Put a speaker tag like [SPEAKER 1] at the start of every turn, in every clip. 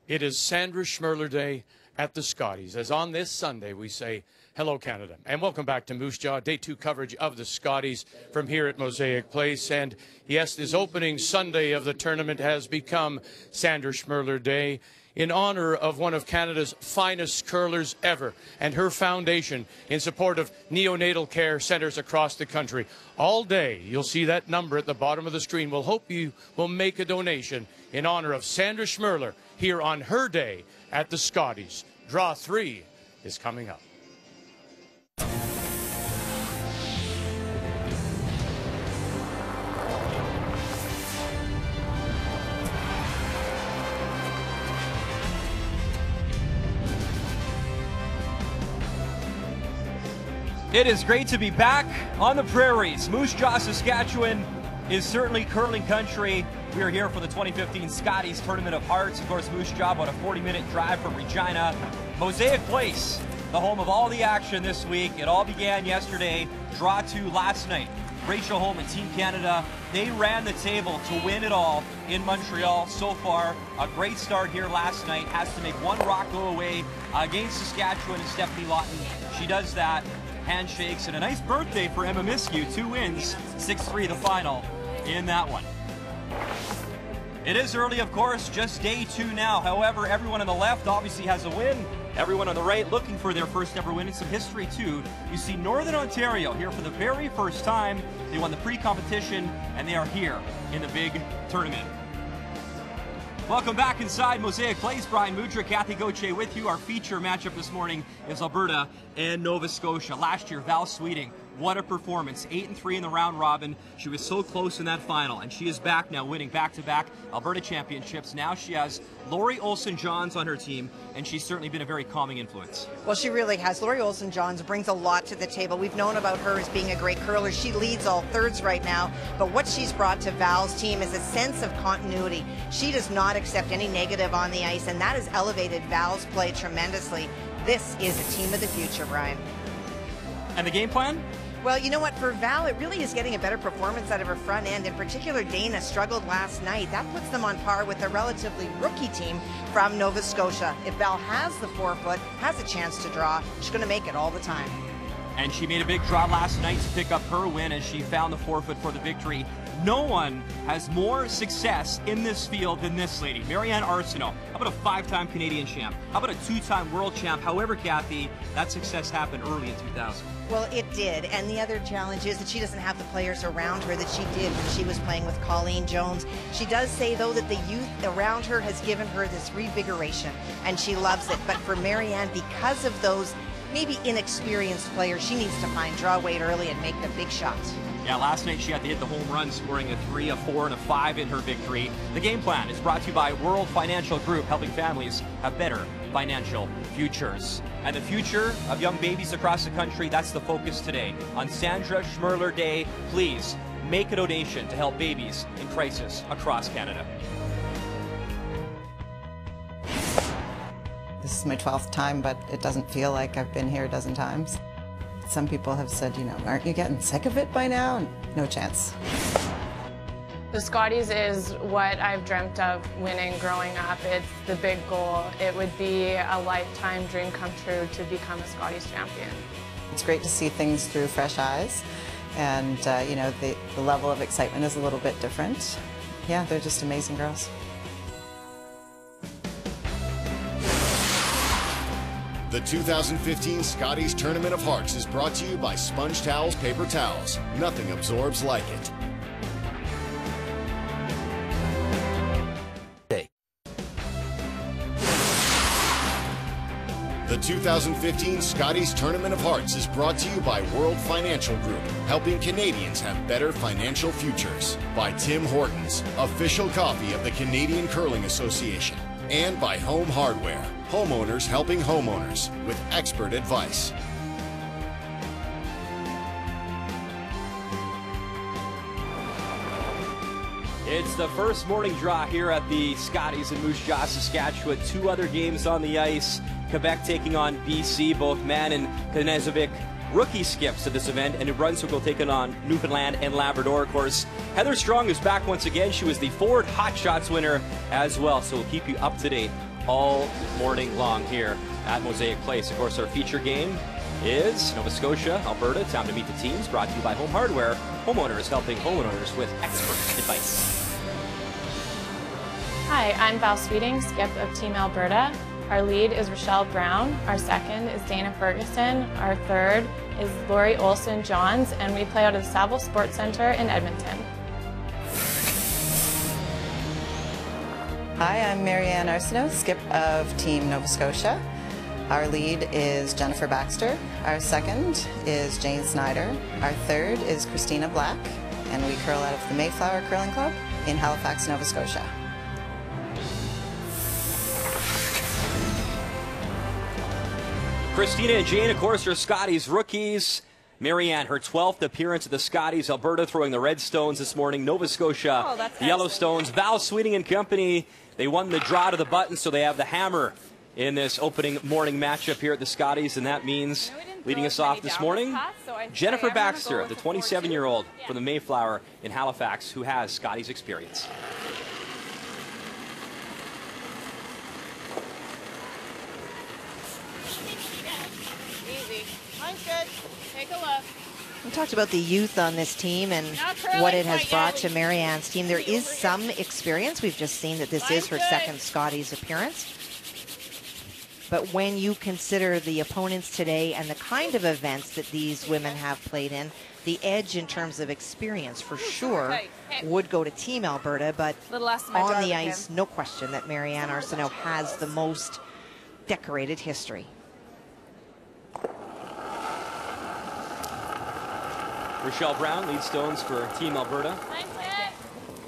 [SPEAKER 1] It is Sandra Schmirler Day at the Scotties, as on this Sunday we say, hello Canada, and welcome back to Moose Jaw, Day 2 coverage of the Scotties from here at Mosaic Place. And yes, this opening Sunday of the tournament has become Sandra Schmirler Day in honor of one of Canada's finest curlers ever and her foundation in support of neonatal care centers across the country. All day, you'll see that number at the bottom of the screen. We'll hope you will make a donation in honor of Sandra Schmirler here on her day at the Scotties. Draw 3 is coming up.
[SPEAKER 2] It is great to be back on the prairies. Moose Jaw, Saskatchewan is certainly curling country. We are here for the 2015 Scotties Tournament of Hearts. Of course, Moose Jaw, about a 40-minute drive from Regina. Mosaic Place, the home of all the action this week. It all began yesterday, draw 2 last night. Rachel Holm and Team Canada, they ran the table to win it all in Montreal. So far, a great start here last night. Has to make one rock go away against Saskatchewan and Stephanie Lawton. She does that. Handshakes and a nice birthday for Emma Miskew. 2 wins, 6-3 the final in that one. It is early, of course, just day 2 now. However, everyone on the left obviously has a win. Everyone on the right looking for their first ever win in some history too. You see Northern Ontario here for the very first time. They won the pre-competition and they are here in the big tournament. Welcome back inside Mosaic Place. Brian Mudra, Kathy Gauthier with you. Our feature matchup this morning is Alberta and Nova Scotia. Last year, Val Sweeting, what a performance. 8-3 in the round robin. She was so close in that final, and she is back now winning back-to-back Alberta championships. Now she has Lori Olsen-Johns on her team, and she's certainly been a very calming influence.
[SPEAKER 3] Well, she really has. Lori Olsen-Johns brings a lot to the table. We've known about her as being a great curler. She leads all thirds right now, but what she's brought to Val's team is a sense of continuity. She does not accept any negative on the ice, and that has elevated Val's play tremendously. This is a team of the future, Brian.
[SPEAKER 2] And the game plan?
[SPEAKER 3] Well, you know what, for Val, it really is getting a better performance out of her front end. In particular, Dana struggled last night. That puts them on par with a relatively rookie team from Nova Scotia. If Val has the forefoot, has a chance to draw, she's going to make it all the time.
[SPEAKER 2] And she made a big draw last night to pick up her win as she found the forefoot for the victory. No one has more success in this field than this lady, Marianne Arsenault. How about a 5-time Canadian champ? How about a 2-time world champ? However, Kathy, that success happened early in 2000.
[SPEAKER 3] Well, it did, and the other challenge is that she doesn't have the players around her that she did when she was playing with Colleen Jones. She does say, though, that the youth around her has given her this revigoration, and she loves it. But for Marianne, because of those maybe inexperienced players, she needs to find draw weight early and make the big shots.
[SPEAKER 2] Yeah, last night she had to hit the home run, scoring a 3, a 4, and a 5 in her victory. The game plan is brought to you by World Financial Group, helping families have better financial futures. And the future of young babies across the country, that's the focus today. On Sandra Schmirler Day, please make a donation to help babies in crisis across Canada.
[SPEAKER 4] This is my 12th time, but it doesn't feel like I've been here a dozen times. Some people have said, you know, aren't you getting sick of it by now? No chance.
[SPEAKER 5] The Scotties is what I've dreamt of winning growing up. It's the big goal. It would be a lifetime dream come true to become a Scotties champion.
[SPEAKER 4] It's great to see things through fresh eyes, and you know, the level of excitement is a little bit different. Yeah, they're just amazing girls.
[SPEAKER 6] The 2015 Scotties Tournament of Hearts is brought to you by Sponge Towels Paper Towels. Nothing absorbs like it. The 2015 Scotties Tournament of Hearts is brought to you by World Financial Group, helping Canadians have better financial futures. By Tim Hortons, official coffee of the Canadian Curling Association. And by Home Hardware, homeowners helping homeowners with expert advice.
[SPEAKER 2] It's the first morning draw here at the Scotties in Moose Jaw, Saskatchewan. 2 other games on the ice. Quebec taking on BC, both Man and Knezovic rookie skips at this event, and New Brunswick will take it on Newfoundland and Labrador. Of course, Heather Strong is back once again. She was the Ford Hot Shots winner as well, so we'll keep you up to date all morning long here at Mosaic Place. Of course, our feature game is Nova Scotia, Alberta. Time to meet the teams. Brought to you by Home Hardware. Homeowners helping homeowners with expert advice.
[SPEAKER 5] Hi, I'm Val Sweeting, skip of Team Alberta. Our lead is Rochelle Brown. Our second is Dana Ferguson. Our third is Lori Olson-Johns, and we play out of the Saville Sports Centre in Edmonton.
[SPEAKER 4] Hi, I'm Marianne Arsenault, skip of Team Nova Scotia. Our lead is Jennifer Baxter. Our second is Jane Snyder. Our third is Christina Black, and we curl out of the Mayflower Curling Club in Halifax, Nova Scotia.
[SPEAKER 2] Christina and Jane, of course, are Scotties rookies. Marianne, her 12th appearance at the Scotties. Alberta throwing the Red Stones this morning. Nova Scotia, the Yellowstones. Val Sweeting and company, they won the draw to the button, so they have the hammer in this opening morning matchup here at the Scotties, and that means leading us off this morning, Jennifer Baxter, the 27-year-old from the Mayflower in Halifax, who has Scotties experience.
[SPEAKER 5] Easy. Mine's good. Take a look.
[SPEAKER 3] We talked about the youth on this team and what it has brought to Marianne's team. There is some experience. We've just seen that this is her second Scotties appearance. But when you consider the opponents today and the kind of events that these women have played in, the edge in terms of experience for sure would go to Team Alberta, but on the ice, no question that Marianne Arsenault has the most decorated history.
[SPEAKER 2] Rochelle Brown, lead stones for Team Alberta.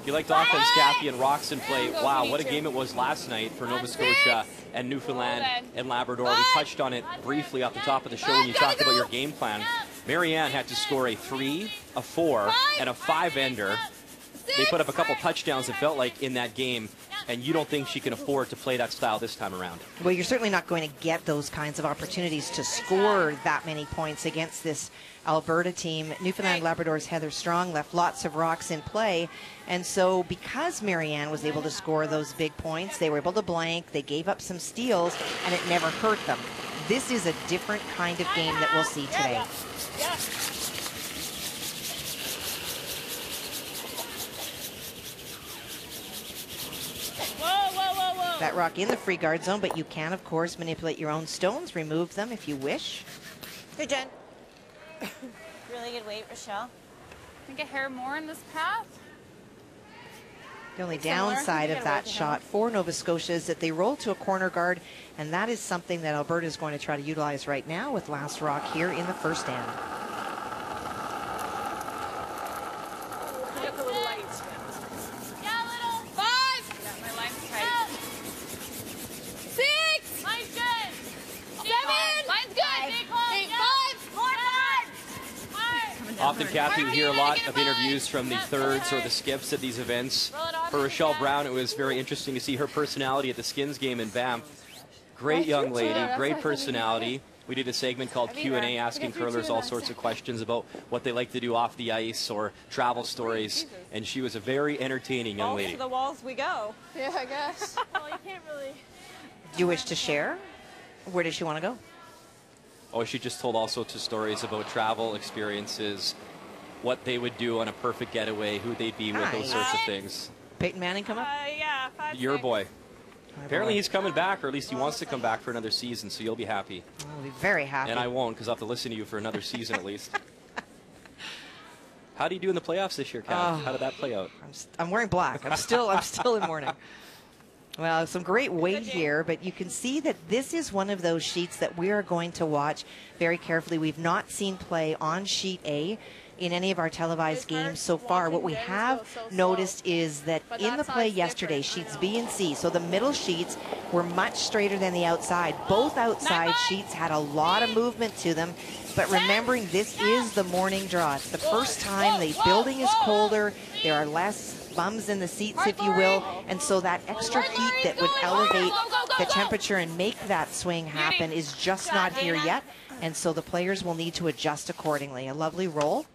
[SPEAKER 2] If you liked offense, Kathy, and Roxon play, wow, what a game it was last night for Nova Scotia and Newfoundland and Labrador. We touched on it briefly off the top of the show when you talked about your game plan. Marianne had to score a 3, a 4, and a 5-ender. They put up a couple touchdowns, it felt like, in that game, and you don't think she can afford to play that style this time around.
[SPEAKER 3] Well, you're certainly not going to get those kinds of opportunities to score that many points against this Alberta team. Newfoundland Labrador's Heather Strong left lots of rocks in play, and so because Marianne was able to score those big points, they were able to blank, they gave up some steals, and it never hurt them. This is a different kind of game that we'll see today. That rock in the free guard zone, but you can, of course, manipulate your own stones, remove them if you wish.
[SPEAKER 7] Good, Jen. Really good weight, Rochelle.
[SPEAKER 5] Think a hair more in this path.
[SPEAKER 3] The only downside of that shot for Nova Scotia is that they roll to a corner guard, and that is something that Alberta is going to try to utilize right now with last rock here in the first end.
[SPEAKER 2] Often, Kathy, we hear a lot of interviews from the thirds or the skips at these events. For Rochelle Brown, it was very interesting to see her personality at the Skins game in Banff. Great young lady, great personality. We did a segment called Q&A, asking curlers all sorts of questions about what they like to do off the ice or travel stories, and she was a very entertaining young lady.
[SPEAKER 7] To the walls we go.
[SPEAKER 5] Yeah, I guess. Well, you can't really.
[SPEAKER 3] Do you wish to share? Where does she want to go?
[SPEAKER 2] Oh, she just told all sorts of stories about travel experiences, what they would do on a perfect getaway, who they'd be with, those sorts of things.
[SPEAKER 3] Peyton Manning come up?
[SPEAKER 7] Yeah, 5,
[SPEAKER 2] Your
[SPEAKER 7] 6.
[SPEAKER 2] boy. Apparently he's coming back, or at least he wants to come back for another season, so you'll be happy.
[SPEAKER 3] I'll be very happy.
[SPEAKER 2] And I won't, because I'll have to listen to you for another season at least. How do you do in the playoffs this year, Kat? How did that play out?
[SPEAKER 3] I'm wearing black. I'm still in mourning. Well, some great weight here, but you can see that this is one of those sheets that we are going to watch very carefully. We've not seen play on sheet A in any of our televised games so far. What we have noticed is that in the play yesterday, sheets B and C, so the middle sheets were much straighter than the outside. Both outside sheets had a lot of movement to them, but remembering this is the morning draw. It's the first time the building is colder, there are less bums in the seats, if you will, and so that extra heat that would elevate the temperature and make that swing happen is just not here yet, and so the players will need to adjust accordingly. A lovely roll.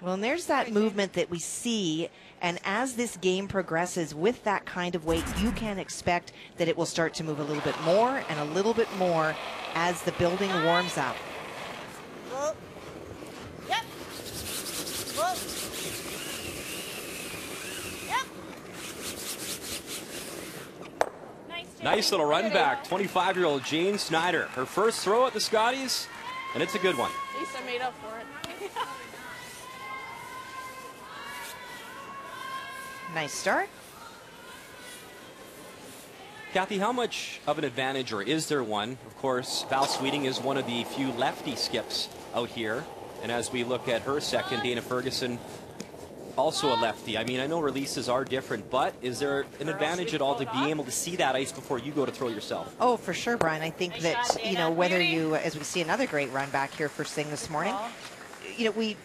[SPEAKER 3] Well, and there's that movement that we see, and as this game progresses with that kind of weight, you can expect that it will start to move a little bit more and a little bit more as the building warms up.
[SPEAKER 7] Yep. Whoa. Yep.
[SPEAKER 2] Nice little run back. 25-year-old Jane Snyder. Her first throw at the Scotties, and it's a good one.
[SPEAKER 5] At least I made up for it.
[SPEAKER 3] Nice start.
[SPEAKER 2] Kathy, how much of an advantage, or is there one? Of course, Val Sweeting is one of the few lefty skips out here. And as we look at her second, Dana Ferguson, also a lefty. I mean, I know releases are different, but is there an advantage at all to be able to see that ice before you go to throw yourself?
[SPEAKER 3] Oh, for sure, Brian. I think that, you know, whether you, as we see another great run back here first thing this morning, you know, we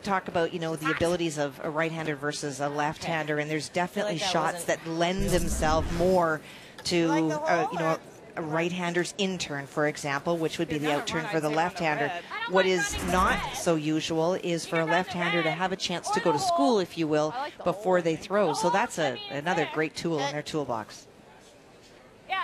[SPEAKER 3] talk about, you know, the abilities of a right-hander versus a left-hander, and there's definitely shots that lend themselves more to, you know, a right-hander's in-turn, for example, which would be the out-turn for the left-hander. What is not so usual is for a left-hander to have a chance to go to school, if you will, before they throw. So that's another great tool in their toolbox.
[SPEAKER 5] Yeah.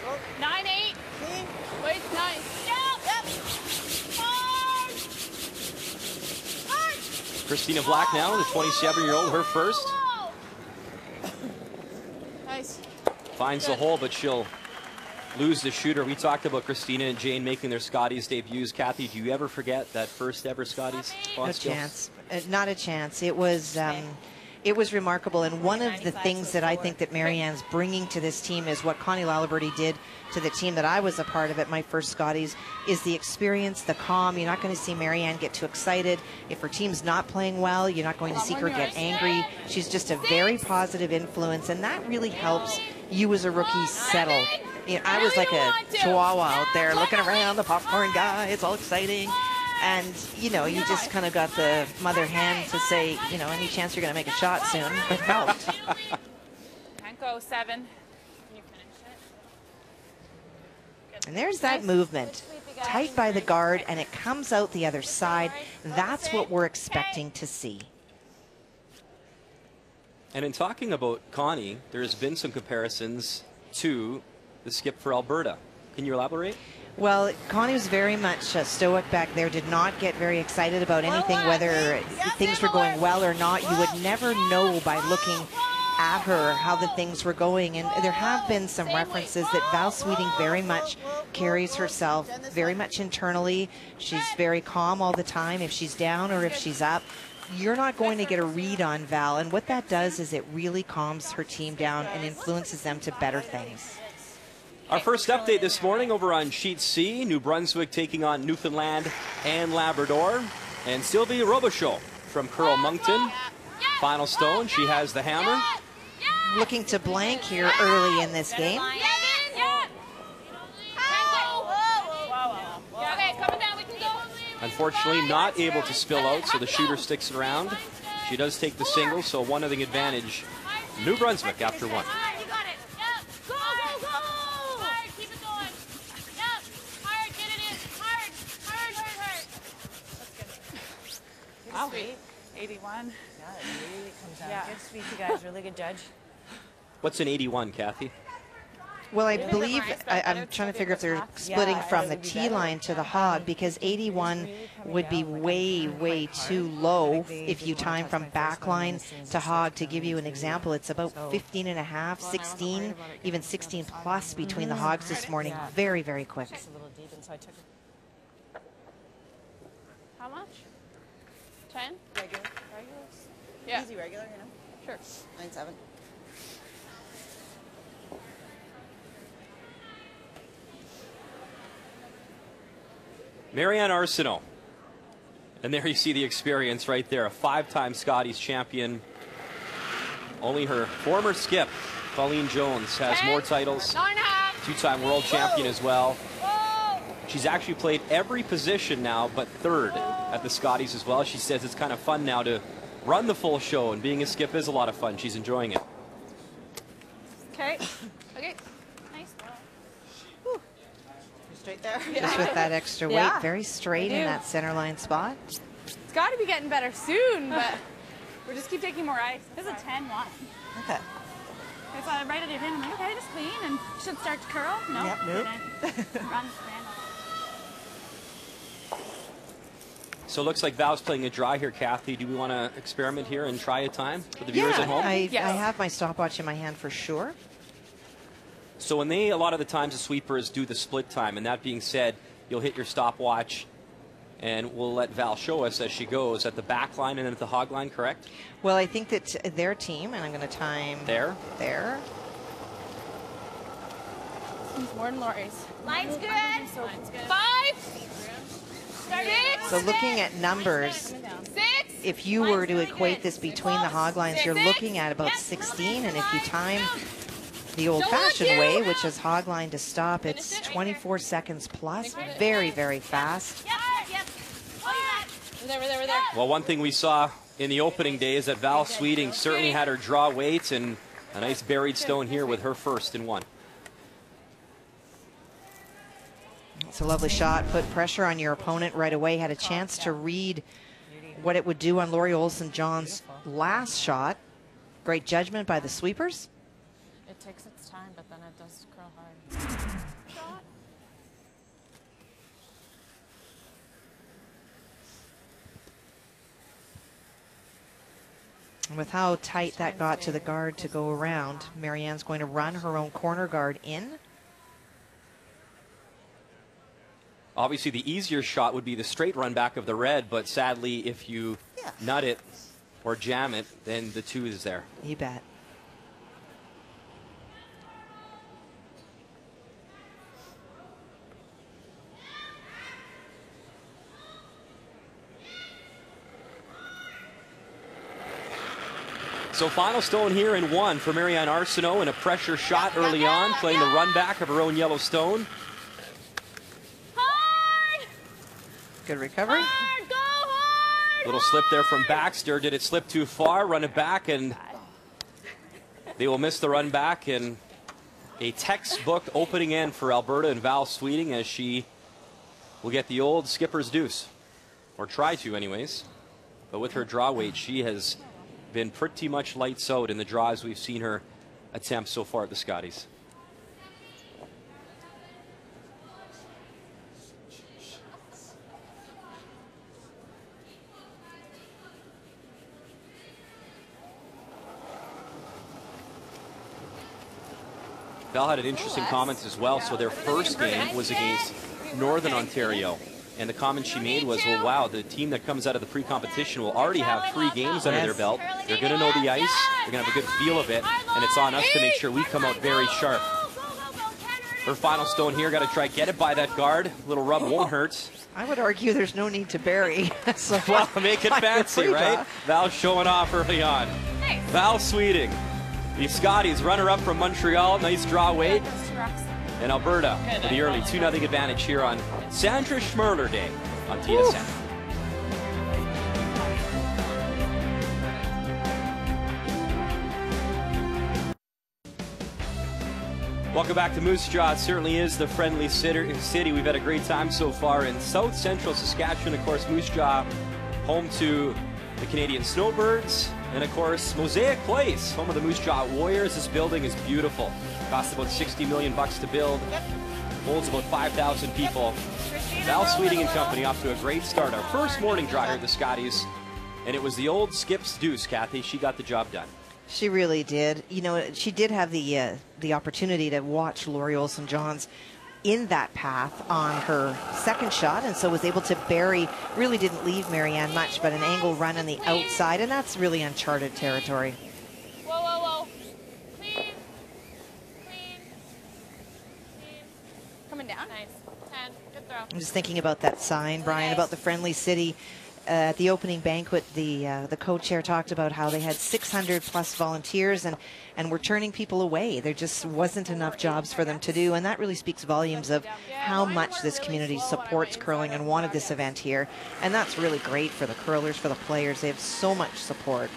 [SPEAKER 7] Whoa.
[SPEAKER 5] 9-8.
[SPEAKER 7] Clean.
[SPEAKER 5] Wait, 9.
[SPEAKER 7] Yep. Hard. Hard.
[SPEAKER 2] Christina Black now, the 27-year-old, her first.
[SPEAKER 5] Nice.
[SPEAKER 2] Finds the hole, but she'll lose the shooter. We talked about Christina and Jane making their Scotties debuts. Kathy, do you ever forget that first ever Scotties?
[SPEAKER 3] No chance. Not a chance. It was remarkable, and one of the things that I think that Marianne's bringing to this team is what Connie Laliberty did to the team that I was a part of at my first Scotties, is the experience, the calm. You're not going to see Marianne get too excited. If her team's not playing well, you're not going to see her get angry. She's just a very positive influence, and that really helps you as a rookie settle. You know, I was like a chihuahua out there looking around, the popcorn guy, it's all exciting. And, you know, you just kind of got the mother hen to say, you know, any chance you're going to make a shot soon, but helped.
[SPEAKER 5] Can't go 7. Can you finish it?
[SPEAKER 3] And there's that movement. Tight by the guard, and it comes out the other side. That's what we're expecting to see.
[SPEAKER 2] And in talking about Connie, there's been some comparisons to the skip for Alberta. Can you elaborate?
[SPEAKER 3] Well, Connie was very much stoic back there, did not get very excited about anything, whether things were going well or not. You would never know by looking at her how the things were going. And there have been some references that Val Sweeting very much carries herself very much internally. She's very calm all the time. If she's down or if she's up, you're not going to get a read on Val. And what that does is it really calms her team down and influences them to better things.
[SPEAKER 2] Our first update this morning over on Sheet C, New Brunswick taking on Newfoundland and Labrador. And Sylvie Robichaud from Curl Moncton. Final stone, she has the hammer.
[SPEAKER 3] Looking to blank here early in this game.
[SPEAKER 2] Unfortunately, not able to spill out, so the shooter sticks around. She does take the single, so 1-0 advantage. New Brunswick after 1.
[SPEAKER 7] Wow, 81. Yeah, it really comes down. Yeah. Good speech, you guys. Really good judge.
[SPEAKER 2] What's an 81, Kathy?
[SPEAKER 3] Well, I believe, I'm trying to figure if they're splitting from the tee line to the hog, because 81 would be way, way too low if you time from back line to hog. To give you an example, it's about 15 and a half, 16, even 16 plus between the hogs this morning. Very, very quick.
[SPEAKER 5] How much? 10?
[SPEAKER 4] Regular.
[SPEAKER 5] Yeah.
[SPEAKER 4] Easy regular, you know?
[SPEAKER 5] Sure.
[SPEAKER 4] 9-7.
[SPEAKER 2] Marianne Arsenault. And there you see the experience right there. A 5-time Scotties champion. Only her former skip, Colleen Jones, has more titles.
[SPEAKER 5] 9.5.
[SPEAKER 2] 2-time world champion as well. She's actually played every position now but third at the Scotties as well. She says it's kind of fun now to run the full show, and being a skip is a lot of fun. She's enjoying it.
[SPEAKER 4] straight there.
[SPEAKER 3] Just with that extra weight,
[SPEAKER 7] Yeah.
[SPEAKER 3] very straight in that center line spot.
[SPEAKER 7] It's got to be getting better soon, but we'll just keep taking more ice. This is a 10-1.
[SPEAKER 4] Okay.
[SPEAKER 7] It's right at your hand. I'm like, okay, just clean and should start to curl. No,
[SPEAKER 4] Yep, nope.
[SPEAKER 7] didn't. Run,
[SPEAKER 2] So it looks like Val's playing a draw here, Kathy. Do we want to experiment here and try a time for the viewers at home?
[SPEAKER 3] I have my stopwatch in my hand for sure.
[SPEAKER 2] So when a lot of the times the sweepers do the split time, and that being said, you'll hit your stopwatch, and we'll let Val show us as she goes at the back line and then at the hog line, correct?
[SPEAKER 3] Well, I think that their team, and I'm going to time
[SPEAKER 2] There.
[SPEAKER 7] It's more than Lori's.
[SPEAKER 5] Line's good.
[SPEAKER 7] Line's good.
[SPEAKER 5] 5.
[SPEAKER 3] So looking at numbers,
[SPEAKER 5] 6.
[SPEAKER 3] if you were to equate this between the hog lines, you're looking at about 16, and if you time the old-fashioned way, which is hog line to stop, it's 24 seconds plus. Very, very fast.
[SPEAKER 5] There.
[SPEAKER 2] Well, one thing we saw in the opening day is that Val Sweeting certainly had her draw weights, and a nice buried stone here with her first in one.
[SPEAKER 3] It's a lovely shot. Put pressure on your opponent right away. Had a chance to read what it would do on Lori Olson-John's last shot. Great judgment by the sweepers.
[SPEAKER 5] It takes its time, but then it does curl hard.
[SPEAKER 3] And with how tight that got to the guard to go around, Marianne's going to run her own corner guard in.
[SPEAKER 2] Obviously, the easier shot would be the straight run back of the red, but sadly, if you nut it or jam it, then the 2 is there.
[SPEAKER 3] You bet.
[SPEAKER 2] So final stone here in 1 for Marianne Arsenault, and a pressure shot early on, playing the run back of her own yellow stone.
[SPEAKER 3] Good recovery.
[SPEAKER 5] Go hard!
[SPEAKER 2] Little slip there from Baxter. Did it slip too far? Run it back, and they will miss the run back. And a textbook opening end for Alberta and Val Sweeting, as she will get the old skipper's deuce, or try to anyways. But with her draw weight, she has been pretty much lights out in the draws we've seen her attempt so far at the Scotties. Val had an interesting comment as well. So their first game was against Northern Ontario. And the comment she made was, well, wow, the team that comes out of the pre-competition will already have 3 games under their belt. They're going to know the ice. They're going to have a good feel of it. And it's on us to make sure we come out very sharp. Her final stone here, got to try get it by that guard. A little rub won't hurt.
[SPEAKER 3] I would argue there's no need to bury. So
[SPEAKER 2] well, make it fancy, right? Val showing off early on. Val Sweeting. The Scotties runner-up from Montreal. Nice draw weight. And Alberta with the early 2-0 advantage here on Sandra Schmerler Day on TSN. Welcome back to Moose Jaw. It certainly is the friendly city. We've had a great time so far in South Central Saskatchewan. Of course, Moose Jaw, home to the Canadian Snowbirds. And of course, Mosaic Place, home of the Moose Jaw Warriors. This building is beautiful. Cost about $60 million to build. Holds about 5,000 people. Val Sweeting and company off to a great start. Our first morning draw here at the Scotties. And it was the old Skip's deuce, Kathy. She got the job done.
[SPEAKER 3] She really did. You know, she did have the opportunity to watch Lori Olson-Johns in that path on her second shot, and so was able to bury. Really didn't leave Marianne much, but an angle run on the outside, and that's really uncharted territory.
[SPEAKER 5] Whoa. Clean.
[SPEAKER 7] Coming down.
[SPEAKER 5] Nice. 10. Good throw.
[SPEAKER 3] I'm just thinking about that sign, Brian, about the friendly city. At the opening banquet, the co-chair talked about how they had 600 plus volunteers and were turning people away. There just wasn't enough jobs for them to do, and that really speaks volumes of how much this community supports curling and wanted this event here. And that's really great for the curlers, for the players. They have so much support.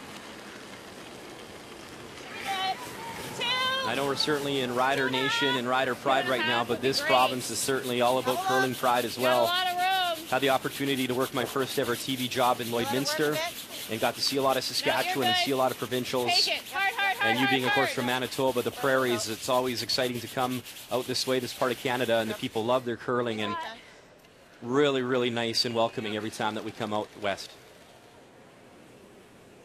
[SPEAKER 5] 2.
[SPEAKER 2] I know we're certainly in Rider Nation and Rider Pride right now, but this province is certainly all about curling pride as well. Had the opportunity to work my first ever TV job in Lloydminster and got to see a lot of Saskatchewan and see a lot of provincials. And you being, of course, from Manitoba, the prairies, it's always exciting to come out this way, this part of Canada, and the people love their curling, and really, really nice and welcoming every time that we come out west.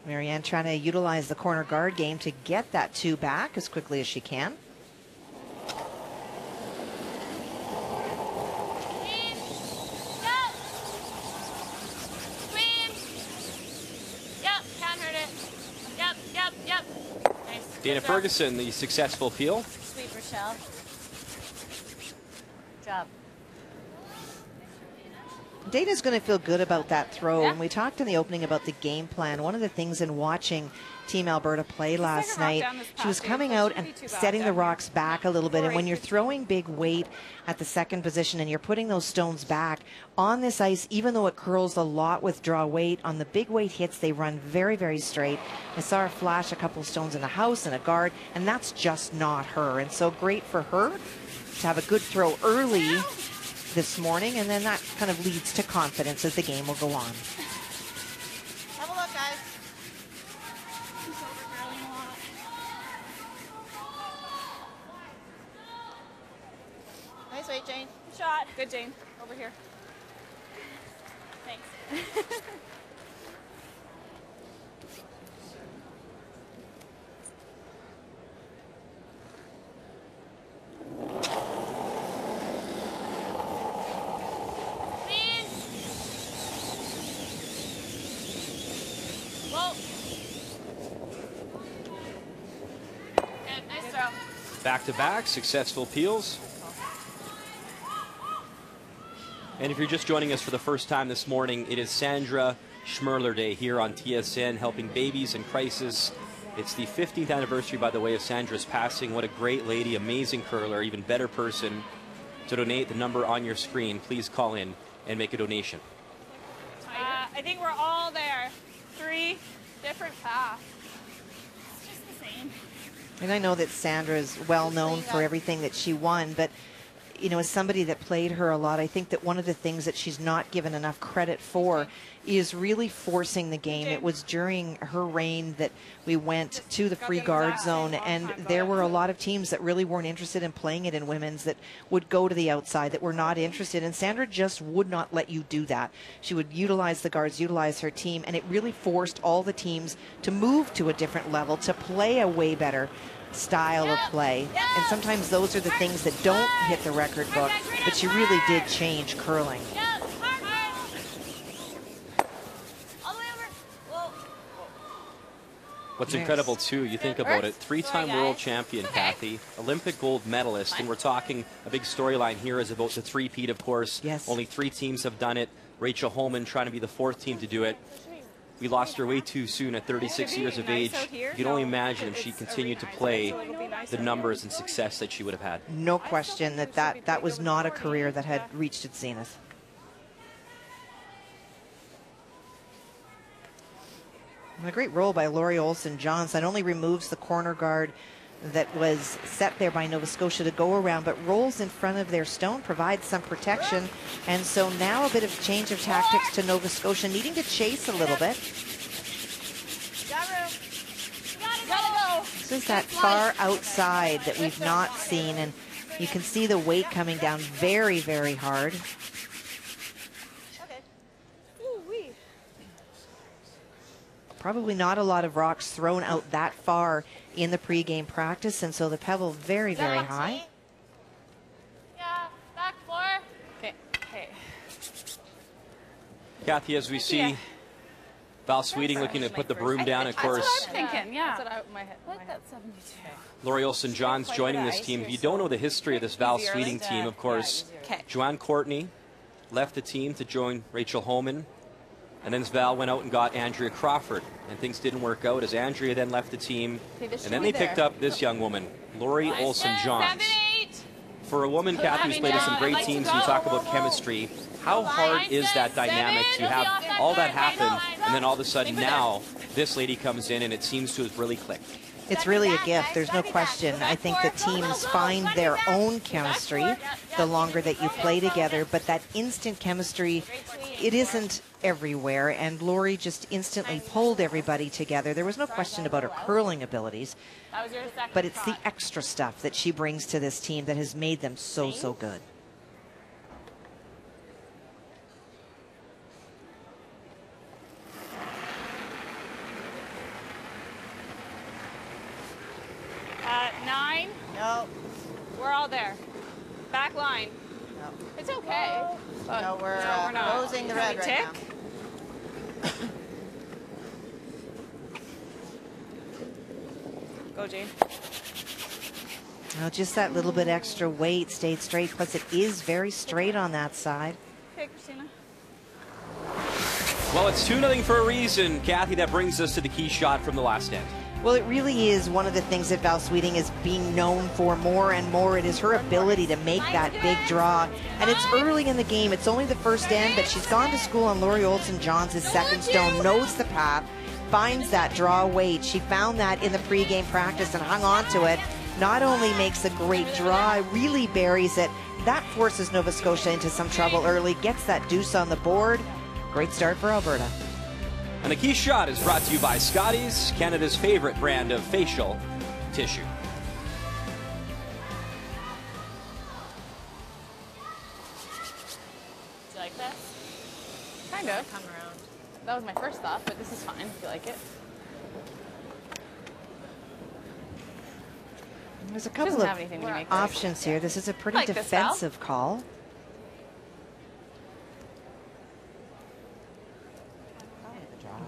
[SPEAKER 3] Marianne trying to utilize the corner guard game to get that 2 back as quickly as she can.
[SPEAKER 2] Dana Ferguson, the successful peel.
[SPEAKER 7] Sweet, Rochelle. Good job.
[SPEAKER 3] Dana's going to feel good about that throw. And we talked in the opening about the game plan. One of the things in watching Team Alberta play last night, she was coming out and setting the rocks back a little bit. And when you're throwing big weight at the second position and you're putting those stones back on this ice, even though it curls a lot with draw weight, on the big weight hits, they run very, very straight. I saw her flash a couple of stones in the house and a guard, and that's just not her. And so great for her to have a good throw early this morning, and then that kind of leads to confidence as the game will go on.
[SPEAKER 7] Have a look, guys. Nice weight, Jane. Good shot. Good, Jane. Over here. Thanks.
[SPEAKER 2] Back-to-back, successful peels. And if you're just joining us for the first time this morning, it is Sandra Schmerler Day here on TSN, helping babies in crisis. It's the 15th anniversary, by the way, of Sandra's passing. What a great lady, amazing curler, even better person. To donate, the number on your screen, please call in and make a donation.
[SPEAKER 7] I think we're all there. 3 different paths. It's just the same.
[SPEAKER 3] And I know that Sandra is well known for everything that she won, but you know, as somebody that played her a lot, I think that one of the things that she's not given enough credit for is really forcing the game. It was during her reign that we went to the free guard zone, and there were a lot of teams that really weren't interested in playing it in women's, that would go to the outside, that were not interested, and Sandra just would not let you do that. She would utilize the guards, utilize her team, and it really forced all the teams to move to a different level, to play a way better style of play. And sometimes those are the things that don't hit the record book, but she really did change curling.
[SPEAKER 2] What's incredible, too, you think about it, 3-time world champion, Kathy, Olympic gold medalist, and we're talking a big storyline here is about the three-peat, of course.
[SPEAKER 3] Yes.
[SPEAKER 2] Only 3 teams have done it. Rachel Holman trying to be the 4th team to do it. We lost her way too soon at 36 years of age. You can only imagine if she continued to play the numbers and success that she would have had.
[SPEAKER 3] No question that was not a career that had reached its zenith. And a great roll by Laurie Olson-Johns. That only removes the corner guard that was set there by Nova Scotia to go around, but rolls in front of their stone, provides some protection. And so now a bit of change of tactics to Nova Scotia, needing to chase a little bit. This is that far outside that we've not seen, and you can see the weight coming down very, very hard. Probably not a lot of rocks thrown out that far in the pregame practice, and so the pebble very, very high.
[SPEAKER 7] Yeah, back 4. Okay. Okay.
[SPEAKER 2] Kathy, as we see Val Sweeting looking to put the broom down, of course.
[SPEAKER 7] That's what I'm thinking, yeah. That's what I, my head. Like that 72.
[SPEAKER 2] Laurie Olson-Johns joining this team. If you don't know the history of this Val Sweeting team, of course, Joanne Courtney left the team to join Rachel Holman. And then Val went out and got Andrea Crawford, and things didn't work out as Andrea then left the team. And then they picked up this young woman, Laurie Olson-Johns. For a woman, Kathy, who's played with some great teams, and you talk about chemistry, how hard is that dynamic to have all that happen, and then all of a sudden now this lady comes in and it seems to have really clicked?
[SPEAKER 3] It's really a gift. There's no question. I think the teams find their own chemistry the longer that you play together, but that instant chemistry, it isn't everywhere, and Lori just instantly pulled everybody together. There was no question about her curling abilities, but it's the extra stuff that she brings to this team that has made them so, so good.
[SPEAKER 7] Nine.
[SPEAKER 4] No.
[SPEAKER 7] We're all there. Back line.
[SPEAKER 4] No.
[SPEAKER 7] It's okay.
[SPEAKER 4] No, we're
[SPEAKER 7] not.
[SPEAKER 4] closing the red right
[SPEAKER 7] Tick.
[SPEAKER 4] now.
[SPEAKER 7] Go, Jane.
[SPEAKER 3] Well, just that little bit extra weight stayed straight, plus it is very straight on that side.
[SPEAKER 7] Okay, Christina.
[SPEAKER 2] Well, it's 2-0 for a reason, Kathy. That brings us to the key shot from the last end.
[SPEAKER 3] Well, it really is one of the things that Val Sweeting is being known for more and more. It is her ability to make that big draw. And it's early in the game. It's only the first end, but she's gone to school on Lori Olson-Johns' second stone, knows the path, finds that draw weight. She found that in the pregame practice and hung on to it. Not only makes a great draw, really buries it. That forces Nova Scotia into some trouble early, gets that deuce on the board. Great start for Alberta.
[SPEAKER 2] And the key shot is brought to you by Scotties, Canada's favorite brand of facial tissue.
[SPEAKER 5] Do you like this? Kind of. Come around. That was my first thought, but this is fine if you like it.
[SPEAKER 3] There's a
[SPEAKER 5] She
[SPEAKER 3] couple
[SPEAKER 5] doesn't have
[SPEAKER 3] of
[SPEAKER 5] anything to make
[SPEAKER 3] options here. This is a pretty
[SPEAKER 5] Like this, Val.
[SPEAKER 3] defensive call.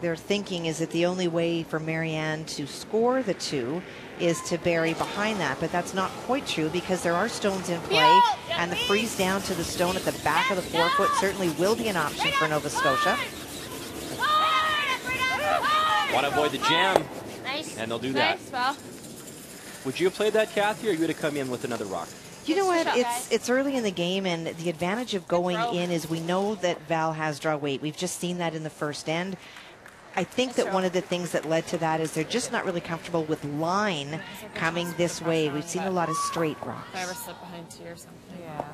[SPEAKER 3] Their thinking is that the only way for Marianne to score the two is to bury behind that, but that's not quite true because there are stones in play, and the freeze down to the stone at the back of the forefoot certainly will be an option for Nova Scotia.
[SPEAKER 2] Want to avoid the jam,
[SPEAKER 5] Nice.
[SPEAKER 2] and they'll do that.
[SPEAKER 5] Nice, Val.
[SPEAKER 2] Would you have played that, Kathy, or you would have come in with another rock?
[SPEAKER 3] You know what?
[SPEAKER 5] Shot, guys.
[SPEAKER 3] It's early in the game, and the advantage of going in is we know that Val has draw weight. We've just seen that in the first end. I think that one of the things that led to that is they're just not really comfortable with line coming this way. We've seen a lot of straight rocks.
[SPEAKER 5] If I ever slip behind two or something. Yeah.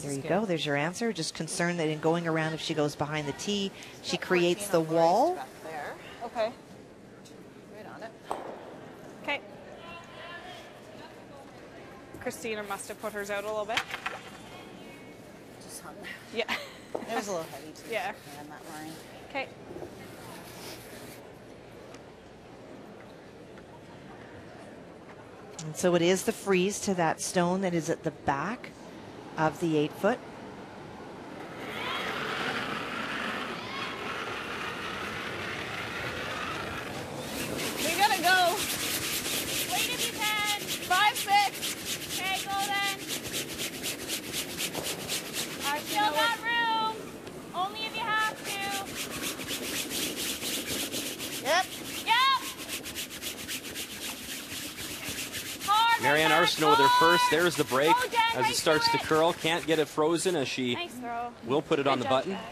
[SPEAKER 3] There you go. There's your answer. Just concerned that in going around, if she goes behind the tee, she creates the wall.
[SPEAKER 5] There. Okay. Right on it.
[SPEAKER 7] Okay. Christina must have put hers out a little bit.
[SPEAKER 4] Just hung.
[SPEAKER 7] Yeah.
[SPEAKER 4] It was a little heavy too.
[SPEAKER 7] Yeah.
[SPEAKER 4] On that line.
[SPEAKER 7] Okay.
[SPEAKER 3] And so it is the freeze to that stone that is at the back of the 8-foot.
[SPEAKER 7] We gotta go. Wait if you can. 5, 6. Okay, go then. I still got room. Only if you have to.
[SPEAKER 4] Yep.
[SPEAKER 7] Yep. Hard.
[SPEAKER 2] Marianne
[SPEAKER 7] back,
[SPEAKER 2] Arsenault with her
[SPEAKER 7] hard.
[SPEAKER 2] first. There's the break
[SPEAKER 7] Go, Jen,
[SPEAKER 2] as it
[SPEAKER 7] nice
[SPEAKER 2] starts to
[SPEAKER 7] throw it.
[SPEAKER 2] curl. Can't get it frozen as she
[SPEAKER 7] Nice throw.
[SPEAKER 2] will put it on the
[SPEAKER 7] Good job,
[SPEAKER 2] button.
[SPEAKER 7] guys.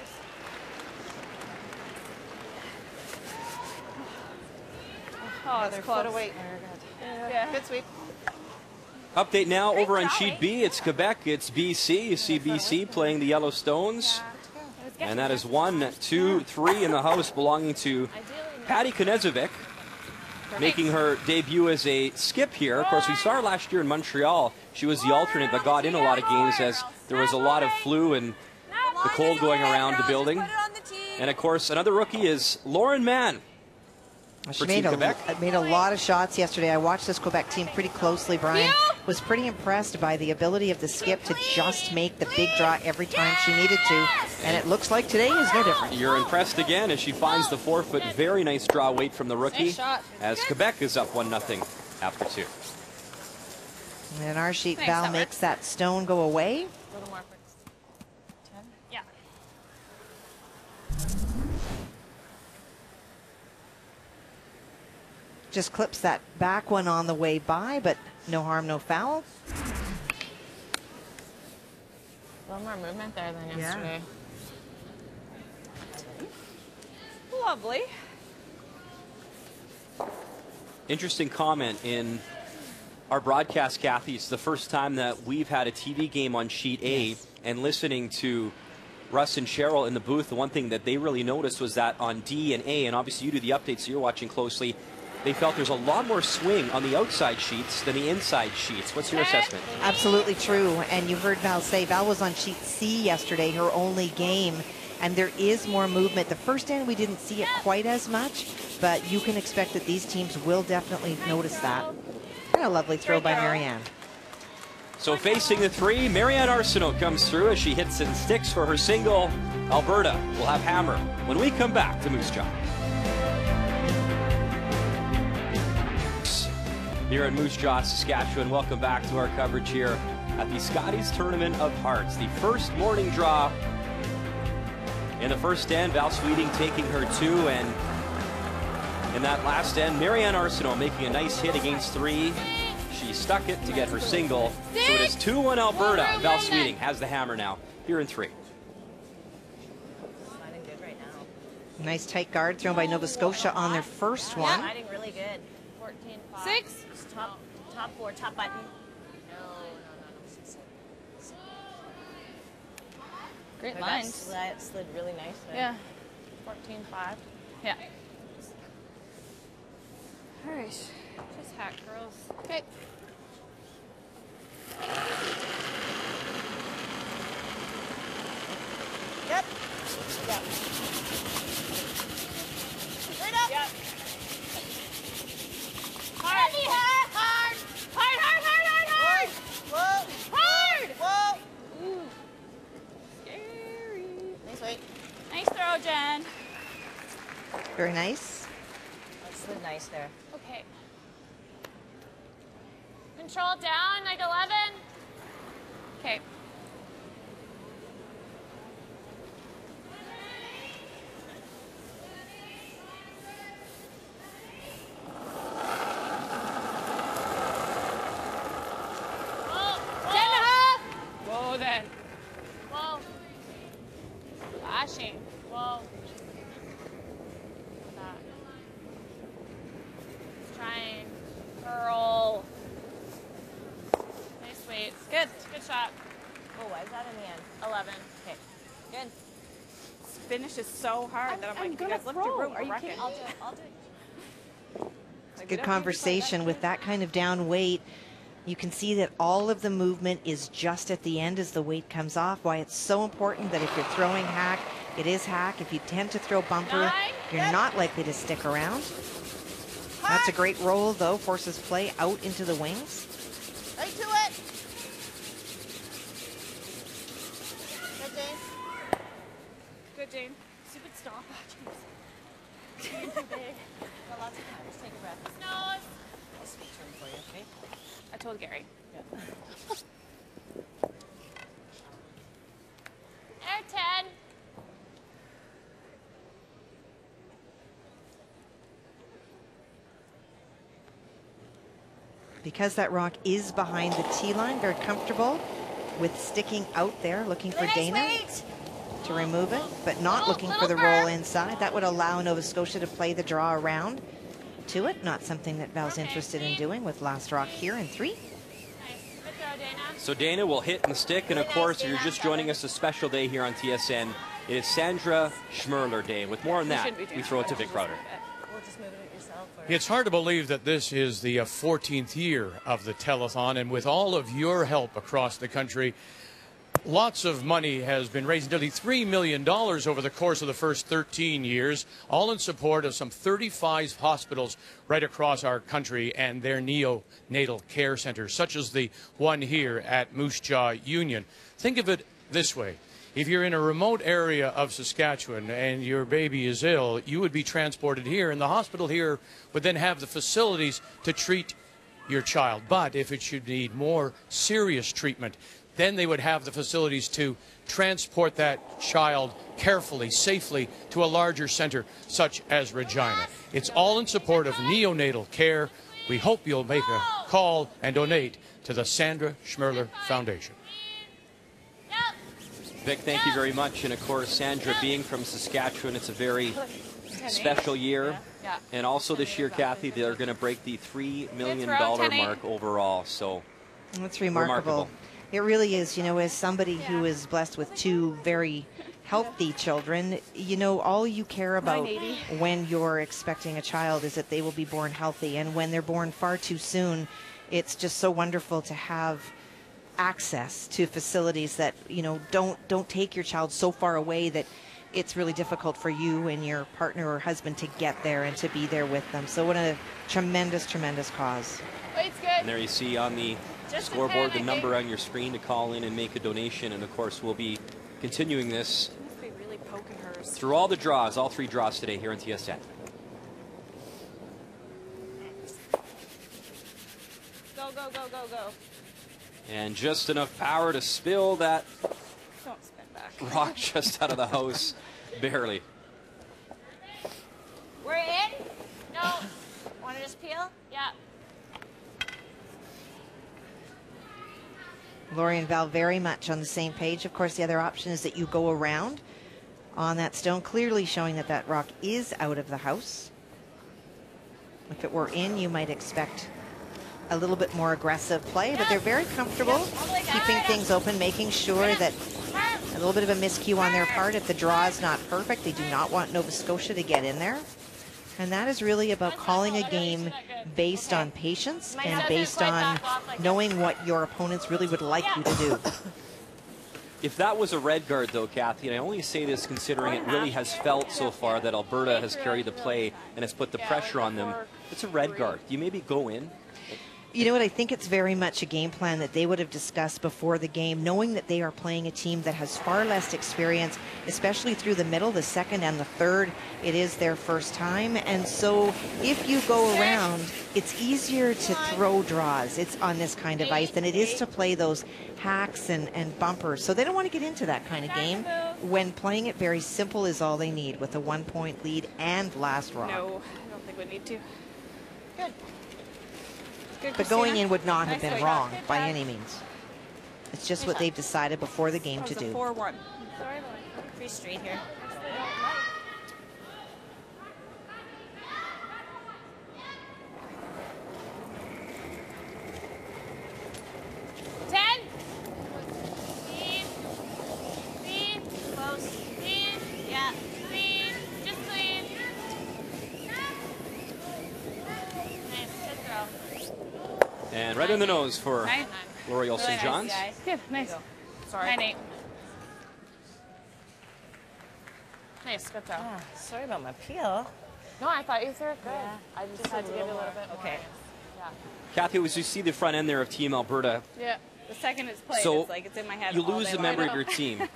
[SPEAKER 7] Oh, it's close.
[SPEAKER 4] Away.
[SPEAKER 7] Yeah.
[SPEAKER 4] Good sweep.
[SPEAKER 2] Update now over on
[SPEAKER 7] job,
[SPEAKER 2] sheet
[SPEAKER 7] eh?
[SPEAKER 2] B. It's Quebec. It's BC. You see BC playing the Yellowstones. And that is 1, 2, 3 in the house belonging to Patty Konezovic, making her debut as a skip here. Of course, we saw her last year in Montreal. She was the alternate but got in a lot of games as there was a lot of flu and the cold going around the building. And of course, another rookie is Lauren Mann.
[SPEAKER 3] She made a lot of shots yesterday. I watched this Quebec team pretty closely, Brian. Was pretty impressed by the ability of the skip to just make the big draw every time she needed to. And it looks like today is no different.
[SPEAKER 2] You're impressed again as she finds the forefoot. Very nice draw weight from the rookie
[SPEAKER 5] Nice shot.
[SPEAKER 2] as Quebec is up 1-0 after 2.
[SPEAKER 3] And in our sheet,
[SPEAKER 7] Thanks,
[SPEAKER 3] Val
[SPEAKER 7] Summer.
[SPEAKER 3] makes that stone go away.
[SPEAKER 5] A little more for 10.
[SPEAKER 7] Yeah.
[SPEAKER 3] Just clips that back one on the way by, but no harm, no foul.
[SPEAKER 5] A little more movement there than
[SPEAKER 3] Yeah.
[SPEAKER 5] yesterday.
[SPEAKER 7] Lovely.
[SPEAKER 2] Interesting comment in our broadcast, Kathy. It's the first time that we've had a TV game on Sheet A, and listening to Russ and Cheryl in the booth, the one thing that they really noticed was that on D and A, and obviously you do the updates, so you're watching closely, they felt there's a lot more swing on the outside sheets than the inside sheets. What's your assessment?
[SPEAKER 3] Absolutely true. And you heard Val say Val was on sheet C yesterday, her only game, and there is more movement. The first end we didn't see it quite as much, but you can expect that these teams will definitely notice that. And a lovely throw by Marianne.
[SPEAKER 2] So facing the three, Marianne Arsenault comes through as she hits and sticks for her single. Alberta will have hammer when we come back to Moose Jaw. Here in Moose Jaw, Saskatchewan, welcome back to our coverage here at the Scotties Tournament of Hearts. The first morning draw in the first end, Val Sweeting taking her two, and in that last end, Marianne Arsenault making a nice hit against three. She stuck it to get her single. So it is 2-1 Alberta. Val Sweeting has the hammer now, here in three.
[SPEAKER 7] Sliding good right now.
[SPEAKER 3] Nice tight guard thrown by Nova Scotia on their first one.
[SPEAKER 7] Sliding really good.
[SPEAKER 5] 14-5. 6.
[SPEAKER 7] Top four, top button.
[SPEAKER 5] Great
[SPEAKER 7] That
[SPEAKER 5] lines.
[SPEAKER 7] slid really nice there.
[SPEAKER 5] Yeah. 14-5. Yeah. All right. Just hack, girls. Okay.
[SPEAKER 7] Yep. Yep. Straight up. Yep.
[SPEAKER 5] Hard. Hard. Hard. Hard. Hard. Hard. Hard.
[SPEAKER 7] Whoa.
[SPEAKER 5] Hard.
[SPEAKER 7] Whoa.
[SPEAKER 5] Ooh. Scary.
[SPEAKER 7] Nice weight.
[SPEAKER 5] Nice throw, Jen.
[SPEAKER 3] Very nice.
[SPEAKER 7] That slid nice there.
[SPEAKER 5] Okay. Control down, like 11. Okay. Whoa, then. Whoa. Flashing. Whoa. Back. Trying. Curl. Nice weight. Good. Good shot.
[SPEAKER 7] Oh, why is that in the end?
[SPEAKER 5] 11.
[SPEAKER 7] Okay. Good.
[SPEAKER 8] This finish is so hard that I'm like, you guys left your room. Are you kidding?
[SPEAKER 7] I'll do it. I'll do it.
[SPEAKER 3] Good conversation with that kind of down weight. You can see that all of the movement is just at the end as the weight comes off. Why it's so important that if you're throwing hack, it is hack. If you tend to throw bumper, you're not likely to stick around. That's a great roll, though. Forces play out into the wings.
[SPEAKER 7] Right to it. Good, Jane.
[SPEAKER 5] Good, Jane. Stupid stop. Too big.
[SPEAKER 7] Got lots of time. Just take a breath.
[SPEAKER 5] No.
[SPEAKER 7] I'll speak to him for you, okay?
[SPEAKER 5] I told Gary.
[SPEAKER 7] Yeah.
[SPEAKER 5] Air 10.
[SPEAKER 3] Because that rock is behind the tee line, very comfortable with sticking out there, looking for Dana to remove it, but not looking for the roll inside. That would allow Nova Scotia to play the draw around to it. Not something that Val's interested in doing with last rock here in 3.
[SPEAKER 5] Nice. Good throw, Dana.
[SPEAKER 2] So Dana will hit and stick, and of course, if you're just joining us, a special day here on TSN. It is Sandra Schmerler Day. With more on that, we throw it to Vic Crowder.
[SPEAKER 7] We'll just move it yourself. Or...
[SPEAKER 1] It's hard to believe that this is the 14th year of the telethon, and with all of your help across the country, lots of money has been raised, nearly $3 million over the course of the first 13 years, all in support of some 35 hospitals right across our country and their neonatal care centers, such as the one here at Moose Jaw Union. Think of it this way. If you're in a remote area of Saskatchewan and your baby is ill, you would be transported here, and the hospital here would then have the facilities to treat your child. But if it should need more serious treatment, then they would have the facilities to transport that child carefully, safely to a larger center such as Regina. It's all in support of neonatal care. We hope you'll make a call and donate to the Sandra Schmerler Foundation.
[SPEAKER 2] Vic, thank you very much. And of course, Sandra, being from Saskatchewan, it's a very special year.
[SPEAKER 5] Yeah.
[SPEAKER 2] And also this year, Kathy, they're going to break the $3 million mark overall. So
[SPEAKER 3] that's remarkable. It really is. You know, as somebody who is blessed with two very healthy children, you know, all you care about when you're expecting a child is that they will be born healthy. And when they're born far too soon, it's just so wonderful to have access to facilities that, you know, don't take your child so far away that it's really difficult for you and your partner or husband to get there and to be there with them. So what a tremendous, tremendous cause.
[SPEAKER 2] And there you see on the scoreboard the number on your screen to call in and make a donation. And of course, we'll be continuing this through all the draws, all 3 draws today here on TSN.
[SPEAKER 8] Go, go, go, go, go.
[SPEAKER 2] And just enough power to spill that
[SPEAKER 8] Don't spin back.
[SPEAKER 2] rock just out of the house, barely.
[SPEAKER 5] We're in? No. Want to just peel? Yeah.
[SPEAKER 3] Lori and Val very much on the same page. Of course, the other option is that you go around on that stone, clearly showing that that rock is out of the house. If it were in, you might expect a little bit more aggressive play, but they're very comfortable keeping things open, making sure that a little bit of a miscue on their part. If the draw is not perfect, they do not want Nova Scotia to get in there. And that is really about calling a game based on patience and based on knowing what your opponents really would like you to do.
[SPEAKER 2] If that was a red guard, though, Kathy, and I only say this considering it really has felt so far that Alberta has carried the play and has put the pressure on them, it's a red guard. Do you maybe go in?
[SPEAKER 3] You know what, I think it's very much a game plan that they would have discussed before the game, knowing that they are playing a team that has far less experience, especially through the middle, the second and the third. It is their first time, and so if you go around, it's easier to throw draws. It's on this kind of ice than it is to play those hacks and bumpers. So they don't want to get into that kind of game when playing it very simple is all they need with a 1-point lead and last rock.
[SPEAKER 8] No, I don't think we need to. Good.
[SPEAKER 3] But going in would not have been wrong by any means. It's just what they've decided before the game to do.
[SPEAKER 8] 4-1.
[SPEAKER 5] Sorry, Lori.
[SPEAKER 7] Pretty straight here.
[SPEAKER 5] 10. Speed. Close. Speed. Yeah. Speed. Just clean. Nice. Good throw.
[SPEAKER 2] And right in the nose for Lori Olsen-Johns.
[SPEAKER 5] Good. Nice. Sorry. 9-8. Nice. Good throw.
[SPEAKER 7] Sorry about my peel.
[SPEAKER 5] No, I thought you threw it good.
[SPEAKER 7] Yeah.
[SPEAKER 5] I just had to give you a little bit more.
[SPEAKER 7] Okay.
[SPEAKER 5] Yeah.
[SPEAKER 2] Kathy, as you see the front end there of Team Alberta,
[SPEAKER 8] Yeah. The second it's played,
[SPEAKER 2] so
[SPEAKER 8] it's like it's in my head.
[SPEAKER 2] you
[SPEAKER 8] all
[SPEAKER 2] lose
[SPEAKER 8] day
[SPEAKER 2] a member
[SPEAKER 8] long.
[SPEAKER 2] of your team.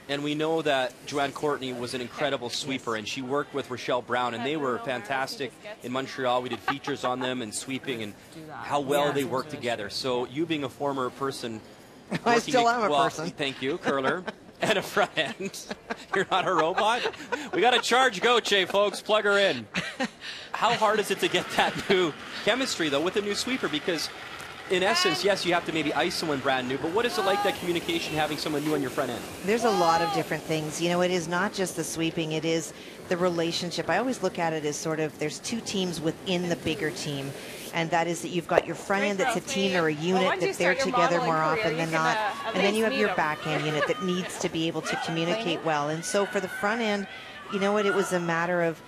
[SPEAKER 2] And we know that Joanne Courtney was an incredible sweeper, and she worked with Rochelle Brown, and they were fantastic in Montreal. We did features on them and sweeping and how well they worked together. So you being a former person,
[SPEAKER 3] I still am a person.
[SPEAKER 2] Thank you, curler, and a front end. You're not a robot. We got a charge Goche, folks. Plug her in. How hard is it to get that new chemistry, though, with a new sweeper? Because in essence, yes, you have to maybe ice someone brand new, but what is it like, that communication, having someone new on your front end?
[SPEAKER 3] There's a lot of different things. You know, it is not just the sweeping, it is the relationship. I always look at it as sort of, there's two teams within the bigger team, and that is that you've got your front end that's a team or a unit that they're together more often than not, and then you have your back end unit that needs to be able to communicate well. And so for the front end, you know what, it was a matter of,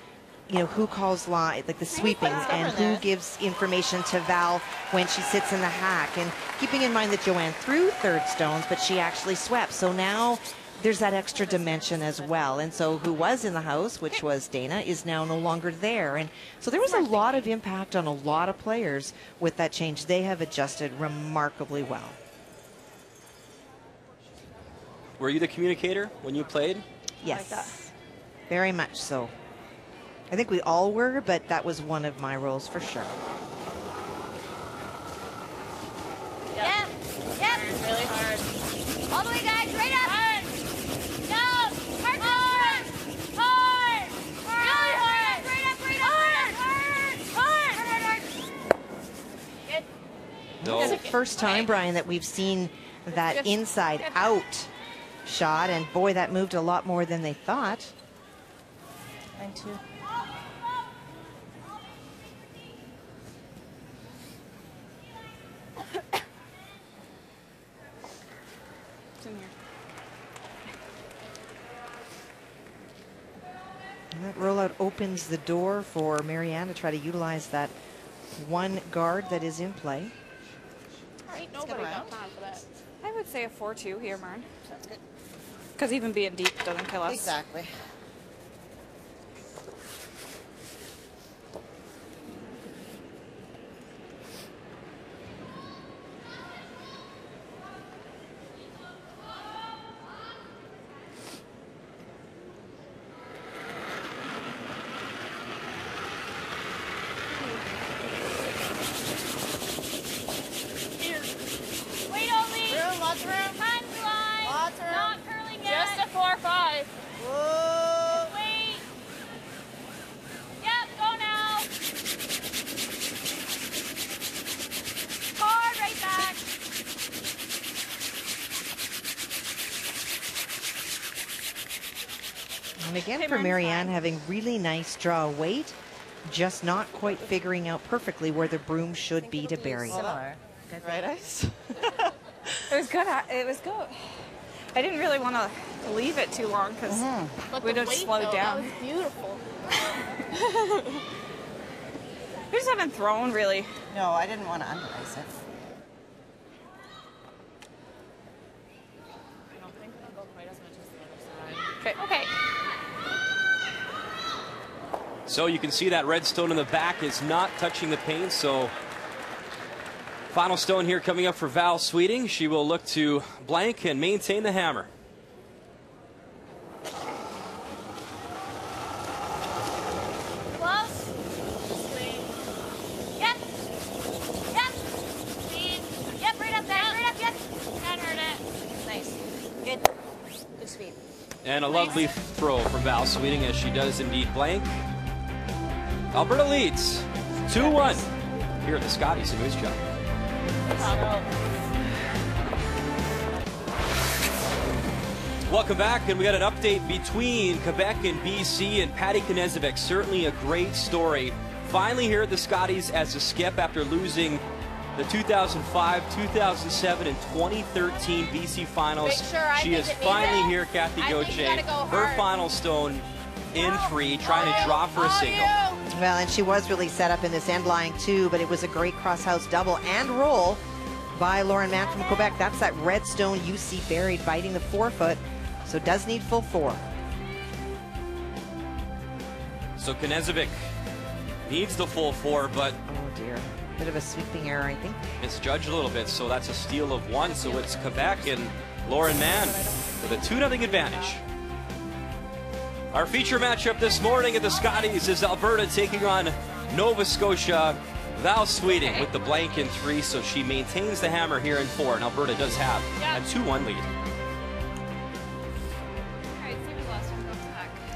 [SPEAKER 3] you know, who calls line, like the sweeping, and who gives information to Val when she sits in the hack, and keeping in mind that Joanne threw third stones, but she actually swept. So now there's that extra dimension as well. And so who was in the house, which was Dana, is now no longer there. And so there was a lot of impact on a lot of players with that change. They have adjusted remarkably well.
[SPEAKER 2] Were you the communicator when you played?
[SPEAKER 3] Yes, very much so. I think we all were, but that was one of my roles for sure.
[SPEAKER 5] Yep. Yep. Really hard. All the way, guys. Right up. Hard. No. Hard. Hard. Hard. Really hard. Right up. Right up. Hard. Hard. Hard. Good.
[SPEAKER 2] No.
[SPEAKER 3] It's the first time, Brian, that we've seen that inside out shot, and boy, that moved a lot more than they thought.
[SPEAKER 7] 9-2.
[SPEAKER 8] in here.
[SPEAKER 3] And that rollout opens the door for Marianne to try to utilize that one guard that is in play.
[SPEAKER 5] All right, nobody got time for that.
[SPEAKER 8] I would say a 4-2 here, Marn. Sounds good. Because even being deep doesn't kill us.
[SPEAKER 4] Exactly.
[SPEAKER 5] Wait, only.
[SPEAKER 4] Room, lots of room.
[SPEAKER 5] Time flies.
[SPEAKER 4] Lots of room.
[SPEAKER 5] Not curling yet. Just a 4-5.
[SPEAKER 4] Whoa.
[SPEAKER 5] Wait. Yep, go now. Hard right back.
[SPEAKER 3] And again, for Marianne, having really nice draw weight, just not quite figuring out perfectly where the broom should be to bury.
[SPEAKER 4] Similar. Right, Ice?
[SPEAKER 8] It was good. It was good. I didn't really want to leave it too long because we'd have slowed down.
[SPEAKER 5] That was beautiful.
[SPEAKER 8] We just haven't thrown really.
[SPEAKER 4] No, I didn't want to under-ice it.
[SPEAKER 5] I don't think it'll go quite as much as the other side. Okay.
[SPEAKER 2] So you can see that red stone in the back is not touching the paint. So final stone here coming up for Val Sweeting. She will look to blank and maintain the hammer.
[SPEAKER 5] Close. Sweet. Yep. Yep. Speed. Yep, right up there. Right up, yep. That hurt it.
[SPEAKER 7] Nice. Good. Good speed.
[SPEAKER 2] And a lovely throw from Val Sweeting as she does indeed blank. Alberta leads 2-1 here at the Scotties in Moose Jaw. Welcome back, and we got an update between Quebec and BC, and Patty Knezevic, certainly a great story. Finally here at the Scotties as a skip after losing the 2005, 2007, and 2013 BC finals. She is finally here, Kathy Gauthier. Her final stone in 3, trying to draw for a single.
[SPEAKER 3] Well, and she was really set up in this end line too, but it was a great cross-house double and roll by Lauren Mann from Quebec. That's that red stone you see buried, biting the forefoot, so does need full 4.
[SPEAKER 2] So Knezevic needs the full 4, but
[SPEAKER 3] oh dear, bit of a sweeping error, I think.
[SPEAKER 2] Misjudged a little bit, so that's a steal of 1. So it's Quebec and Lauren Mann with a 2-0 advantage. Our feature matchup this morning at the Scotties is Alberta taking on Nova Scotia. Val Sweeting with the blank in 3, so she maintains the hammer here in 4, and Alberta does have a 2-1 lead.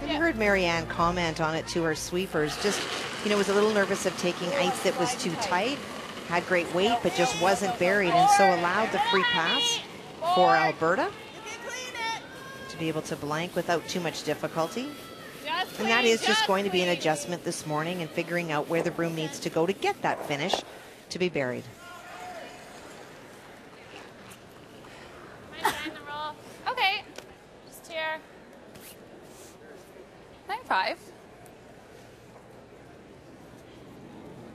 [SPEAKER 3] And you heard Marianne comment on it to her sweepers. Just, you know, was a little nervous of taking ice that was too tight, had great weight, but just wasn't buried, and so allowed the free pass for Alberta to be able to blank without too much difficulty. And that is just going to be an adjustment this morning and figuring out where the broom needs to go to get that finish to be buried.
[SPEAKER 5] Okay, just here.
[SPEAKER 8] 9-5.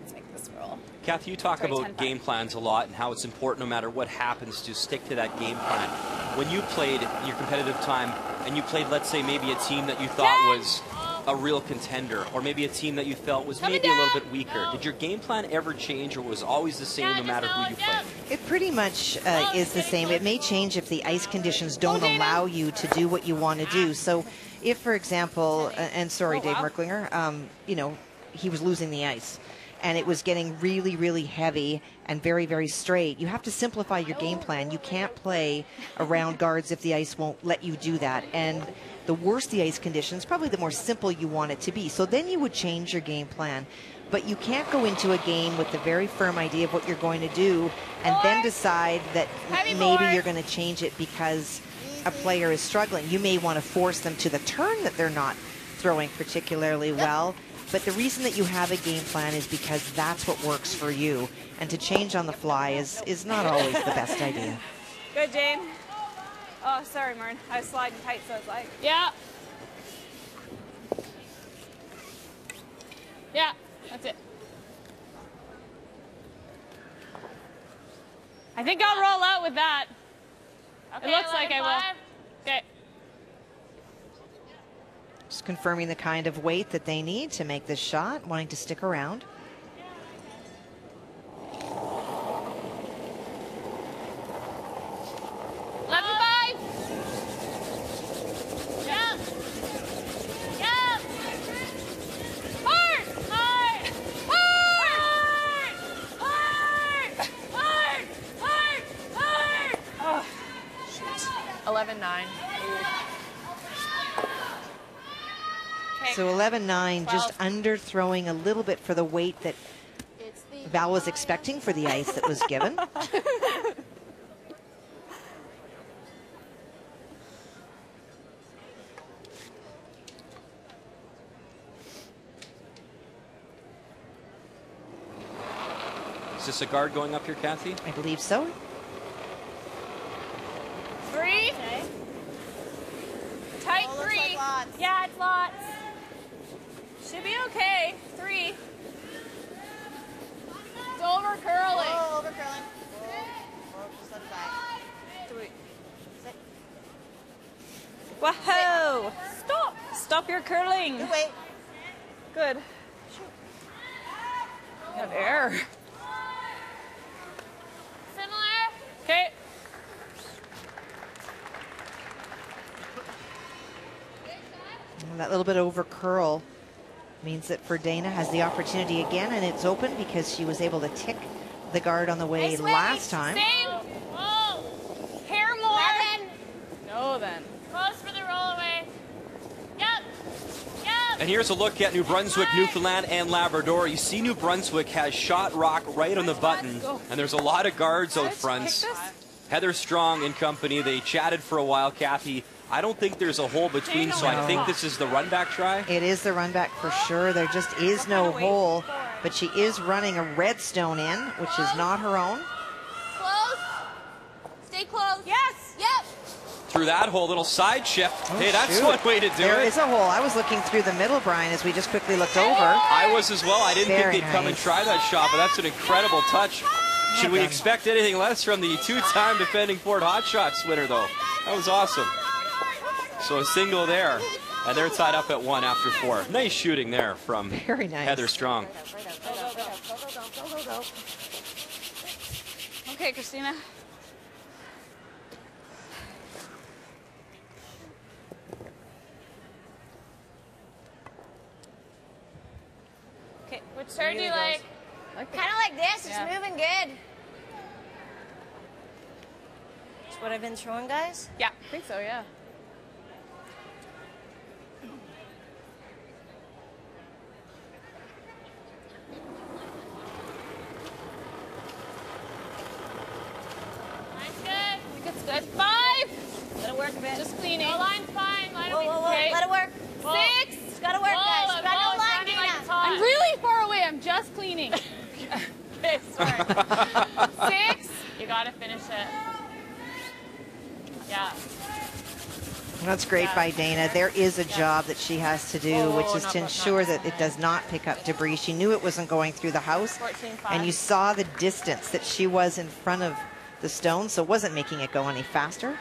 [SPEAKER 8] Let's make this roll.
[SPEAKER 2] Kathy, you talk about game plans a lot and how it's important no matter what happens to stick to that game plan. When you played your competitive time and you played, let's say, maybe a team that you thought was a real contender, or maybe a team that you felt was maybe a little bit weaker, did your game plan ever change, or was it always the same no matter who you played?
[SPEAKER 3] It pretty much is the same. It may change if the ice conditions don't allow you to do what you want to do. So if, for example, and sorry, Dave Merklinger, you know, he was losing the ice, and it was getting really, really heavy and very, very straight, you have to simplify your game plan. You can't play around guards if the ice won't let you do that. And the worse the ice conditions, probably the more simple you want it to be. So then you would change your game plan. But you can't go into a game with a very firm idea of what you're going to do and then decide that maybe you're going to change it because a player is struggling. You may want to force them to the turn that they're not throwing particularly well. But the reason that you have a game plan is because that's what works for you. And to change on the fly is not always the best idea.
[SPEAKER 8] Good, Jane. Oh, sorry, Mern. I was sliding tight, so it's like.
[SPEAKER 5] Yeah. Yeah, that's it. I think I'll roll out with that. Okay, it looks like I will. Okay.
[SPEAKER 3] Just confirming the kind of weight that they need to make this shot, wanting to stick around. So 11-9, just under throwing a little bit for the weight that Val was expecting for the ice that was given.
[SPEAKER 2] Is this a guard going up here, Kathy?
[SPEAKER 3] I believe so.
[SPEAKER 5] 3. Okay. Tight 3. Like yeah, it's lots. Should be okay. 3. It's over curling.
[SPEAKER 9] Oh, over curling. Oh, just let it die.
[SPEAKER 8] 3. Whoa! Stop! Stop your curling.
[SPEAKER 9] Good weight.
[SPEAKER 8] Good. You have air.
[SPEAKER 5] Similar. Okay.
[SPEAKER 3] And that little bit over curl means that for Dana has the opportunity again, and it's open because she was able to tick the guard on the way last time.
[SPEAKER 5] Same. Whoa. Hair more. 11.
[SPEAKER 8] No, then.
[SPEAKER 5] Close for the roll away. Yep. Yep.
[SPEAKER 2] And here's a look at New Brunswick, Newfoundland, and Labrador. You see New Brunswick has shot rock right on the button, and there's a lot of guards out front. Heather Strong and company, they chatted for a while, Kathy. I don't think there's a hole between, so I think this is the run back try.
[SPEAKER 3] It is the run back for sure. There just is no hole, but she is running a redstone in, which is not her own.
[SPEAKER 9] Close. Stay close.
[SPEAKER 5] Yes.
[SPEAKER 9] Yep.
[SPEAKER 2] Through that hole, little side shift.
[SPEAKER 3] Oh,
[SPEAKER 2] hey, that's
[SPEAKER 3] shoot.
[SPEAKER 2] one way to do
[SPEAKER 3] There
[SPEAKER 2] it.
[SPEAKER 3] is a hole. I was looking through the middle, Brian, as we just quickly looked over.
[SPEAKER 2] I was as well. I didn't
[SPEAKER 3] Very
[SPEAKER 2] think they'd come and
[SPEAKER 3] nice.
[SPEAKER 2] try that shot, but that's an incredible touch. Should we expect anything less from the two-time defending Ford Hot Shots winner, though? That was awesome. So a single there, and they're tied up at 1 after 4. Nice shooting there from
[SPEAKER 3] Very nice.
[SPEAKER 2] Heather Strong.
[SPEAKER 8] Okay, Christina.
[SPEAKER 5] Okay, which turn do you like?
[SPEAKER 9] Kind of like this. It's moving good. That's what I've been throwing, guys.
[SPEAKER 5] Yeah, I think so, yeah. It's good. 5.
[SPEAKER 9] Let it work a bit.
[SPEAKER 5] Just cleaning. The line's fine. Line
[SPEAKER 9] Whoa, whoa, whoa.
[SPEAKER 5] okay.
[SPEAKER 9] Let it work.
[SPEAKER 5] 6.
[SPEAKER 9] It's got to work, guys. You got no line, Dana.
[SPEAKER 5] I'm really far away. I'm just cleaning. Okay, sorry. 6. You got to finish it. Yeah.
[SPEAKER 3] That's great by Dana. There is a job that she has to do, which is to ensure that it does not pick up debris. She knew it wasn't going through the house,
[SPEAKER 5] 14-5.
[SPEAKER 3] and you saw the distance that she was in front of the stone, so it wasn't making it go any faster.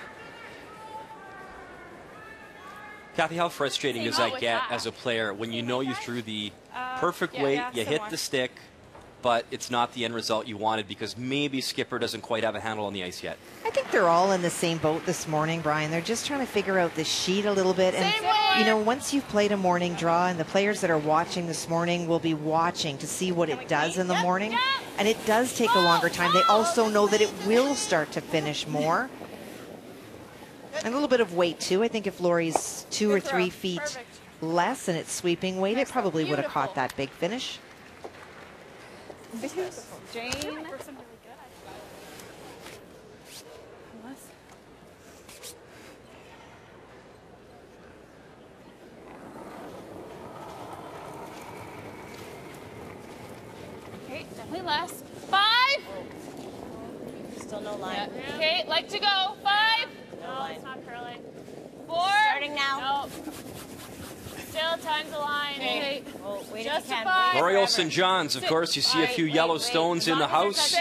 [SPEAKER 2] Kathy, how frustrating does that get as a player when you know you threw the perfect weight, you hit the stick, but it's not the end result you wanted because maybe skipper doesn't quite have a handle on the ice yet?
[SPEAKER 3] I think they're all in the same boat this morning, Brian. They're just trying to figure out the sheet a little bit. And, you know, once you've played a morning draw, and the players that are watching this morning will be watching to see what it does in the morning. And it does take a longer time. They also know that it will start to finish more. And a little bit of weight, too. I think if Lori's 2 or 3 feet less and it's sweeping weight, it probably would have caught that big finish.
[SPEAKER 8] Beautiful. Jane.
[SPEAKER 5] Okay, definitely less. 5.
[SPEAKER 9] Still no line.
[SPEAKER 5] Okay, like to go. 5.
[SPEAKER 9] No line.
[SPEAKER 5] It's not time's the line.
[SPEAKER 7] Okay. Well, wait if you can.
[SPEAKER 5] Justify.
[SPEAKER 2] Lori Olsen-Johns, of course, you see a few yellow stones in the house.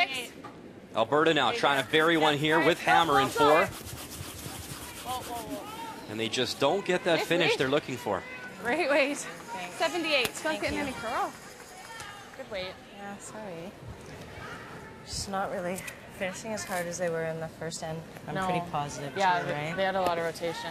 [SPEAKER 2] Alberta now trying to bury one here with hammer in 4. And they just don't get that finish they're looking for.
[SPEAKER 8] Great weight. 78. It's not getting any curl.
[SPEAKER 5] Good weight.
[SPEAKER 10] Yeah, sorry. Just not really finishing as hard as they were in the first end. I'm pretty positive,
[SPEAKER 5] Yeah,
[SPEAKER 10] too, right?
[SPEAKER 5] they had a lot of rotation.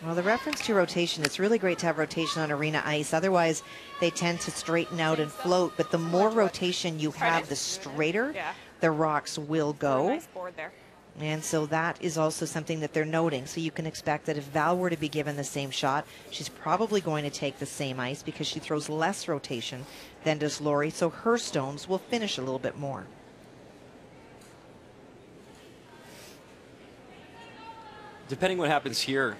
[SPEAKER 3] Well, the reference to rotation, it's really great to have rotation on arena ice. Otherwise, they tend to straighten out and float. But the more rotation you have, the straighter the rocks will go.
[SPEAKER 8] Nice board there.
[SPEAKER 3] And so that is also something that they're noting. So you can expect that if Val were to be given the same shot, she's probably going to take the same ice because she throws less rotation than does Lori. So her stones will finish a little bit more.
[SPEAKER 2] Depending what happens here,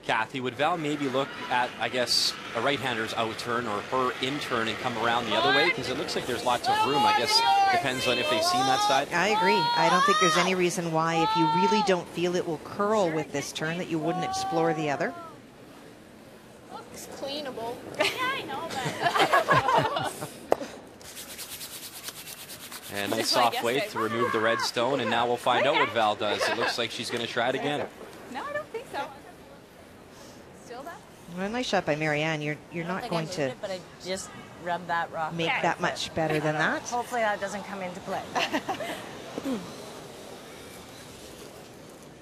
[SPEAKER 2] Kathy, would Val maybe look at, I guess, a right-hander's out-turn or her in-turn and come around the other way? Because it looks like there's lots of room. I guess depends on if they've seen that side.
[SPEAKER 3] I agree. I don't think there's any reason why, if you really don't feel it will curl with this turn, that you wouldn't explore the other.
[SPEAKER 5] Looks cleanable. Yeah, I know, but...
[SPEAKER 2] And nice soft weight to remove the red stone, and now we'll find out what Val does. It looks like she's going to try it again.
[SPEAKER 8] No, I don't think so. Still that?
[SPEAKER 3] Well, a nice shot by Marianne. You're not going to
[SPEAKER 10] But I just rubbed that rock.
[SPEAKER 3] make that much better than that.
[SPEAKER 10] Hopefully that doesn't come into play.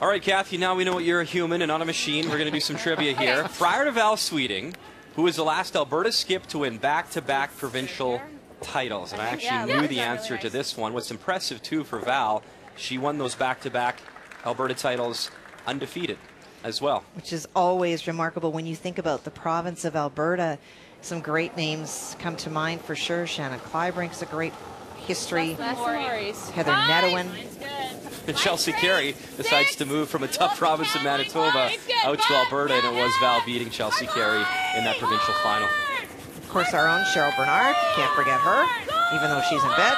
[SPEAKER 2] All right, Kathy, now we know you're a human and not a machine. We're going to do some trivia here. Prior to Val Sweeting, who was the last Alberta skip to win back-to-back provincial titles, and I actually knew the answer to this one. What's impressive, too, for Val, she won those back-to-back Alberta titles undefeated as well.
[SPEAKER 3] Which is always remarkable when you think about the province of Alberta. Some great names come to mind for sure. Shannon Clybrink's a great history. Heather Nedowin.
[SPEAKER 2] And Chelsea Carey decides to move from a tough province of Manitoba out to Alberta, and it was Val beating Chelsea Carey in that provincial final.
[SPEAKER 3] Of course, our own Cheryl Bernard. Can't forget her, even though she's in bed.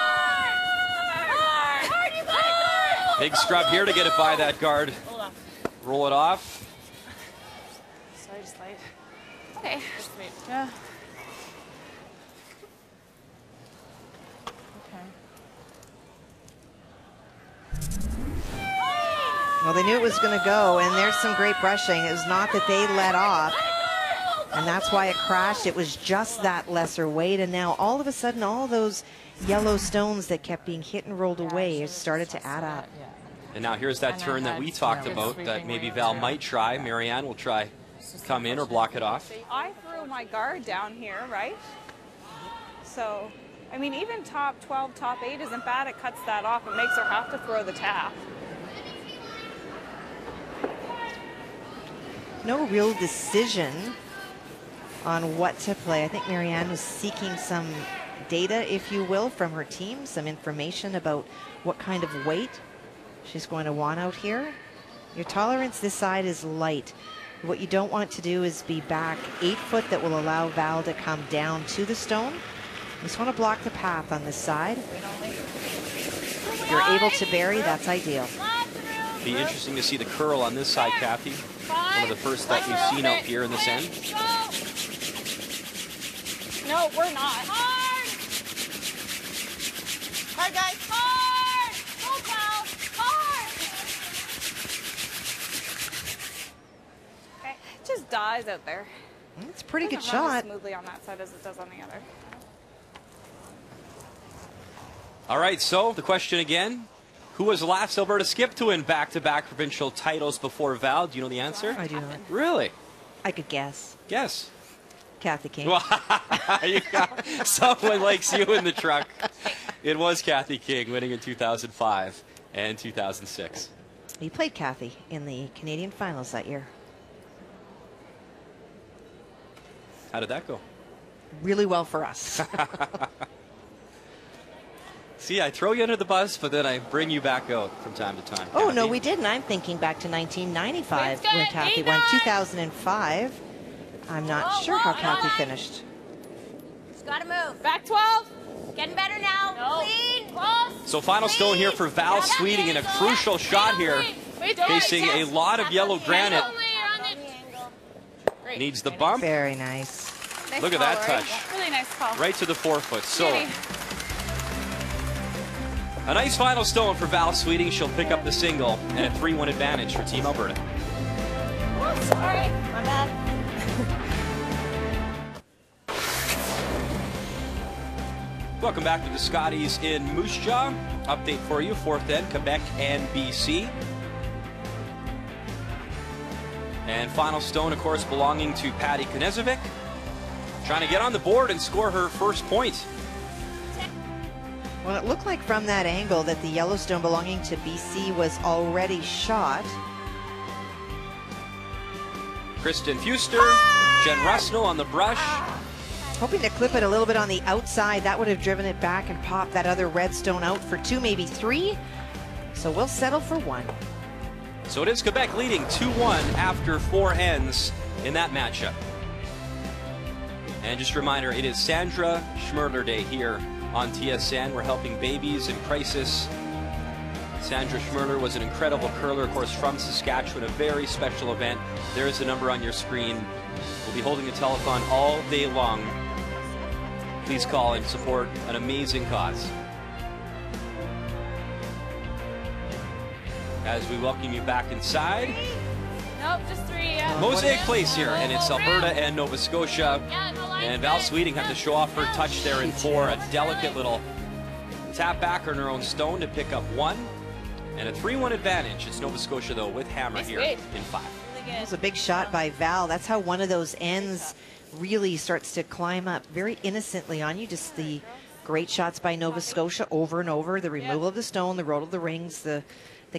[SPEAKER 2] Big scrub here to get it by that guard. Roll it off.
[SPEAKER 8] Sorry, just light. Okay. Yeah.
[SPEAKER 3] Well, they knew it was going to go, and there's some great brushing. It was not that they let off, and that's why it crashed. It was just that lesser weight, and now all of a sudden, all those yellow stones that kept being hit and rolled away started to add up.
[SPEAKER 2] And now here's that turn that we talked about that maybe Val might try. Marianne will try come in or block it off.
[SPEAKER 8] I threw my guard down here, right? So, I mean, even top 12, top 8 isn't bad. It cuts that off. It makes her have to throw the tap.
[SPEAKER 3] No real decision on what to play. I think Marianne was seeking some data, if you will, from her team, some information about what kind of weight she's going to want out here. Your tolerance this side is light. What you don't want to do is be back 8 foot that will allow Val to come down to the stone. You just want to block the path on this side. If you're able to bury, that's ideal.
[SPEAKER 2] Be interesting to see the curl on this side, Kathy. One of the first that we've seen out here in this end.
[SPEAKER 8] No, we're not.
[SPEAKER 9] Hard! Hard, guys. Hard! Hold well. Hard!
[SPEAKER 8] Okay. It just dies out there.
[SPEAKER 3] It's a pretty good
[SPEAKER 8] Doesn't run as
[SPEAKER 3] shot.
[SPEAKER 8] smoothly on that side as it does on the other.
[SPEAKER 2] All right, so the question again. Who was the last Alberta skip to win back-to-back provincial titles before Val? Do you know the answer?
[SPEAKER 3] I do not.
[SPEAKER 2] Really?
[SPEAKER 3] I could guess.
[SPEAKER 2] Guess.
[SPEAKER 3] Kathy King.
[SPEAKER 2] You got someone likes you in the truck. It was Kathy King winning in 2005 and 2006.
[SPEAKER 3] He played Kathy in the Canadian finals that year.
[SPEAKER 2] How did that go?
[SPEAKER 3] Really well for us.
[SPEAKER 2] See, I throw you under the bus, but then I bring you back out from time to time.
[SPEAKER 3] Oh,
[SPEAKER 2] Kathy.
[SPEAKER 3] no, we didn't. I'm thinking back to 1995 when Kathy won. 2005. I'm not sure how Kathy finished.
[SPEAKER 9] Just gotta move.
[SPEAKER 8] Back 12.
[SPEAKER 9] Getting better now.
[SPEAKER 5] No.
[SPEAKER 9] Clean. Close.
[SPEAKER 2] So final stone here for Val Sweeting, and a crucial shot here, facing a lot of yellow granite. Needs the bump.
[SPEAKER 3] Very nice.
[SPEAKER 8] Nice
[SPEAKER 2] Look at
[SPEAKER 8] call,
[SPEAKER 2] that
[SPEAKER 8] Lori.
[SPEAKER 2] touch.
[SPEAKER 8] Really nice call.
[SPEAKER 2] Right to the forefoot. So,
[SPEAKER 8] Beauty.
[SPEAKER 2] a nice final stone for Val Sweeting. She'll pick up the single and a 3-1 advantage for Team Alberta.
[SPEAKER 8] Oh, sorry.
[SPEAKER 10] My bad.
[SPEAKER 2] Welcome back to the Scotties in Moose Jaw. Update for you, 4th Ed, Quebec and BC. And final stone, of course, belonging to Patty Knezovic. Trying to get on the board and score her first point.
[SPEAKER 3] Well, it looked like from that angle that the Yellowstone belonging to BC was already shot.
[SPEAKER 2] Kristen Fuster, Jen Arsenault on the brush.
[SPEAKER 3] Hoping to clip it a little bit on the outside. That would have driven it back and popped that other red stone out for 2, maybe 3. So we'll settle for 1.
[SPEAKER 2] So it is Quebec leading 2-1 after 4 ends in that matchup. And just a reminder, it is Sandra Schmerler Day here on TSN. We're helping babies in crisis. Sandra Schmerler was an incredible curler, of course, from Saskatchewan, a very special event. There is the number on your screen. We'll be holding a telethon all day long. Please call and support an amazing cause. As we welcome you back inside.
[SPEAKER 8] Nope, just 3. Yeah.
[SPEAKER 2] Mosaic Place here, and it's Alberta and Nova Scotia. And Val Sweeting had to show off her touch there in 4. A delicate little tap back on her own stone to pick up 1. And a 3-1 advantage. It's Nova Scotia, though, with hammer here in 5.
[SPEAKER 3] That was a big shot by Val. That's how one of those ends really starts to climb up very innocently on you. Just the great shots by Nova Scotia over and over. The removal of the stone, the roll of the rings, the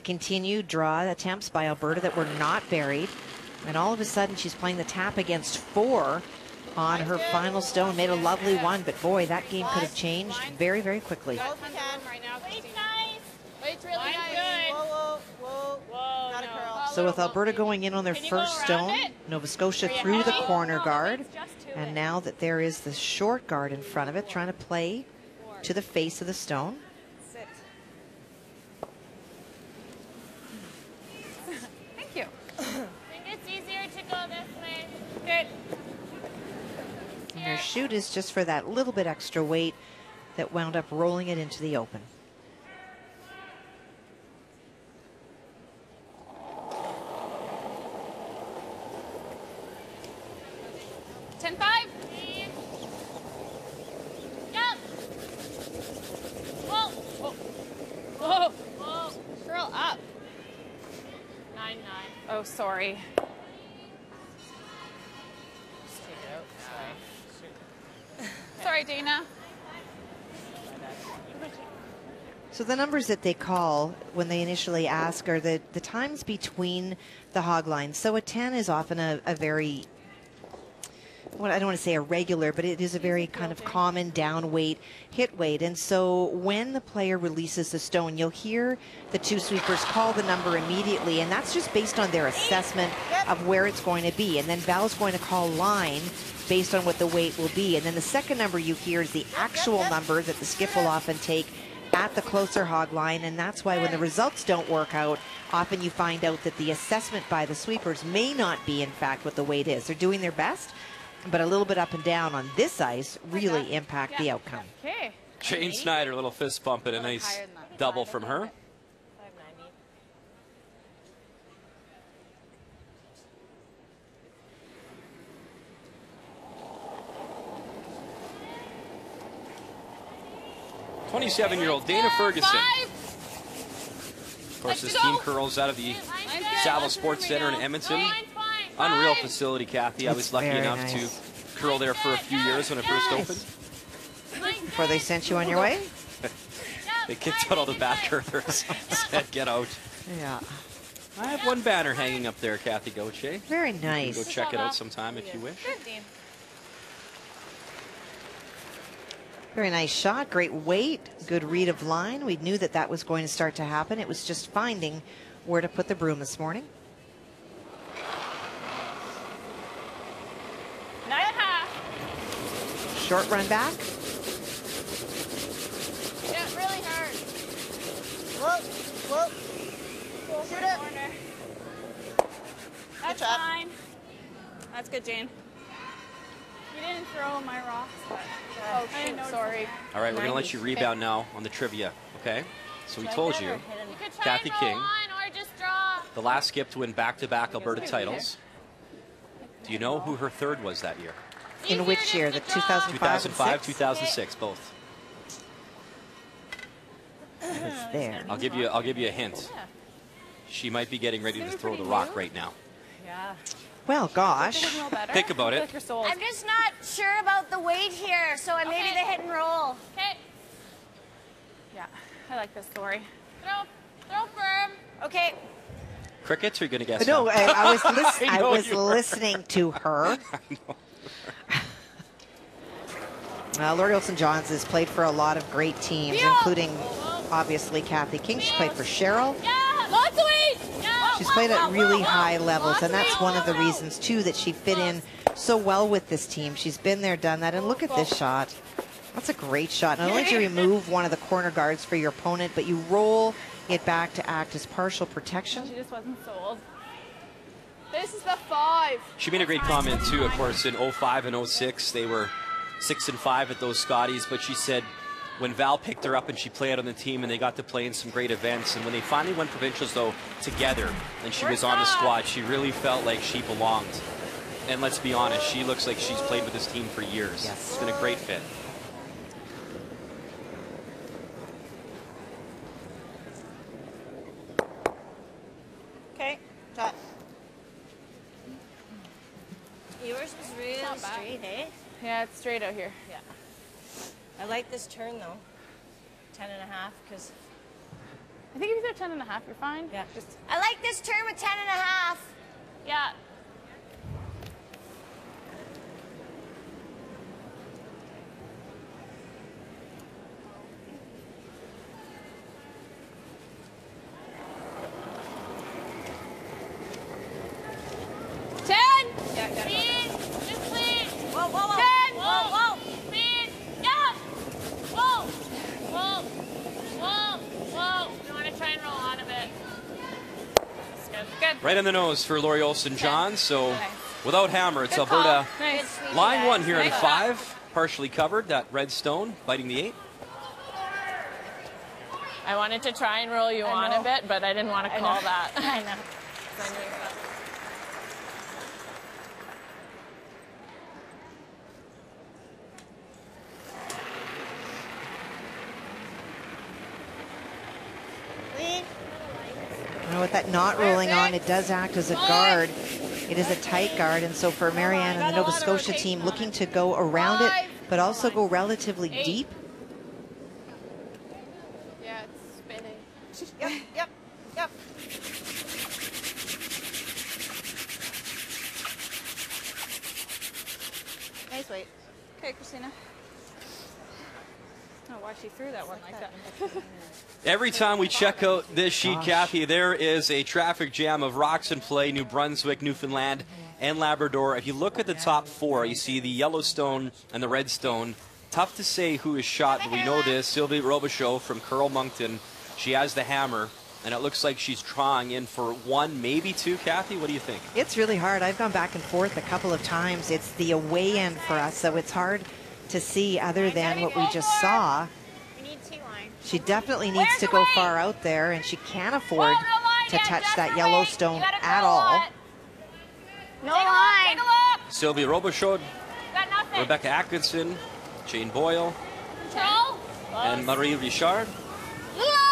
[SPEAKER 3] continued draw attempts by Alberta that were not buried. And all of a sudden, she's playing the tap against 4 on her final stone. Made a lovely one, but boy, that game could have changed very, very quickly.
[SPEAKER 5] Wait's really nice.
[SPEAKER 9] Whoa, whoa, whoa. Not a curl.
[SPEAKER 3] So with Alberta going in on their first stone, Nova Scotia through the corner guard. And now that there is the short guard in front of it, trying to play to the face of the stone.
[SPEAKER 8] Sit. Thank you.
[SPEAKER 5] I think it's easier to go this way.
[SPEAKER 8] Good.
[SPEAKER 3] And her shoot is just for that little bit extra weight that wound up rolling it into the open.
[SPEAKER 8] Oh, sorry.
[SPEAKER 10] Just take it out. Sorry.
[SPEAKER 8] Sorry, Dana.
[SPEAKER 3] So the numbers that they call when they initially ask are the times between the hog lines. So a 10 is often a very, well, I don't want to say a regular, but it is a very kind of common down weight, hit weight. And so when the player releases the stone, you'll hear the 2 sweepers call the number immediately, and that's just based on their assessment of where it's going to be. And then Val's going to call line based on what the weight will be. And then the second number you hear is the actual number that the skiff will often take at the closer hog line, and that's why when the results don't work out, often you find out that the assessment by the sweepers may not be in fact what the weight is. They're doing their best, but a little bit up and down on this ice really impact the outcome.
[SPEAKER 8] Okay.
[SPEAKER 2] Jane Snyder, a little fist bump and a nice double from her. 27-year-old Dana Ferguson. Of course, this team curls out of the Saville Sports Center in Edmonton. Unreal facility, Kathy. I was lucky enough to curl there for a few years when it first opened.
[SPEAKER 3] Before they sent you on your way?
[SPEAKER 2] They kicked out all the bad curlers. Said, get out.
[SPEAKER 3] Yeah.
[SPEAKER 2] I have one banner hanging up there, Kathy Gauthier.
[SPEAKER 3] Very nice.
[SPEAKER 2] You can go check it out sometime if you wish.
[SPEAKER 3] Very nice shot, great weight, good read of line. We knew that that was going to start to happen. It was just finding where to put the broom this morning.
[SPEAKER 8] 9.5.
[SPEAKER 3] Short run back.
[SPEAKER 8] Yeah, really hard.
[SPEAKER 9] Whoa, whoa. Shoot it.
[SPEAKER 8] That's fine. That's good, Jane. You didn't throw my rocks, but
[SPEAKER 5] Oh, shoot, sorry.
[SPEAKER 2] All right, we're going to let you rebound now on the trivia, okay? So we told you, Kathy King, the last skip to win back-to-back Alberta titles. Do you know who her third was that year?
[SPEAKER 3] In which year? The 2005?
[SPEAKER 2] 2005, 2006, both.
[SPEAKER 3] It's there.
[SPEAKER 2] I'll give you a hint. She might be getting ready to throw the rock right now.
[SPEAKER 10] Yeah.
[SPEAKER 3] Well, gosh.
[SPEAKER 2] Think about it.
[SPEAKER 9] I'm just not sure about the weight here, so maybe the hit and roll.
[SPEAKER 8] Okay. Yeah, I like this story. Throw firm.
[SPEAKER 9] Okay.
[SPEAKER 2] Crickets, or are you going to guess?
[SPEAKER 3] No,
[SPEAKER 2] now?
[SPEAKER 3] I was listening to her. Lori Olson-Johns has played for a lot of great teams, including, obviously, Kathy King. She played for Cheryl.
[SPEAKER 8] Lots of weight.
[SPEAKER 3] She's played at really high levels, and that's one of the reasons, too, that she fit in so well with this team. She's been there, done that, and look at this shot. That's a great shot. Not only do you remove one of the corner guards for your opponent, but you roll it back to act as partial protection.
[SPEAKER 8] She just wasn't sold. This is the 5.
[SPEAKER 2] She made a great comment, too, of course, in 05 and 06. They were 6 and 5 at those Scotties, but she said when Val picked her up and she played on the team and they got to play in some great events, and when they finally went provincials, though, together, and she was on the squad, she really felt like she belonged. And let's be honest, she looks like she's played with this team for years.
[SPEAKER 3] Yes.
[SPEAKER 2] It's been a great fit.
[SPEAKER 9] Okay. Shot. Yours was really straight, eh?
[SPEAKER 5] Yeah, it's straight out here.
[SPEAKER 10] Yeah. I like this turn, though. 10.5, because...
[SPEAKER 5] I think if you throw 10.5, you're fine.
[SPEAKER 10] Yeah.
[SPEAKER 5] Just,
[SPEAKER 9] I like this turn with 10.5.
[SPEAKER 5] yeah.
[SPEAKER 9] Whoa, whoa, whoa.
[SPEAKER 5] 10.
[SPEAKER 9] Whoa, whoa.
[SPEAKER 5] Speed. Yeah. Whoa. Whoa. Whoa. Whoa. You want to try and roll out of it. That's good. Good.
[SPEAKER 2] Right on the nose for Lori Olson-Johns. So
[SPEAKER 5] Nice.
[SPEAKER 2] without hammer, it's
[SPEAKER 5] Good call.
[SPEAKER 2] Alberta
[SPEAKER 5] Nice.
[SPEAKER 2] line 1 here in
[SPEAKER 5] Nice.
[SPEAKER 2] 5. Partially covered, that red stone, biting the 8.
[SPEAKER 5] I wanted to try and roll you on a bit, but I didn't want to call that.
[SPEAKER 9] I know.
[SPEAKER 3] You know, with that knot rolling on, it does act as a guard. It is a tight guard, and so for Marianne and the Nova Scotia team looking to go around it, but also go relatively deep.
[SPEAKER 5] Yeah, it's spinning.
[SPEAKER 9] Yep, yep, yep.
[SPEAKER 8] Nice weight. Okay, Christina. Oh, why she threw that one like that.
[SPEAKER 2] Every time we check out this sheet,
[SPEAKER 3] Gosh.
[SPEAKER 2] Kathy, there is a traffic jam of rocks in play, New Brunswick, Newfoundland, and Labrador. If you look at the top 4, you see the Yellowstone and the Redstone. Tough to say who is shot, but we know this. Sylvie Robichaud from Curl Moncton. She has the hammer, and it looks like she's trying in for 1, maybe 2. Kathy, what do you think?
[SPEAKER 3] It's really hard. I've gone back and forth a couple of times. It's the away end for us, so it's hard to see other than what we just saw.
[SPEAKER 9] We need T-line.
[SPEAKER 3] She definitely needs to go far out there, and she can't afford to touch that Yellowstone at all.
[SPEAKER 9] No line.
[SPEAKER 8] Take a look.
[SPEAKER 2] Sylvie Robichaud,
[SPEAKER 8] Got nothing.
[SPEAKER 2] Rebecca Atkinson, Jane Boyle,
[SPEAKER 8] Control.
[SPEAKER 2] and Marie Richard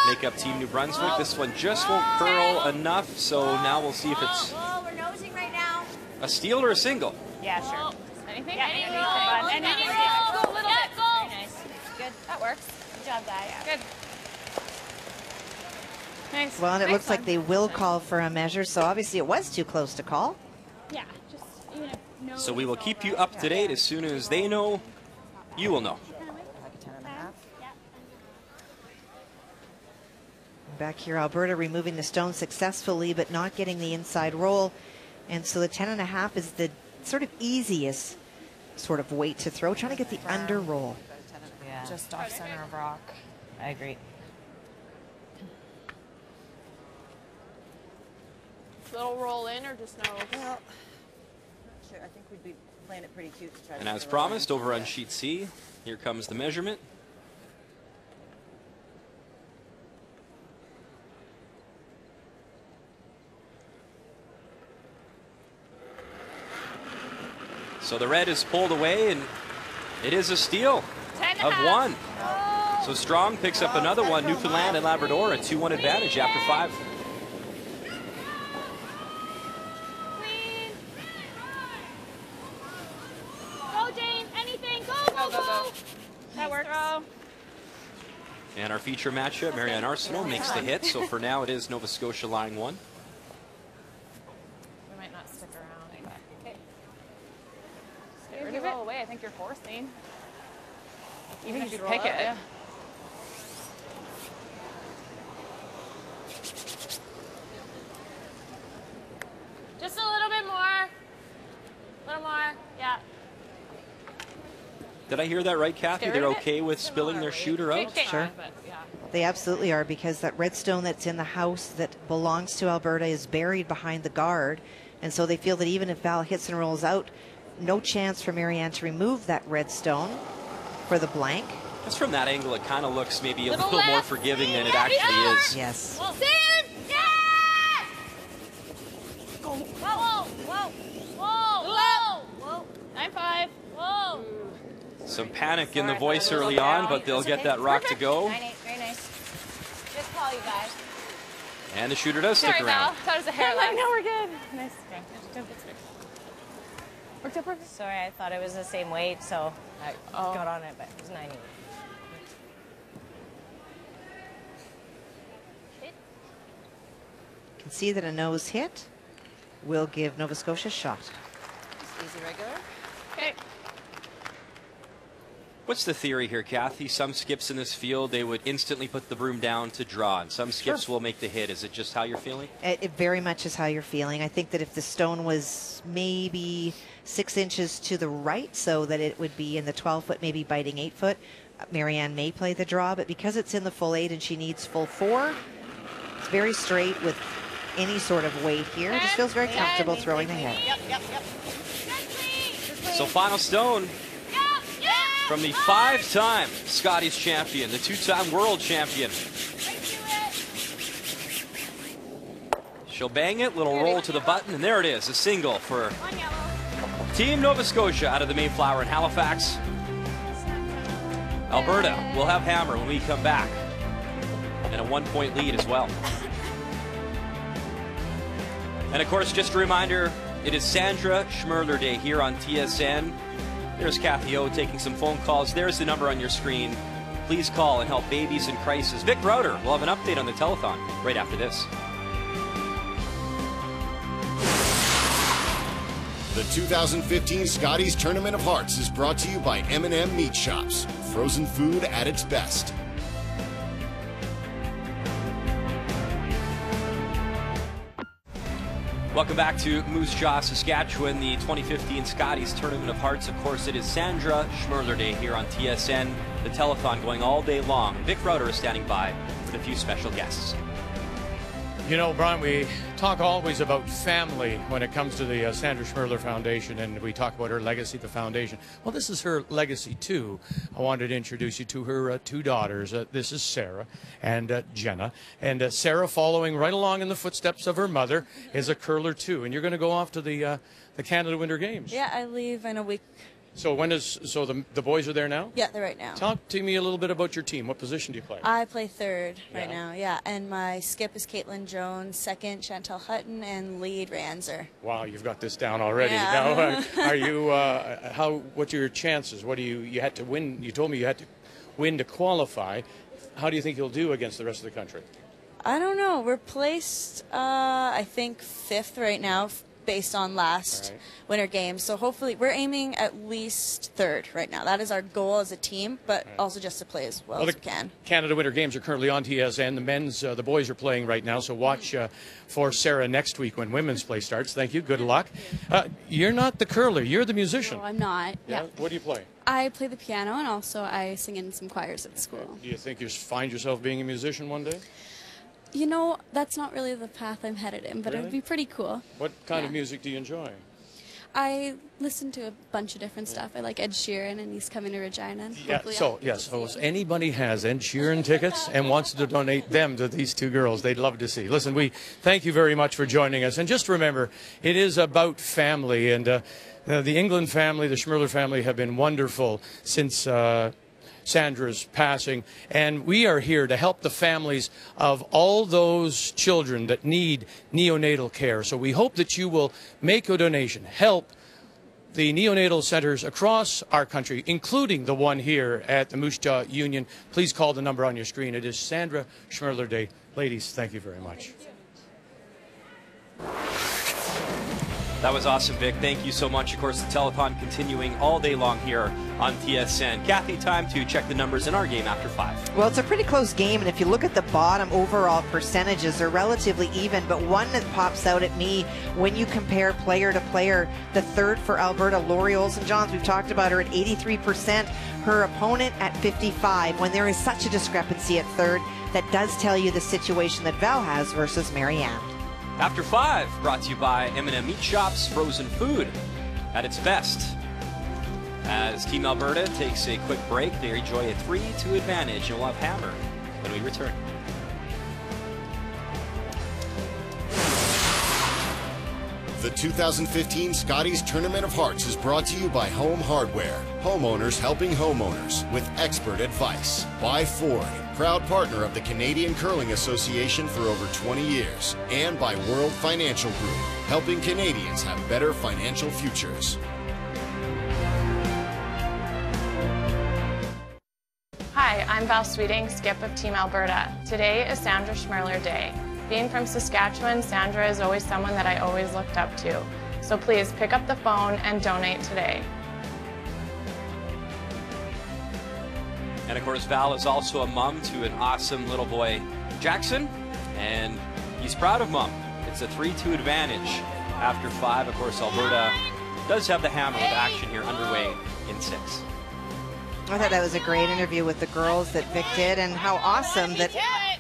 [SPEAKER 2] make up Team New Brunswick. This one just won't curl enough, so now we'll see if it's
[SPEAKER 9] Oh, we're nosing right now.
[SPEAKER 2] a steal or a single.
[SPEAKER 9] Yeah, sure.
[SPEAKER 8] Anything?
[SPEAKER 9] Yeah,
[SPEAKER 8] Anything.
[SPEAKER 9] anything.
[SPEAKER 8] Anything.
[SPEAKER 9] Anything.
[SPEAKER 8] Go a little bit.
[SPEAKER 9] Very nice.
[SPEAKER 8] Good. That works.
[SPEAKER 9] Good job, Daya.
[SPEAKER 8] Good. Nice.
[SPEAKER 3] Well, and it
[SPEAKER 8] Nice
[SPEAKER 3] looks like
[SPEAKER 8] one.
[SPEAKER 3] they will call for a measure, so obviously it was too close to call.
[SPEAKER 8] Yeah, just even if no.
[SPEAKER 2] So we will keep you up to date. As soon as they know, you will know.
[SPEAKER 3] Back here, Alberta removing the stone successfully, but not getting the inside roll. And so the 10.5 is the sort of easiest sort of weight to throw, trying to get the under roll.
[SPEAKER 10] Yeah. Just off center of rock. I agree.
[SPEAKER 5] Little roll in or just no?
[SPEAKER 10] sure. I think we'd be playing it pretty cute to try.
[SPEAKER 2] And as promised, over on sheet C, here comes the measurement. So the red is pulled away, and it is a steal of 1. So Strong picks up another one. Newfoundland and Labrador, a 2-1 advantage after 5.
[SPEAKER 9] Go, Jane. Anything. Go.
[SPEAKER 8] That works.
[SPEAKER 2] And our feature matchup, Marianne Arsenault makes the hit. So for now, it is Nova Scotia line 1.
[SPEAKER 5] We might not stick around.
[SPEAKER 8] Okay. Get rid of it. Away. I think you're forcing. Even if you pick it. Yeah.
[SPEAKER 5] Just a little bit more. A little more. Yeah.
[SPEAKER 2] Did I hear that right, Kathy? They're okay with spilling their shooter out?
[SPEAKER 3] Sure. They absolutely are, because that redstone that's in the house that belongs to Alberta is buried behind the guard. And so they feel that even if Val hits and rolls out, no chance for Marianne to remove that redstone for the blank.
[SPEAKER 2] Just from that angle, it kind of looks maybe a little more forgiving than it actually is.
[SPEAKER 3] Yes.
[SPEAKER 9] Go. Whoa.
[SPEAKER 8] 9-5.
[SPEAKER 9] Whoa.
[SPEAKER 2] Some panic in the voice early on, but they'll get that rock to go.
[SPEAKER 9] 9-8. Very nice. Good call, you guys.
[SPEAKER 2] And the shooter does stick
[SPEAKER 8] Sorry,
[SPEAKER 2] around.
[SPEAKER 8] Val. That was a hair. Like, no, we're good. Nice. Okay. Worked out perfect.
[SPEAKER 10] Sorry, I thought it was the same weight, so I got on it, but it was 9-8.
[SPEAKER 3] Can see that a nose hit will give Nova Scotia a shot.
[SPEAKER 10] Just easy regular.
[SPEAKER 8] Okay.
[SPEAKER 2] What's the theory here, Kathy? Some skips in this field, they would instantly put the broom down to draw, and some skips will make the hit. Is it just how you're feeling?
[SPEAKER 3] It very much is how you're feeling. I think that if the stone was maybe 6 inches to the right, so that it would be in the 12-foot, maybe biting 8-foot, Marianne may play the draw, but because it's in the full 8 and she needs full 4, it's very straight with any sort of weight here. It just feels very comfortable throwing the hit.
[SPEAKER 10] Yep.
[SPEAKER 2] So final stone from the 5-time Scotties champion, the 2-time world champion. She'll bang it, little roll to the button, and there it is, a single for Team Nova Scotia out of the Mayflower in Halifax. Alberta will have hammer when we come back, and a 1-point lead as well. And of course, just a reminder, it is Sandra Schmerler Day here on TSN. There's Kathy O taking some phone calls. There's the number on your screen. Please call and help babies in crisis. Vic Browder will have an update on the telethon right after this.
[SPEAKER 6] The 2015 Scotties Tournament of Hearts is brought to you by M&M Meat Shops. Frozen food at its best.
[SPEAKER 2] Welcome back to Moose Jaw, Saskatchewan, the 2015 Scotties Tournament of Hearts. Of course, it is Sandra Schmerler Day here on TSN. The telethon going all day long. Vic Browder is standing by with a few special guests.
[SPEAKER 1] You know, Brian, we talk always about family when it comes to the Sandra Schmerler Foundation, and we talk about her legacy, the foundation. Well, this is her legacy, too. I wanted to introduce you to her 2 daughters. This is Sarah and Jenna. And Sarah, following right along in the footsteps of her mother, is a curler, too. And you're going to go off to the Canada Winter Games.
[SPEAKER 11] Yeah, I leave in a week.
[SPEAKER 1] So the boys are there now?
[SPEAKER 11] Yeah, they're right now.
[SPEAKER 1] Talk to me a little bit about your team. What position do you play?
[SPEAKER 11] I play third right now, yeah. And my skip is Caitlin Jones, second Chantel Hutton, and lead Ranzer.
[SPEAKER 1] Wow, you've got this down already.
[SPEAKER 11] Yeah.
[SPEAKER 1] Now, are you? What are your chances? What do you had to win? You told me you had to win to qualify. How do you think you'll do against the rest of the country?
[SPEAKER 11] I don't know. We're placed, I think, 5th right now, based on last Winter Games. So hopefully we're aiming at least 3rd right now. That is our goal as a team, but also just to play as well as we can.
[SPEAKER 1] Canada Winter Games are currently on TSN. The men's, the boys are playing right now, so watch for Sarah next week when women's play starts. Thank you. Good luck. You're not the curler. You're the musician.
[SPEAKER 12] No, I'm not. Yeah.
[SPEAKER 1] What do you play?
[SPEAKER 12] I play the piano, and also I sing in some choirs at school.
[SPEAKER 1] Do you think you find yourself being a musician one day?
[SPEAKER 12] You know, that's not really the path I'm headed in, but it would be pretty cool.
[SPEAKER 1] What kind of music do you enjoy?
[SPEAKER 12] I listen to a bunch of different stuff. I like Ed Sheeran, and he's coming to Regina. And
[SPEAKER 1] Yeah, so if anybody has Ed Sheeran tickets and wants to donate them to these two girls, they'd love to see. Listen, we thank you very much for joining us. And just remember, it is about family. And the England family, the Schmerler family, have been wonderful since Sandra's passing, and we are here to help the families of all those children that need neonatal care. So we hope that you will make a donation, help the neonatal centers across our country, including the one here at the Moose Jaw Union. Please call the number on your screen. It is Sandra Schmerler Day. Ladies, thank you very much.
[SPEAKER 2] That was awesome, Vic. Thank you so much. Of course, the telethon continuing all day long here on TSN. Kathy, time to check the numbers in our game after 5.
[SPEAKER 3] Well, it's a pretty close game, and if you look at the bottom overall percentages, they're relatively even, but one that pops out at me when you compare player to player, the third for Alberta, Lori Olsen-Johns, we've talked about her at 83%, her opponent at 55%. When there is such a discrepancy at third, that does tell you the situation that Val has versus Marianne.
[SPEAKER 2] After 5, brought to you by M&M Meat Shops, frozen food at its best. As Team Alberta takes a quick break, they enjoy a 3-2 advantage, and we'll have Hammer when we return.
[SPEAKER 6] The 2015 Scotties Tournament of Hearts is brought to you by Home Hardware. Homeowners helping homeowners with expert advice. By Ford, proud partner of the Canadian Curling Association for over 20 years. And by World Financial Group, helping Canadians have better financial futures.
[SPEAKER 5] Hi, I'm Val Sweeting, skip of Team Alberta. Today is Sandra Schmerler Day. Being from Saskatchewan, Sandra is always someone that I always looked up to. So please pick up the phone and donate today.
[SPEAKER 2] And of course, Val is also a mom to an awesome little boy, Jackson, and he's proud of Mom. It's a 3-2 advantage after 5. Of course, Alberta does have the hammer with action here underway in 6.
[SPEAKER 3] I thought that was a great interview with the girls that Vic did, and how awesome that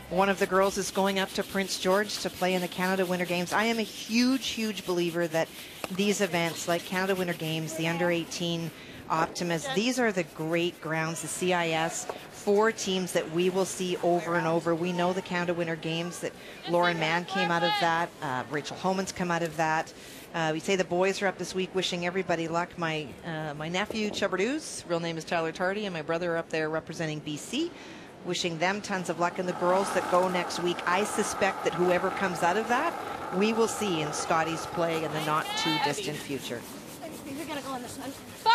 [SPEAKER 3] one of the girls is going up to Prince George to play in the Canada Winter Games. I am a huge, huge believer that these events like Canada Winter Games, the Under-18 Optimus, these are the great grounds, the CIS, for teams that we will see over and over. We know the Canada Winter Games, that Lauren Mann came out of that, Rachel Homan's come out of that. We say the boys are up this week, wishing everybody luck. My nephew, Chubberdoos, real name is Tyler Tardy, and my brother are up there representing BC, wishing them tons of luck. And the girls that go next week, I suspect that whoever comes out of that, we will see in Scotties play in the not-too-distant future.
[SPEAKER 9] You're going to go in the sun.
[SPEAKER 5] 5!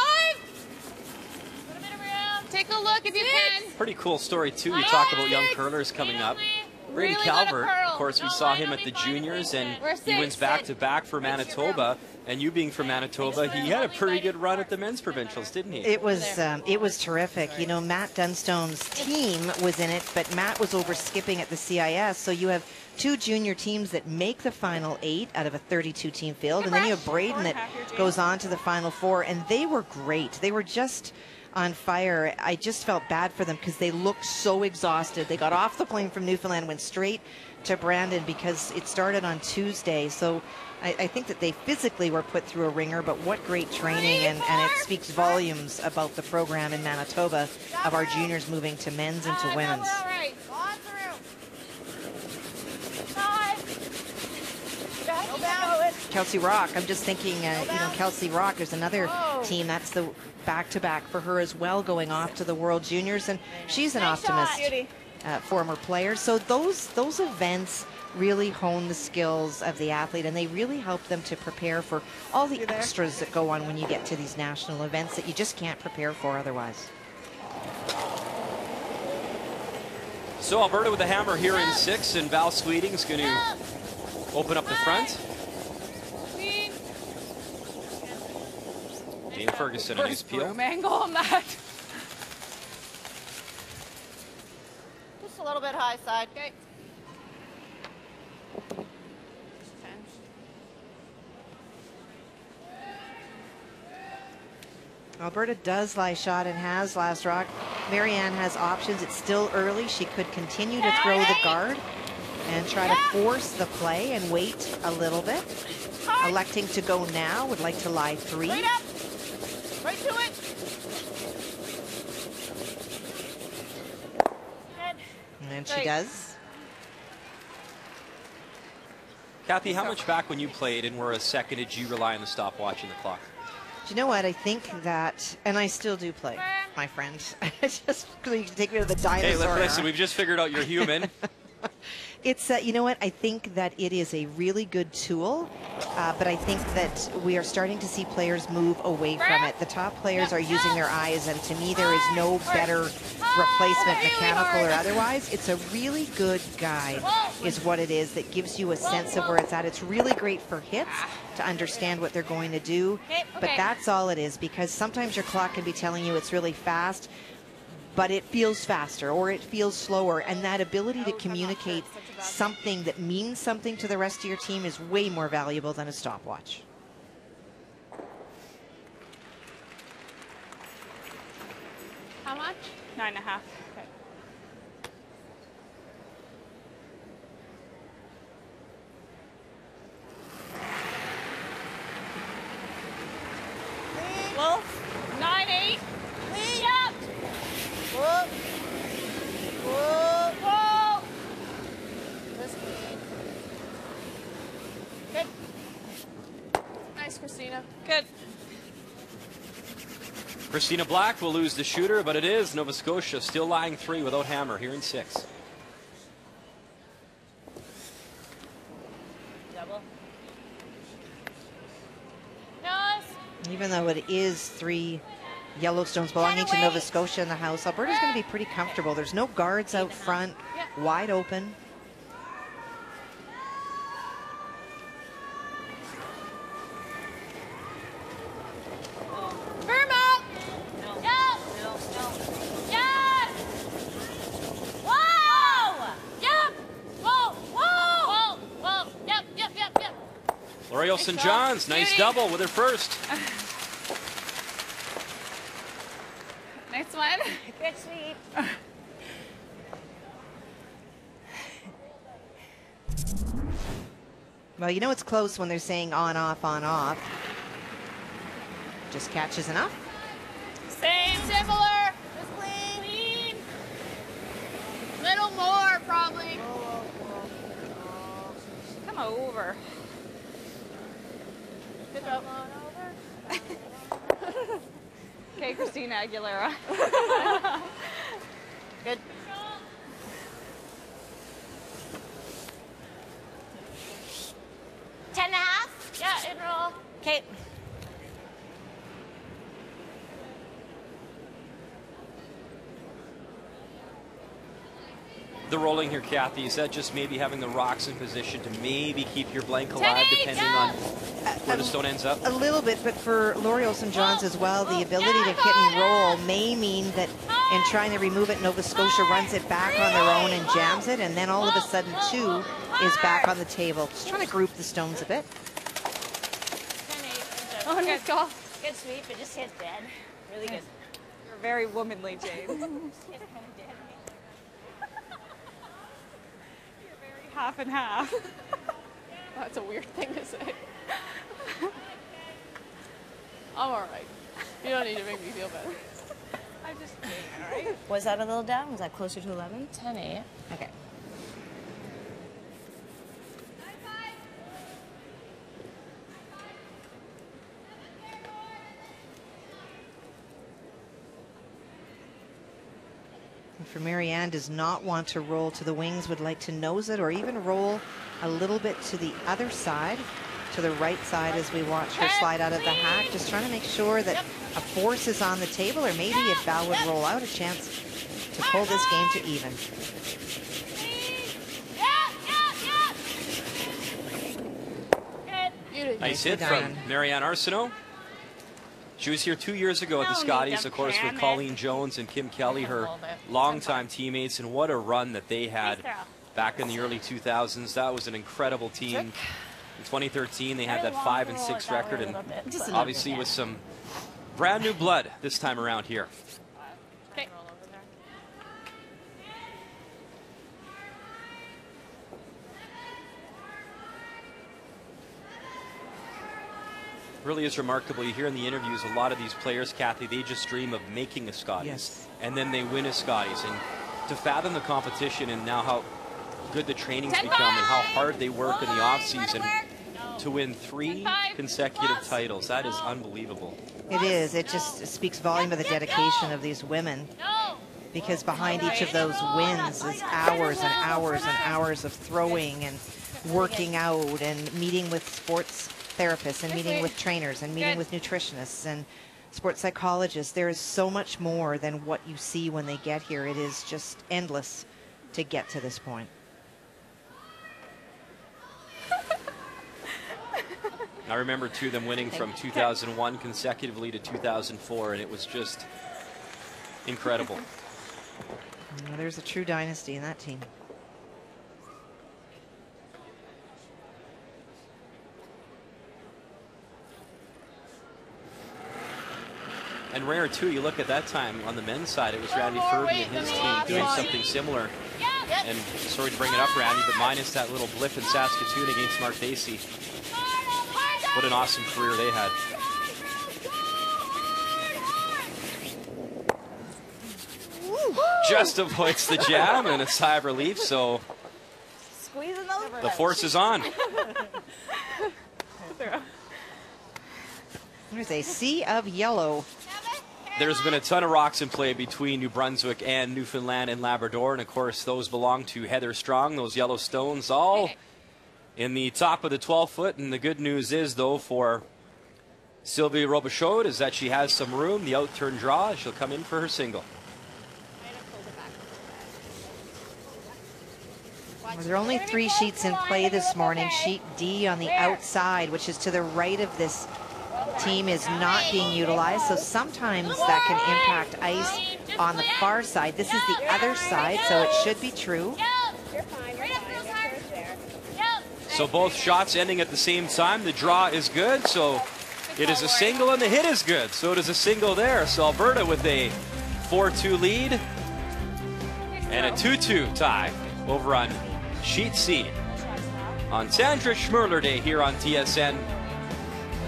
[SPEAKER 5] Put them in around. Take a look if you can.
[SPEAKER 2] Pretty cool story, too. You talk about young curlers coming up. Brady Calvert, of course, we saw him at the juniors, and he wins back-to-back for Manitoba. And you being from Manitoba, he had a pretty good run at the men's provincials, didn't he?
[SPEAKER 3] It was terrific. You know, Matt Dunstone's team was in it, but Matt was over skipping at the CIS. So you have 2 junior teams that make the final 8 out of a 32-team field, and then you have Braden that goes on to the final 4, and they were great. They were just on fire. I just felt bad for them because they looked so exhausted. They got off the plane from Newfoundland, went straight to Brandon because it started on Tuesday. So I think that they physically were put through a ringer, but what great training, and it speaks volumes about the program in Manitoba of our juniors moving to men's and to women's. Kelsey Rock, I'm just thinking, you know, Kelsey Rock, there's another team, that's the back-to-back for her as well, going off to the World Juniors, and she's an optimist, former player. So those events really hone the skills of the athlete, and they really help them to prepare for all the extras that go on when you get to these national events that you just can't prepare for otherwise.
[SPEAKER 2] So Alberta with the hammer here in 6, and Val Sweeting is going to open up the front. Dana Ferguson, a nice peel.
[SPEAKER 7] Angle on that.
[SPEAKER 9] Just a little bit high side. Okay.
[SPEAKER 3] Alberta does lie shot and has last rock. Marianne has options. It's still early. She could continue to throw the guard and try to force the play and wait a little bit. electing to go now, would like to lie 3.
[SPEAKER 7] Right up. Right to it.
[SPEAKER 3] And she does.
[SPEAKER 2] Kathy, how much back when you played and were a second did you rely on the stopwatch and the clock?
[SPEAKER 3] Do you know what? I think that, and I still do play, my friend. Just so you can take me to the dinosaur.
[SPEAKER 2] Hey, listen, we've just figured out you're human.
[SPEAKER 3] It's, you know what, I think that it is a really good tool, but I think that we are starting to see players move away from it. The top players are using their eyes, and to me there is no better replacement, mechanical or otherwise. It's a really good guide is what it is that gives you a sense of where it's at. It's really great for hits to understand what they're going to do, but that's all it is, because sometimes your clock can be telling you it's really fast, but it feels faster or it feels slower, and that ability to communicate something that means something to the rest of your team is way more valuable than a stopwatch.
[SPEAKER 5] How much?
[SPEAKER 8] 9.5. Okay.
[SPEAKER 7] Wolf. 9-8.
[SPEAKER 8] Yep.
[SPEAKER 7] Whoa. Whoa. Whoa. Good.
[SPEAKER 5] Nice, Christina.
[SPEAKER 8] Good.
[SPEAKER 2] Christina Black will lose the shooter, but it is Nova Scotia still lying 3 without hammer here in 6.
[SPEAKER 7] Double.
[SPEAKER 5] Nice.
[SPEAKER 3] Even though it is 3 Yellowstones belonging to Nova Scotia in the house, Alberta's going to be pretty comfortable. There's no guards out front, wide open.
[SPEAKER 2] L'Oreal St. John's, nice double with her first.
[SPEAKER 5] Nice one.
[SPEAKER 7] Good sweep.
[SPEAKER 3] Well, you know it's close when they're saying on, off, on, off. Just catches enough.
[SPEAKER 5] Same, similar. Just clean. Little more, probably.
[SPEAKER 8] Come over.
[SPEAKER 5] Good job.
[SPEAKER 8] Okay, Christina Aguilera.
[SPEAKER 7] Good. Ten and a half?
[SPEAKER 5] Yeah, in roll.
[SPEAKER 7] Okay.
[SPEAKER 2] The rolling here, Kathy, is that just maybe having the rocks in position to maybe keep your blank alive, depending on where the stone ends up?
[SPEAKER 3] A little bit, but for L'Oreal St. John's as well, the ability to hit and roll may mean that in trying to remove it, Nova Scotia runs it back on their own and jams it, and then all of a sudden 2 is back on the table. Just trying to group the stones a bit.
[SPEAKER 5] 10-8. Oh, nice call.
[SPEAKER 7] Good sweep. It just hit dead. Really good.
[SPEAKER 8] You're very womanly, Jade. You're very half and half.
[SPEAKER 5] That's a weird thing to say. I'm all right. You don't need to make me feel better.
[SPEAKER 8] I'm just kidding, all right?
[SPEAKER 10] Was that a little down? Was that closer to 11?
[SPEAKER 5] 10-8.
[SPEAKER 10] Okay.
[SPEAKER 3] And for Marianne, does not want to roll to the wings, would like to nose it or even roll a little bit to the other side, to the right side as we watch her slide out of the hack. Just trying to make sure that a force is on the table, or maybe if Val would roll out, a chance to pull this game to even.
[SPEAKER 2] Nice hit from Marianne Arsenault. She was here 2 years ago at the Scotties, of course, with Colleen Jones and Kim Kelly, her longtime teammates, and what a run that they had back in the early 2000s. That was an incredible team. In 2013, they had that 5-6 record, and obviously with some brand new blood this time around here.
[SPEAKER 5] Okay.
[SPEAKER 2] Really is remarkable. You hear in the interviews a lot of these players, Kathy, they just dream of making a Scotties.
[SPEAKER 13] Yes.
[SPEAKER 2] And then they win a Scotties. And to fathom the competition and now how good the training's become and how hard they work in the off-season to win 3 consecutive titles, that is unbelievable.
[SPEAKER 3] It is. It just speaks volume of the dedication of these women, because behind each of those wins is hours and hours and hours of throwing and working out and meeting with sports therapists and meeting with trainers and meeting with nutritionists and sports psychologists. There is so much more than what you see when they get here. It is just endless to get to this point.
[SPEAKER 2] I remember, too, them winning from 2001 consecutively to 2004, and it was just incredible.
[SPEAKER 3] Well, there's a true dynasty in that team.
[SPEAKER 2] And rare, too, you look at that time on the men's side, it was Randy Furby and his team doing something similar. And sorry to bring it up, Randy, but minus that little blip in Saskatoon against Mark Dacey. What an awesome career they had. Just avoids the jam and a sigh of relief, so the force is on.
[SPEAKER 3] There's a sea of yellow.
[SPEAKER 2] There's been a ton of rocks in play between New Brunswick and Newfoundland and Labrador, and of course those belong to Heather Strong, those yellow stones, all in the top of the 12-foot. And the good news is, though, for Sylvie Robichaud is that she has some room. The out-turn draw, she'll come in for her single.
[SPEAKER 3] Well, there are only 3 sheets in play this morning. Sheet D on the outside, which is to the right of this team, is not being utilized, so sometimes that can impact ice on the far side. This is the other side, so it should be true.
[SPEAKER 2] So both shots ending at the same time. The draw is good, so it is a single, and the hit is good, so it is a single there. So Alberta with a 4-2 lead and a 2-2 tie over on Sheet C on Sandra Schmerler Day here on TSN.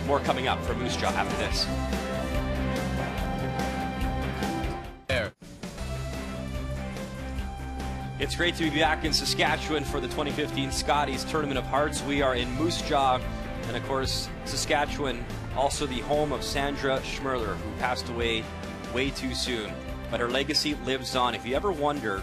[SPEAKER 2] More coming up from Moose Jaw after this. It's great to be back in Saskatchewan for the 2015 Scotties Tournament of Hearts. We are in Moose Jaw, and of course, Saskatchewan, also the home of Sandra Schmerler, who passed away way too soon. But her legacy lives on. If you ever wonder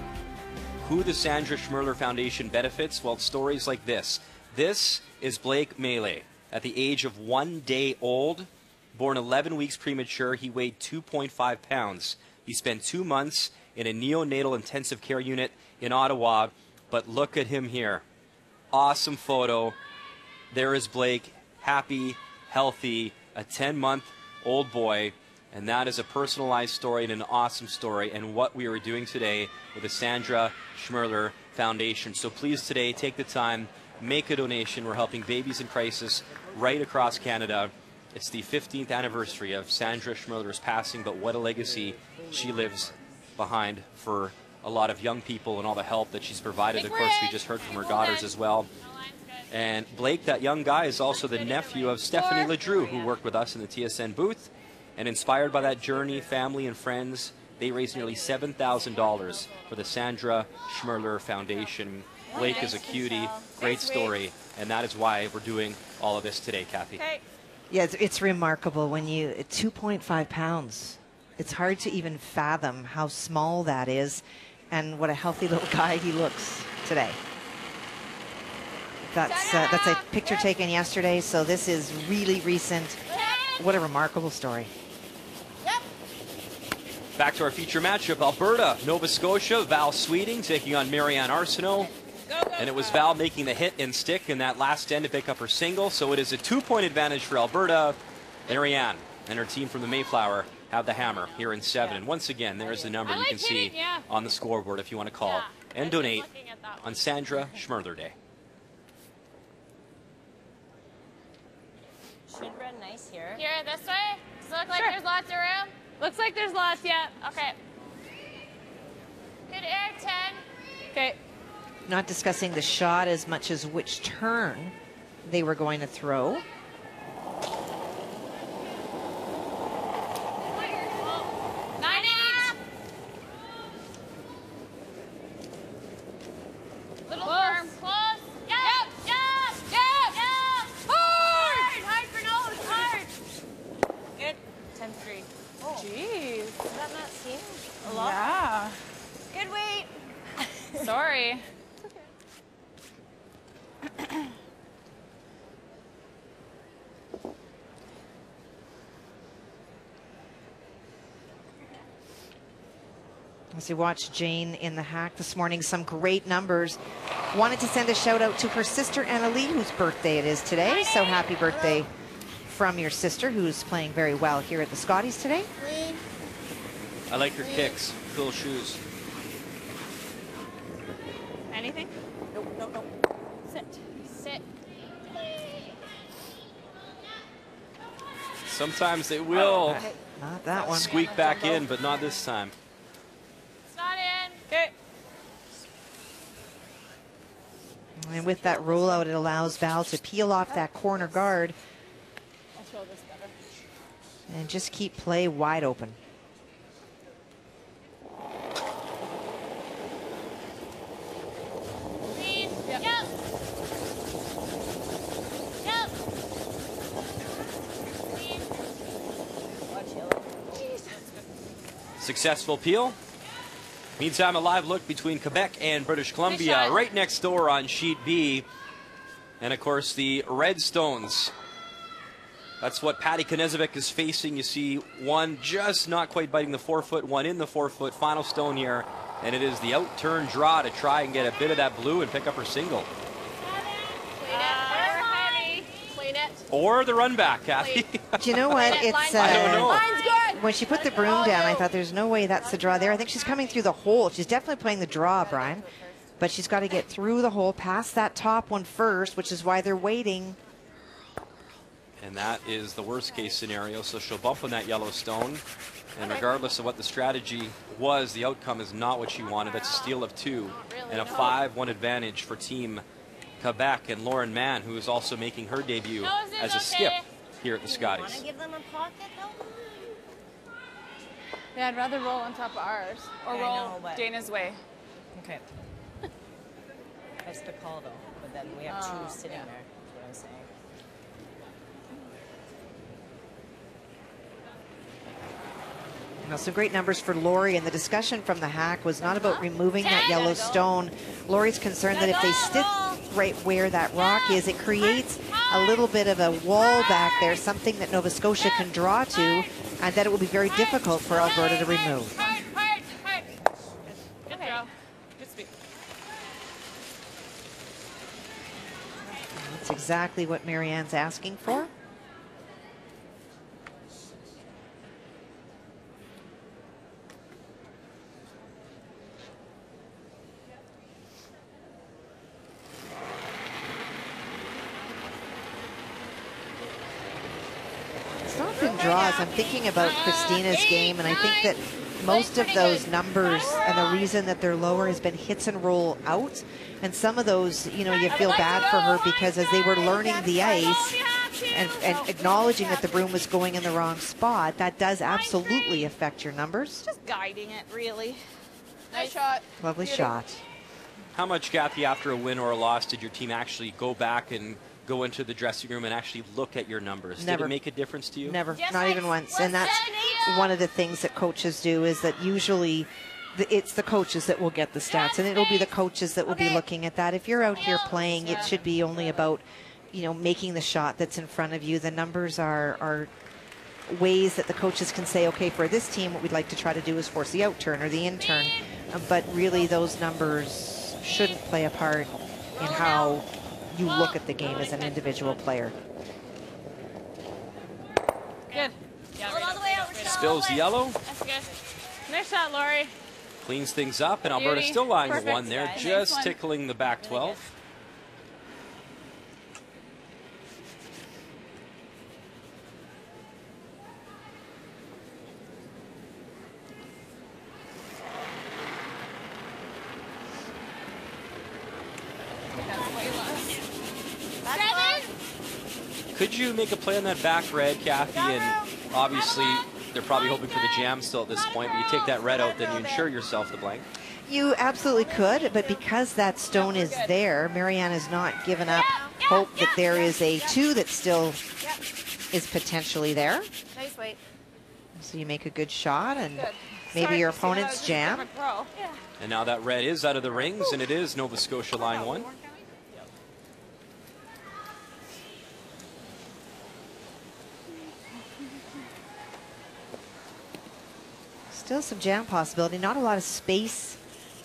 [SPEAKER 2] who the Sandra Schmerler Foundation benefits, well, it's stories like this. This is Blake Melee. At the age of 1 day old, born 11 weeks premature, he weighed 2.5 pounds. He spent 2 months in a neonatal intensive care unit in Ottawa, but look at him here. Awesome photo. There is Blake, happy, healthy, a 10-month-old boy, and that is a personalized story and an awesome story, and what we are doing today with the Sandra Schmerler Foundation. So please today, take the time, make a donation. We're helping babies in crisis right across Canada. It's the 15th anniversary of Sandra Schmerler's passing, but what a legacy she lives behind for a lot of young people and all the help that she's provided. Of course, we just heard from her daughters as well. And Blake, that young guy, is also the nephew of Stephanie Ledrew, who worked with us in the TSN booth. And inspired by that journey, family and friends, they raised nearly $7,000 for the Sandra Schmerler Foundation. Blake is a cutie, great story, and that is why we're doing all of this today, Kathy.
[SPEAKER 3] Yeah, it's remarkable when you, 2.5 pounds. It's hard to even fathom how small that is and what a healthy little guy he looks today. That's a picture taken yesterday, so this is really recent. What a remarkable story.
[SPEAKER 2] Back to our feature matchup, Alberta, Nova Scotia, Val Sweeting taking on Marianne Arsenault. And it was Val making the hit and stick in that last end to pick up her single, so it is a 2-point advantage for Alberta. Marianne and her team from the Mayflower have the hammer here in 7. And once again, there's the number you can see on the scoreboard if you want to call and donate on Sandra Schmerler Day.
[SPEAKER 10] Should run nice here.
[SPEAKER 5] Here, this way? Does it look like there's lots of room?
[SPEAKER 8] Looks like there's lots, yeah.
[SPEAKER 5] Okay. Good air, 10.
[SPEAKER 8] Okay.
[SPEAKER 3] Not discussing the shot as much as which turn they were going to throw. As you watch Jane in the hack this morning, some great numbers. Wanted to send a shout out to her sister Annalie, whose birthday it is today. So happy birthday from your sister, who's playing very well here at the Scotties today.
[SPEAKER 2] I like your kicks, cool shoes.
[SPEAKER 8] Anything?
[SPEAKER 11] Nope, nope, nope.
[SPEAKER 8] Sit. Sit.
[SPEAKER 2] Sometimes they will
[SPEAKER 3] Not that one.
[SPEAKER 2] squeak back in, but not this time.
[SPEAKER 8] It's not in. Okay.
[SPEAKER 3] And with that rollout, it allows Val to peel off that corner guard
[SPEAKER 8] I'll throw this better.
[SPEAKER 3] and just keep play wide open.
[SPEAKER 8] Yep. Yep. Yep.
[SPEAKER 2] Successful peel. Meantime, a live look between Quebec and British Columbia right next door on Sheet B. And of course, the Redstones. That's what Patty Knezevic is facing. You see one just not quite biting the 4-foot, one in the 4-foot. Final stone here. And it is the out-turn draw to try and get a bit of that blue and pick up her single.
[SPEAKER 8] Clean it.
[SPEAKER 2] Or the run back, Kathy.
[SPEAKER 3] Do you know what? It's
[SPEAKER 2] I don't know.
[SPEAKER 8] Line's good.
[SPEAKER 3] when she put the broom down, I thought there's no way that's the draw there. I think she's coming through the hole. She's definitely playing the draw, Brian. But she's got to get through the hole, past that top one first, which is why they're waiting.
[SPEAKER 2] And that is the worst case scenario. So she'll bump on that yellow stone. And regardless of what the strategy was, the outcome is not what she wanted. That's a steal of 2 and a 5-1 advantage for Team Quebec. And Lauren Mann, who is also making her debut as a skip here at the Scotties.
[SPEAKER 9] Want to give them a pocket, though?
[SPEAKER 8] Yeah, I'd rather roll on top of ours. Or
[SPEAKER 10] Yeah, I
[SPEAKER 8] roll
[SPEAKER 10] know, but-
[SPEAKER 8] Dana's way.
[SPEAKER 10] Okay. That's the call, though. But then we have two sitting there. That's what I'm saying.
[SPEAKER 3] Now, some great numbers for Lori, and the discussion from the hack was not about removing that yellow stone. Lori's concerned that if they stick right where that rock is, it creates a little bit of a wall back there, something that Nova Scotia can draw to, and that it will be very difficult for Alberta to remove.
[SPEAKER 8] Good throw. Good speed.
[SPEAKER 3] That's exactly what Marianne's asking for. It's not been draws. I'm thinking about Christina's game, and I think that most of those numbers and the reason that they're lower has been hits and roll out. And some of those, you know, you feel bad for her because as they were learning the ice and acknowledging that the broom was going in the wrong spot, that does absolutely affect your numbers.
[SPEAKER 8] Just guiding it, really. Nice shot.
[SPEAKER 3] Lovely shot.
[SPEAKER 2] How much, Kathy, after a win or a loss, did your team actually go back and go into the dressing room and actually look at your numbers?
[SPEAKER 3] Never.
[SPEAKER 2] Did it make a difference to you?
[SPEAKER 3] Never, not even once. And that's one of the things that coaches do, is that usually it's the coaches that will get the stats, and it'll be the coaches that will be looking at that. If you're out here playing, it should be only about, you know, making the shot that's in front of you. The numbers are ways that the coaches can say, okay, for this team, what we'd like to try to do is force the out turn or the in turn. But really, those numbers shouldn't play a part in how you look at the game as an individual player.
[SPEAKER 8] Good. Yeah,
[SPEAKER 2] Spills the yellow.
[SPEAKER 8] That's good. Nice shot, Lori.
[SPEAKER 2] Cleans things up, and Alberta still lying at 1 there,
[SPEAKER 8] Nice
[SPEAKER 2] just
[SPEAKER 8] one.
[SPEAKER 2] tickling the back 12. Could you make a play on that back red, Kathy? And obviously, they're probably hoping for the jam still at this point, but you take that red out, then you ensure yourself the blank.
[SPEAKER 3] You absolutely could, but because that stone is there, Marianne has not given up hope that there is a 2 that still is potentially there.
[SPEAKER 9] Nice weight.
[SPEAKER 3] So you make a good shot, and maybe your opponent's jam.
[SPEAKER 2] And now that red is out of the rings, and it is Nova Scotia line 1.
[SPEAKER 3] Still some jam possibility. Not a lot of space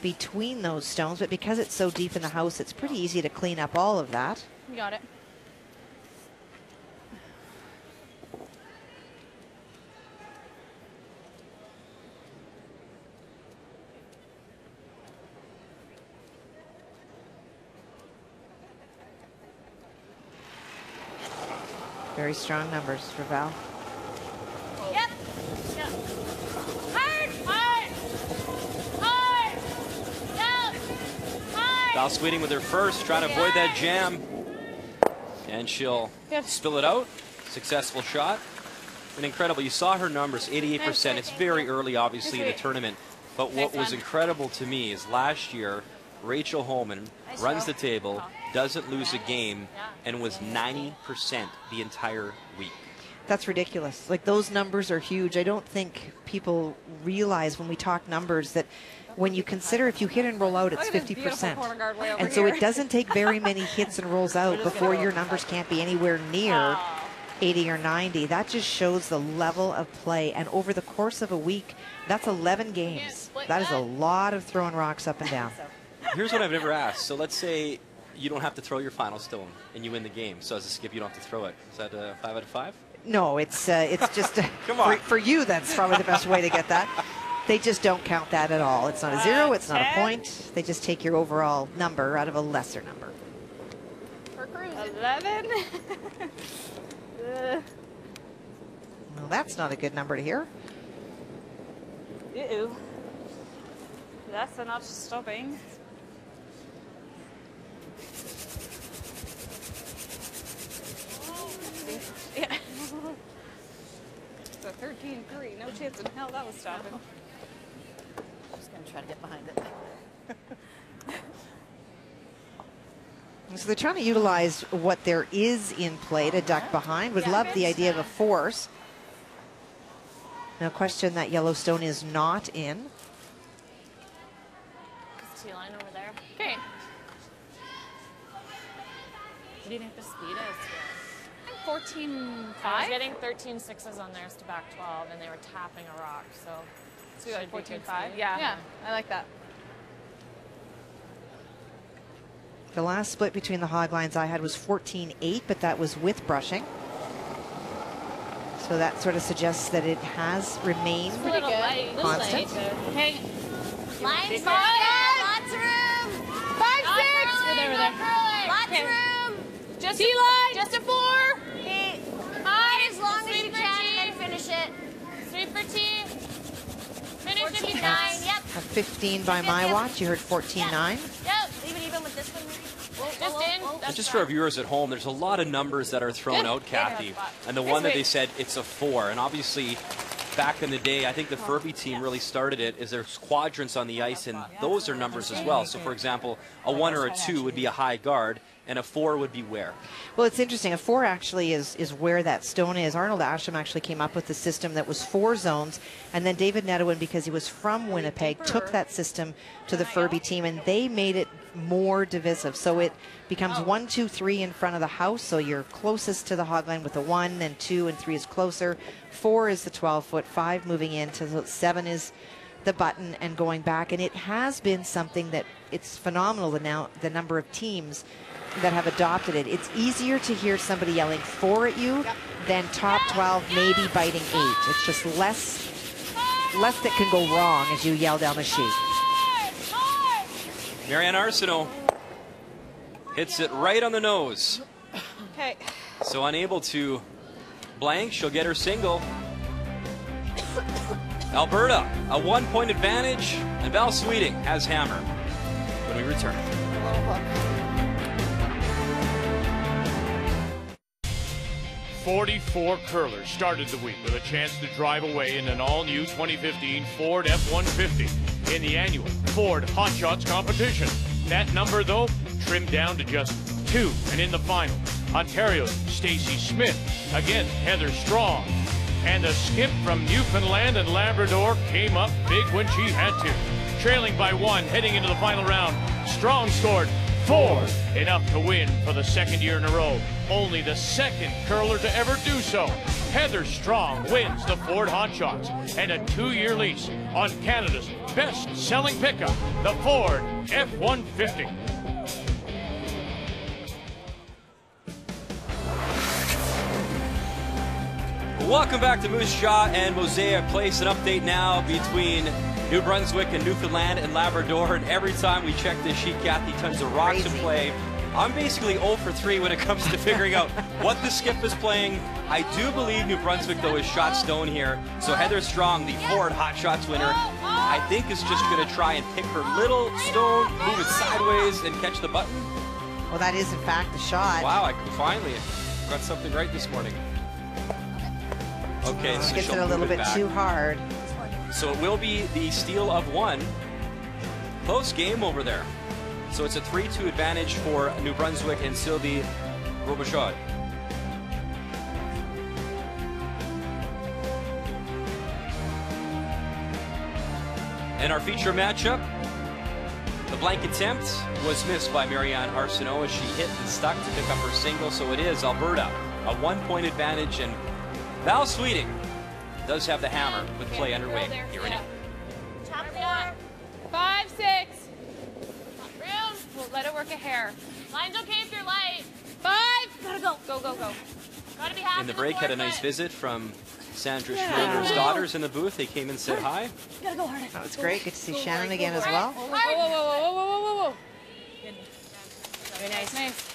[SPEAKER 3] between those stones, but because it's so deep in the house, it's pretty easy to clean up all of that.
[SPEAKER 5] You got it.
[SPEAKER 3] Very strong numbers for Val.
[SPEAKER 9] Yep. Yep. Hard. Hard. Hard. Down. Hard.
[SPEAKER 2] Val Sweeting with her first, trying to avoid that jam. And she'll spill it out. Successful shot. And incredible. You saw her numbers, 88%. It's very early, obviously, in the tournament. But what was incredible to me is last year, Rachel Holman runs the table, doesn't lose a game, and was 90% the entire week.
[SPEAKER 3] That's ridiculous. Like, those numbers are huge. I don't think people realize when we talk numbers that when you consider if you hit and roll out, it's 50%. And so it doesn't take very many hits and rolls out before your numbers can't be anywhere near 80 or 90. That just shows the level of play. And over the course of a week, that's 11 games. That is a lot of throwing rocks up and down.
[SPEAKER 2] Here's what I've never asked. So let's say you don't have to throw your final stone and you win the game. So as a skip, you don't have to throw it. Is that a 5 out of 5?
[SPEAKER 3] No, it's just
[SPEAKER 2] Come on.
[SPEAKER 3] for you. That's probably the best way to get that. They just don't count that at all. It's not a zero. It's not a point. They just take your overall number out of a lesser number.
[SPEAKER 8] For cruising. 11.
[SPEAKER 3] Well, that's not a good number to hear.
[SPEAKER 8] Ew. That's not stopping. Yeah. It's a 13-3. No chance in hell that was stopping.
[SPEAKER 10] I'm just going to try to get behind it.
[SPEAKER 3] So they're trying to utilize what there is in play to duck behind. Would love the idea of a force. No question that Yellowstone is not in.
[SPEAKER 5] T-line over there. Okay. What do you think the speed is here?
[SPEAKER 8] 14.5.
[SPEAKER 5] I was getting 13 sixes on theirs to back 12, and they were tapping a rock, so
[SPEAKER 8] So like 14.5.
[SPEAKER 5] Yeah.
[SPEAKER 8] Yeah, I like that.
[SPEAKER 3] The last split between the hog lines I had was 14-8, but that was with brushing. So that sort of suggests that it has remained
[SPEAKER 5] Pretty good.
[SPEAKER 3] constant.
[SPEAKER 5] Okay.
[SPEAKER 9] Lines lots of room. 5-6.
[SPEAKER 5] Over there.
[SPEAKER 9] Lots of room.
[SPEAKER 5] Just T-line. Just a 4.
[SPEAKER 9] Okay.
[SPEAKER 5] High.
[SPEAKER 9] As long as you can, and then finish it.
[SPEAKER 5] Sweep for T. Finish
[SPEAKER 9] 14-9. Yep.
[SPEAKER 3] A 15 by my watch. You heard 14-9.
[SPEAKER 9] Yep. Leave it even with this one.
[SPEAKER 5] Just in.
[SPEAKER 2] And just for our viewers at home, there's a lot of numbers that are thrown out, Kathy. And the one that they said it's a 4. And obviously, back in the day, I think the Furby team really started it, is there's quadrants on the ice, and those are numbers as well. So, for example, a 1 or a 2 would be a high guard, and a 4 would be where?
[SPEAKER 3] Well, it's interesting. A 4 actually is where that stone is. Arnold Asham actually came up with the system that was 4 zones, and then David Nedowin, because he was from Winnipeg, took that system to the Furby team, and they made it more divisive. So it becomes 1, 2, 3 in front of the house, so you're closest to the hog line with a 1, then 2 and 3 is closer. 4 is the 12-foot, 5 moving in, to 7 is the button and going back. And it has been something that it's phenomenal now, the number of teams that have adopted it. It's easier to hear somebody yelling 4 at you than top 12 maybe biting 8. It's just less that can go wrong as you yell down the chute.
[SPEAKER 2] Marianne Arsenault hits it right on the nose.
[SPEAKER 8] Okay.
[SPEAKER 2] So unable to blank, she'll get her single. Alberta, a 1-point advantage, and Val Sweeting has hammer when we return.
[SPEAKER 1] 44 curlers started the week with a chance to drive away in an all-new 2015 Ford F-150 in the annual Ford Hot Shots competition. That number, though, trimmed down to just 2. And in the final, Ontario's Stacey Smith against Heather Strong. And the skip from Newfoundland and Labrador came up big when she had to. Trailing by 1 heading into the final round, Strong scored 4, enough to win for the second year in a row. Only the second curler to ever do so. Heather Strong wins the Ford Hot Shots and a 2-year lease on Canada's best-selling pickup, the Ford F-150.
[SPEAKER 2] Welcome back to Moose Jaw and Mosaic Place. An update now between New Brunswick and Newfoundland and Labrador. And every time we check this sheet, Kathy, tons of rocks in play. I'm basically 0 for 3 when it comes to figuring out what the skip is playing. I do believe New Brunswick, though, is shot stone here. So Heather Strong, the Ford Hot Shots winner, I think is just going to try and pick her little stone, move it sideways, and catch the button.
[SPEAKER 3] Well, that is, in fact, the shot.
[SPEAKER 2] Wow, I finally got something right this morning. Okay, so
[SPEAKER 3] gets it a little bit too hard.
[SPEAKER 2] So it will be the steal of 1. Close game over there. So it's a 3-2 advantage for New Brunswick and Sylvie Robichaud. And our feature matchup, the blank attempt was missed by Marianne Arsenault as she hit and stuck to pick up her single. So it is Alberta, a 1-point advantage, and Val Sweeting does have the hammer with play underway here in it.
[SPEAKER 5] Top 4. 5, 6. Room. We'll let it work a hair. Line's okay if you're light. 5. Gotta go. Go, go, go. Gotta be half.
[SPEAKER 2] In the break, had a nice visit from Sandra Schroeder's daughters in the booth. They came and said hi.
[SPEAKER 5] Gotta go harder.
[SPEAKER 3] That was great. Good to see Shannon again as well.
[SPEAKER 5] Whoa, whoa, whoa, whoa, whoa, whoa, whoa, whoa.
[SPEAKER 10] Very nice.
[SPEAKER 5] Nice.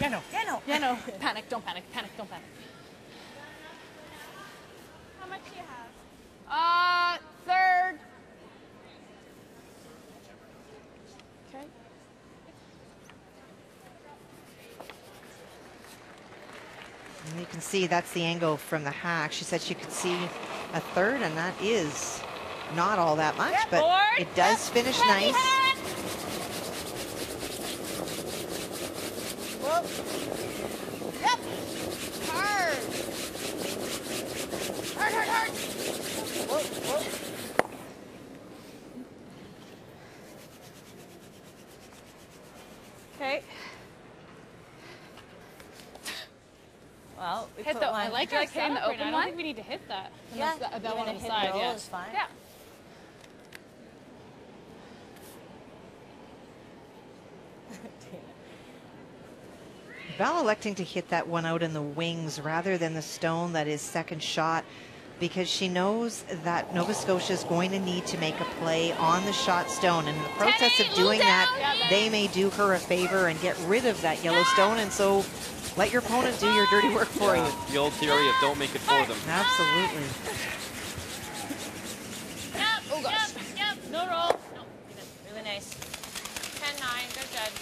[SPEAKER 10] Yeah, no.
[SPEAKER 5] Yeah, no. Yeah, no. Panic, don't panic. Panic, don't panic. How much do you have? Third. Okay.
[SPEAKER 3] And you can see that's the angle from the hack. She said she could see a third, and that is not all that much, but it does finish nice.
[SPEAKER 5] Whoa. Yep. Hard. Hard, hard, hard. Whoa, whoa.
[SPEAKER 8] Okay.
[SPEAKER 10] Well, we
[SPEAKER 5] hit
[SPEAKER 10] put
[SPEAKER 5] the.
[SPEAKER 10] one.
[SPEAKER 5] I like our hitting the open one. I don't think we need to hit that.
[SPEAKER 10] Yeah,
[SPEAKER 5] that
[SPEAKER 10] even
[SPEAKER 5] one
[SPEAKER 10] a
[SPEAKER 5] on the
[SPEAKER 10] hit
[SPEAKER 5] side.
[SPEAKER 10] roll
[SPEAKER 5] Yeah.
[SPEAKER 10] is fine.
[SPEAKER 5] Yeah.
[SPEAKER 3] Val electing to hit that one out in the wings rather than the stone that is second shot, because she knows that Nova Scotia is going to need to make a play on the shot stone. And in the process of doing that, they may do her a favor and get rid of that yellow stone. And so let your opponent do your dirty work for you.
[SPEAKER 2] The old theory of don't make it for them.
[SPEAKER 3] Absolutely.
[SPEAKER 5] Yep. Oh gosh. Yep. No roll. No.
[SPEAKER 10] Really nice.
[SPEAKER 5] 10-9. Good judge.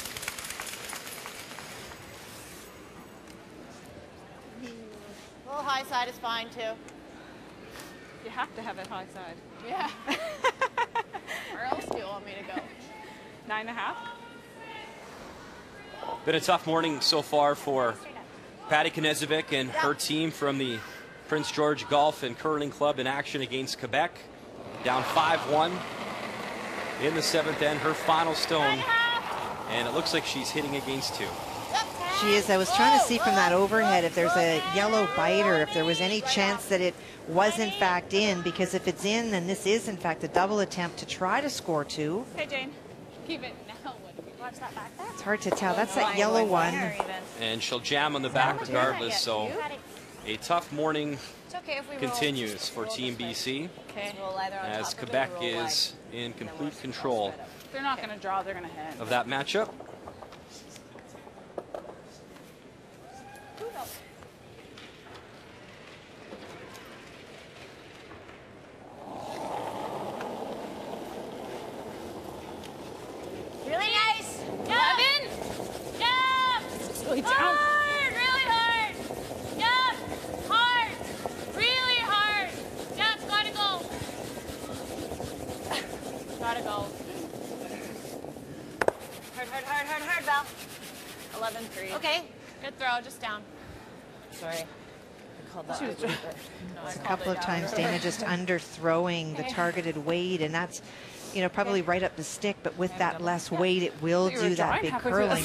[SPEAKER 9] A little high side is fine too.
[SPEAKER 8] You have to have it high side.
[SPEAKER 5] Yeah. Where else do you want me to go?
[SPEAKER 8] 9.5.
[SPEAKER 2] Been a tough morning so far for Patty Knezovic and her team from the Prince George Golf and Curling Club in action against Quebec. Down 5-1 in the 7th end, her final stone. And it looks like she's hitting against 2.
[SPEAKER 3] She is. I was trying to see from that overhead if there's a yellow bite or if there was any chance that it was in fact in, because if it's in, then this is in fact a double attempt to try to score 2.
[SPEAKER 8] Okay, Jane.
[SPEAKER 5] Keep it now.
[SPEAKER 9] Watch that back there.
[SPEAKER 3] It's hard to tell. That's that yellow one.
[SPEAKER 2] And she'll jam on the back regardless, so a tough morning
[SPEAKER 9] It's okay if we
[SPEAKER 2] continues for Team BC
[SPEAKER 5] Okay.
[SPEAKER 2] as Quebec is in complete control
[SPEAKER 8] They're not going to draw. They're going to hit.
[SPEAKER 2] of that matchup.
[SPEAKER 9] Really nice.
[SPEAKER 5] 11. Yeah.
[SPEAKER 8] Really down.
[SPEAKER 5] Hard. Really hard. Yeah. Hard. Really hard. Yeah. Gotta go. Gotta go.
[SPEAKER 9] Hard, hard, hard, hard, hard, Val.
[SPEAKER 5] 11-3.
[SPEAKER 9] Okay.
[SPEAKER 5] Good throw. Just down.
[SPEAKER 10] Sorry. I called that.
[SPEAKER 3] A couple of times Dana just underthrowing the targeted weight, and that's you know, probably right up the stick, but with that less weight, it will do that big curling.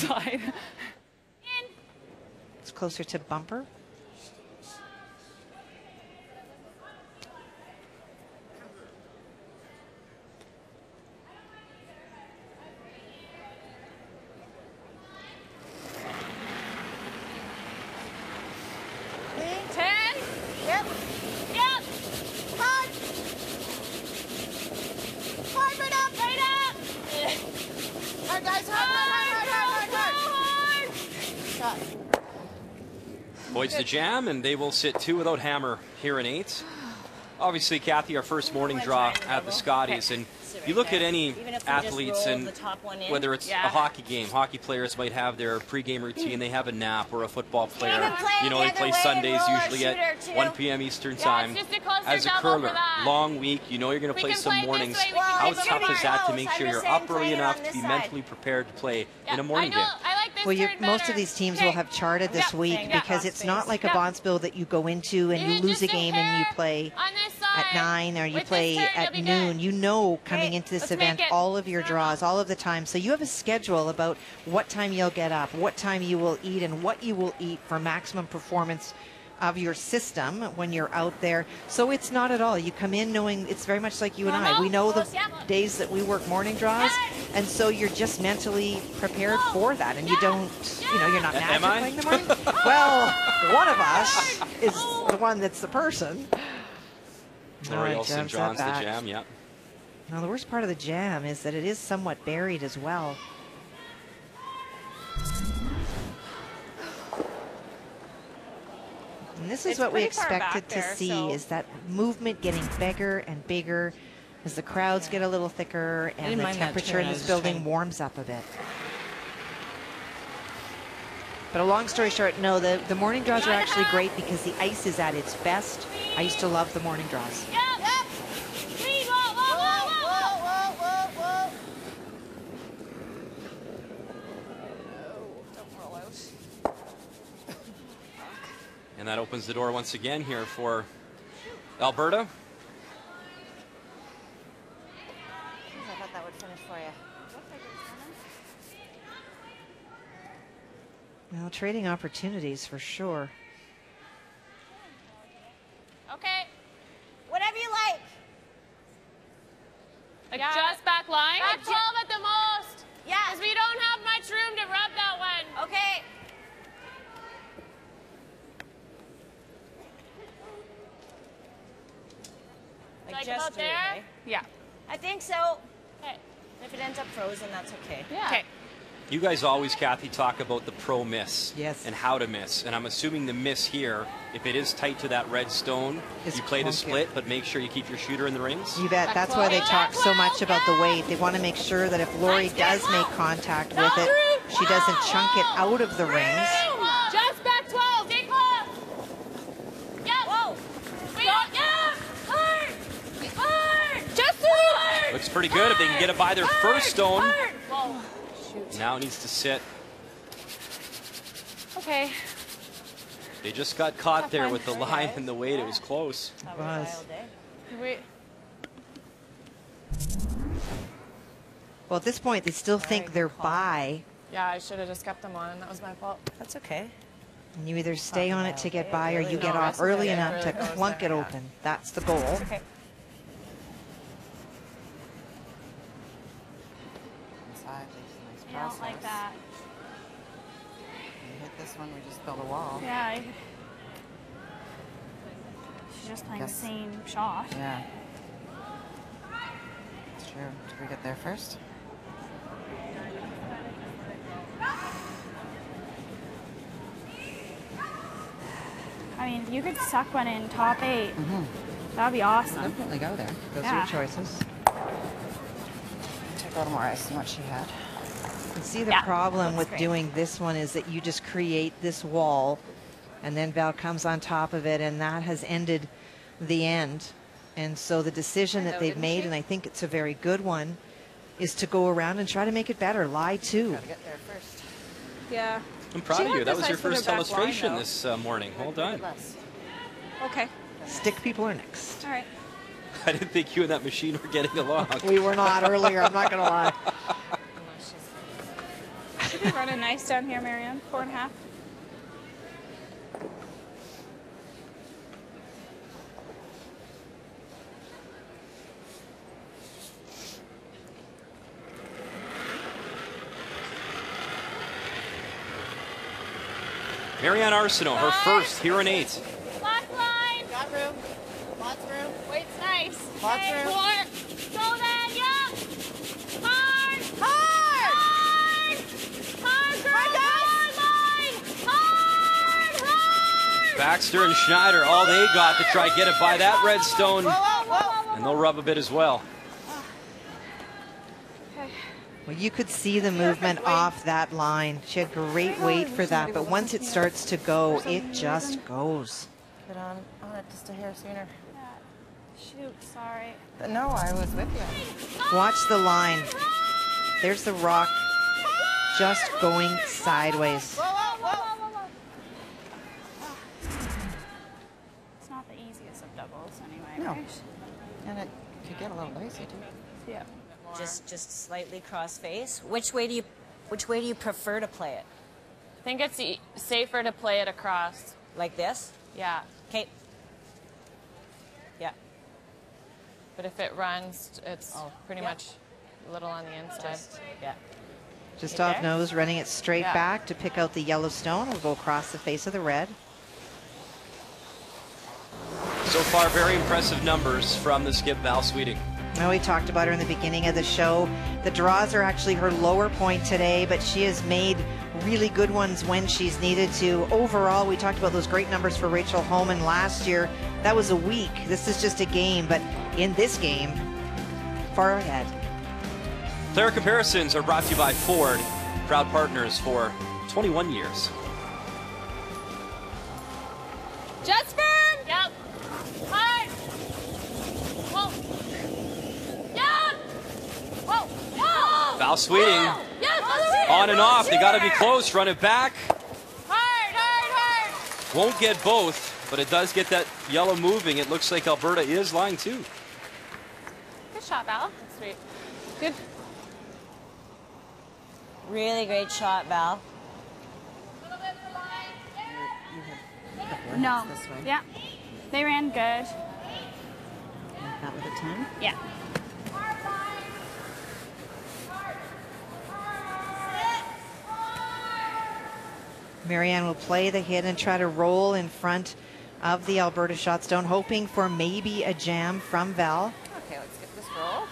[SPEAKER 3] It's closer to bumper.
[SPEAKER 2] Boyd's the jam, and they will sit 2 without hammer here in 8. Obviously, Kathy, our first morning draw at the Scotties, and you look at any athletes, and whether it's a hockey game, hockey players might have their pregame routine, they have a nap, or a football player, you know, they play Sundays usually at 1 p.m. Eastern time. As a curler, long week, you know you're going to play some mornings. How tough is that to make sure you're up early enough to be mentally prepared to play in a morning game?
[SPEAKER 3] Well, most of these teams will have charted this week because it's not like a bonspiel that you go into and you lose a game and you play at 9 or you play at noon. You know coming into this event all of your draws, all of the time. So you have a schedule about what time you'll get up, what time you will eat, and what you will eat for maximum performance of your system when you're out there. So it's not at all. You come in knowing it's very much like you and I. We know the days that we work morning draws, and so you're just mentally prepared for that. And you don't, you know, you're not naturally playing the morning. Well, one of us is the one that's the person.
[SPEAKER 2] Laurie Olson, John's the jam, yeah.
[SPEAKER 3] Now, the worst part of the jam is that it is somewhat buried as well. And this is what we expected to see, is that movement getting bigger and bigger as the crowds get a little thicker and the temperature in this building warms up a bit. But a long story short, no, the morning draws are actually great because the ice is at its best. I used to love the morning draws.
[SPEAKER 2] And that opens the door once again here for Alberta.
[SPEAKER 10] I thought that would finish for you.
[SPEAKER 3] Well, trading opportunities for sure.
[SPEAKER 9] Okay. Whatever you like.
[SPEAKER 5] Adjust back line. Back 12 at the most.
[SPEAKER 9] Yeah.
[SPEAKER 5] Because we don't have much room to rub that one.
[SPEAKER 9] Okay.
[SPEAKER 10] Like
[SPEAKER 5] about
[SPEAKER 10] just
[SPEAKER 5] there?
[SPEAKER 10] okay?
[SPEAKER 5] Yeah.
[SPEAKER 9] I think so.
[SPEAKER 5] Okay.
[SPEAKER 10] If it ends up frozen, that's okay.
[SPEAKER 5] Yeah.
[SPEAKER 2] Okay. You guys always, Kathy, talk about the pro miss.
[SPEAKER 3] Yes.
[SPEAKER 2] And how to miss. And I'm assuming the miss here, if it is tight to that red stone, you play the split, but make sure you keep your shooter in the rings.
[SPEAKER 3] You bet. That's why they talk so much about the weight. They want to make sure that if Laurie does make contact with it, she doesn't chunk it out of the rings.
[SPEAKER 5] Just back 12. Stay close. Yeah. Whoa. Hard. Just hard.
[SPEAKER 2] Looks pretty good if they can get it by their first stone.
[SPEAKER 5] Whoa.
[SPEAKER 2] Now it needs to sit.
[SPEAKER 5] Okay.
[SPEAKER 2] They just got caught there with the line and the weight. It was close.
[SPEAKER 3] It was. Well, at this point, they still think they're by.
[SPEAKER 5] Yeah, I should have just kept them on. That was my fault.
[SPEAKER 10] That's okay.
[SPEAKER 3] And you either stay on it to get by or you get off early enough to clunk it open. That's the goal.
[SPEAKER 10] Okay.
[SPEAKER 9] I don't like that.
[SPEAKER 4] You hit this one, we just build a wall.
[SPEAKER 9] Yeah. She's just playing the same shot.
[SPEAKER 4] Yeah. It's true. Did we get there first?
[SPEAKER 9] I mean, you could suck one in top 8. That would be awesome.
[SPEAKER 4] Definitely go there.
[SPEAKER 3] Those are your choices.
[SPEAKER 4] Take a little more ice than what she had.
[SPEAKER 3] And see, the problem with doing this one is that you just create this wall, and then Val comes on top of it, and that has ended the end. And so the decision that they've made, and I think it's a very good one, is to go around and try to make it better. Lie two.
[SPEAKER 10] Gotta get there first.
[SPEAKER 9] Yeah.
[SPEAKER 2] I'm proud of you. That was your first illustration this morning. Well done.
[SPEAKER 9] Okay.
[SPEAKER 3] Stick people are next.
[SPEAKER 9] All right.
[SPEAKER 2] I didn't think you and that machine were getting along.
[SPEAKER 3] We were not earlier, I'm not going to lie.
[SPEAKER 8] Should be running nice down here, Marianne. 4.5.
[SPEAKER 2] Marianne Arsenault, her first here in 8.
[SPEAKER 9] Last line. Got room. Lots of room. Weight's nice.
[SPEAKER 3] Lots of room.
[SPEAKER 9] More. Go then, yeah. Hard.
[SPEAKER 3] Hard.
[SPEAKER 9] Hard, girl. Hard line. Hard.
[SPEAKER 2] Baxter and Schneider, all they got to try get it by that redstone. And they'll rub a bit as well.
[SPEAKER 3] Well, you could see the movement off that line. She had great weight for that, but once it starts to go, it just goes.
[SPEAKER 10] Get on it just a hair sooner.
[SPEAKER 8] Shoot, sorry.
[SPEAKER 10] No, I was with you.
[SPEAKER 3] Watch the line. There's the rock just going sideways.
[SPEAKER 9] It's not the easiest of doubles anyway,
[SPEAKER 10] No.
[SPEAKER 9] right?
[SPEAKER 10] And it could get a little dicey too.
[SPEAKER 9] Yeah.
[SPEAKER 10] Just slightly cross face. Which way do you prefer to play it?
[SPEAKER 5] I think it's safer to play it across.
[SPEAKER 10] Like this?
[SPEAKER 5] Yeah.
[SPEAKER 10] Okay. Yeah.
[SPEAKER 5] But if it runs, it's pretty much a little on the inside.
[SPEAKER 10] Yeah.
[SPEAKER 3] Just off nose, running it straight back to pick out the yellow stone. We'll go across the face of the red.
[SPEAKER 2] So far, very impressive numbers from the skip, Val Sweeting.
[SPEAKER 3] Now, we talked about her in the beginning of the show. The draws are actually her lower point today, but she has made really good ones when she's needed to. Overall, we talked about those great numbers for Rachel Homan last year. That was a week. This is just a game, but in this game, far ahead.
[SPEAKER 2] Player comparisons are brought to you by Ford, proud partners for 21 years.
[SPEAKER 9] Just firm.
[SPEAKER 5] Yep.
[SPEAKER 9] Hard. Whoa. Yeah. Whoa. Whoa.
[SPEAKER 2] Val Sweeting
[SPEAKER 9] Yes.
[SPEAKER 2] on and off. They got to be close. Run it back.
[SPEAKER 9] Hard.
[SPEAKER 2] Won't get both, but it does get that yellow moving. It looks like Alberta is line 2.
[SPEAKER 5] Good shot, Val. That's sweet. Good.
[SPEAKER 10] Really great shot, Val.
[SPEAKER 9] No. Yeah. They ran good.
[SPEAKER 10] That was a 10?
[SPEAKER 9] Yeah.
[SPEAKER 3] Marianne will play the hit and try to roll in front of the Alberta shot stone, hoping for maybe a jam from Val.
[SPEAKER 10] Okay, let's get this roll.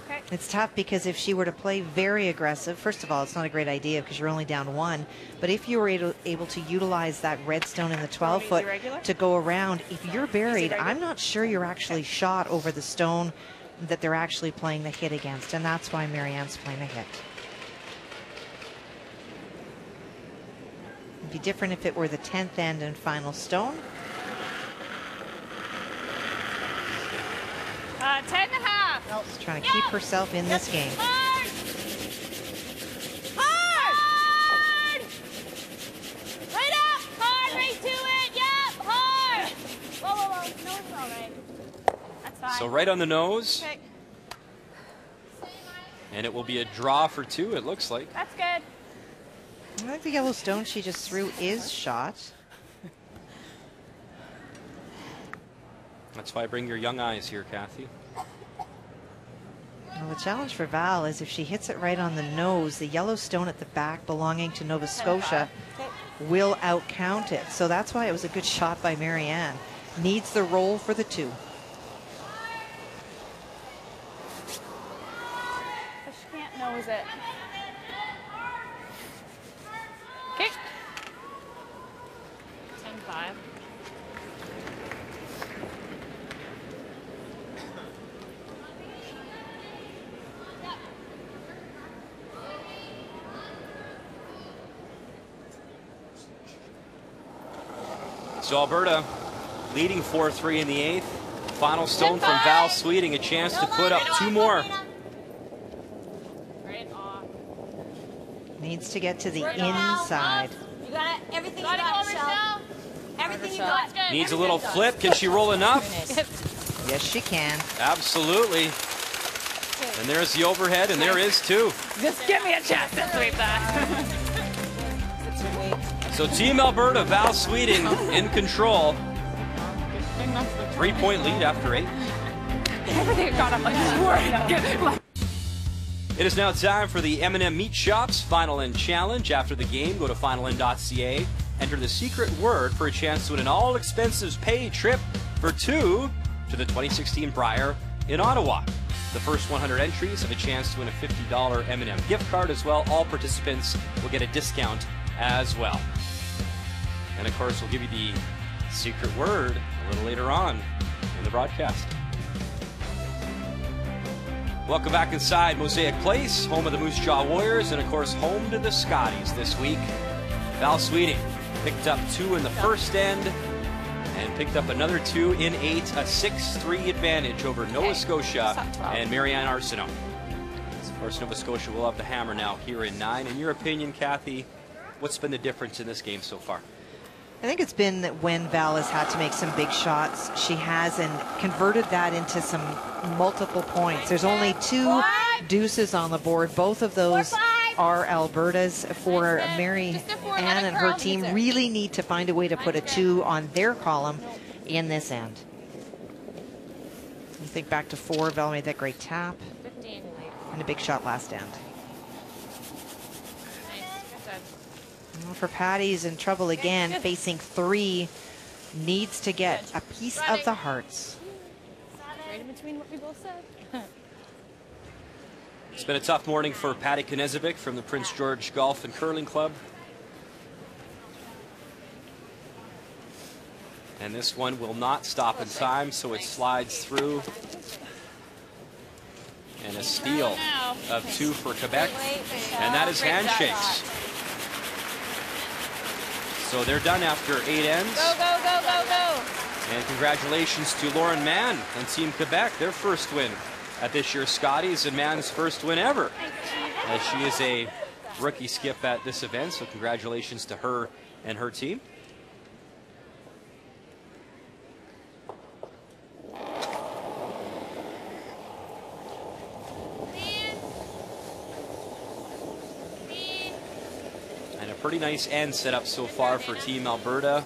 [SPEAKER 9] Okay.
[SPEAKER 3] It's tough because if she were to play very aggressive, first of all, it's not a great idea because you're only down 1. But if you were able to utilize that redstone in the 12-foot to go around, if you're buried, I'm not sure you're actually shot over the stone that they're actually playing the hit against. And that's why Marianne's playing the hit. It'd be different if it were the 10th end and final stone.
[SPEAKER 9] 10.5.
[SPEAKER 3] She's trying to keep herself in this game.
[SPEAKER 9] Hard. Hard. Right up. Hard. Right to it. Yep. Hard. Whoa. No, it's all right. That's fine.
[SPEAKER 2] So right on the nose.
[SPEAKER 9] Okay.
[SPEAKER 2] And it will be a draw for 2, it looks like.
[SPEAKER 9] That's good.
[SPEAKER 3] I think the yellow stone she just threw is shot.
[SPEAKER 2] That's why I bring your young eyes here, Kathy.
[SPEAKER 3] Well, the challenge for Val is if she hits it right on the nose, the yellow stone at the back belonging to Nova Scotia will outcount it. So that's why it was a good shot by Marianne. Needs the roll for the 2.
[SPEAKER 9] She can't nose it. Okay.
[SPEAKER 5] 10-5.
[SPEAKER 2] So Alberta leading 4-3 in the 8th. Final stone from Val Sweeting, a chance to put up 2 more.
[SPEAKER 5] Right off.
[SPEAKER 3] Needs to get to the inside.
[SPEAKER 9] You got it. Everything you got, Michelle. Everything you got.
[SPEAKER 2] Needs a little flip. Can she roll enough?
[SPEAKER 3] Yes, she can.
[SPEAKER 2] Absolutely. And there's the overhead, and there is two.
[SPEAKER 9] Just give me a chance to sweep that.
[SPEAKER 2] So Team Alberta, Val Sweeting in control. 3-point lead after 8.
[SPEAKER 9] Everything got up like
[SPEAKER 2] It is now time for the M&M Meat Shop's Final End Challenge. After the game, go to finalend.ca, enter the secret word for a chance to win an all-expenses-paid trip for 2 to the 2016 Brier in Ottawa. The first 100 entries have a chance to win a $50 M&M gift card as well. All participants will get a discount as well. And of course, we'll give you the secret word a little later on in the broadcast. Welcome back inside Mosaic Place, home of the Moose Jaw Warriors, and of course, home to the Scotties this week. Val Sweeting picked up 2 in the first end and picked up another 2 in 8, a 6-3 advantage over Nova Scotia and Marianne Arsenault. Of course, Nova Scotia will have the hammer now here in 9. In your opinion, Kathy, what's been the difference in this game so far?
[SPEAKER 3] I think it's been that when Val has had to make some big shots, she has and converted that into some multiple points. There's only 2 deuces on the board. Both of those are Alberta's. For Mary Ann and her team really need to find a way to put a 2 on their column in this end. You think back to 4, Val made that great tap and a big shot last end. Well, for Patty's in trouble again, facing 3, needs to get a piece of the hearts.
[SPEAKER 9] Right in between what we both said.
[SPEAKER 2] It's been a tough morning for Patty Knezevic from the Prince George Golf and Curling Club. And this one will not stop in time, so it slides through. And a steal of 2 for Quebec. And that is handshakes. So they're done after 8 ends.
[SPEAKER 9] Go, go, go, go, go.
[SPEAKER 2] And congratulations to Lauren Mann and Team Quebec, their first win at this year's Scotties, and Mann's first win ever, as she is a rookie skip at this event. So congratulations to her and her team. Pretty nice end set up so far for Team Alberta.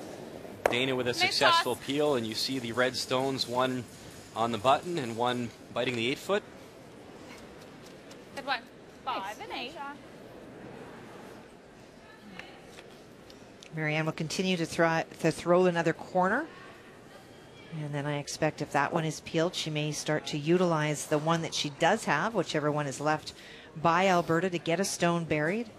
[SPEAKER 2] Dana with a successful peel, and you see the red stones, one on the button and one biting the 8-foot.
[SPEAKER 9] Good one. 5 and 8.
[SPEAKER 3] Marianne will continue to throw another corner. And then I expect if that one is peeled, she may start to utilize the one that she does have, whichever one is left by Alberta, to get a stone buried.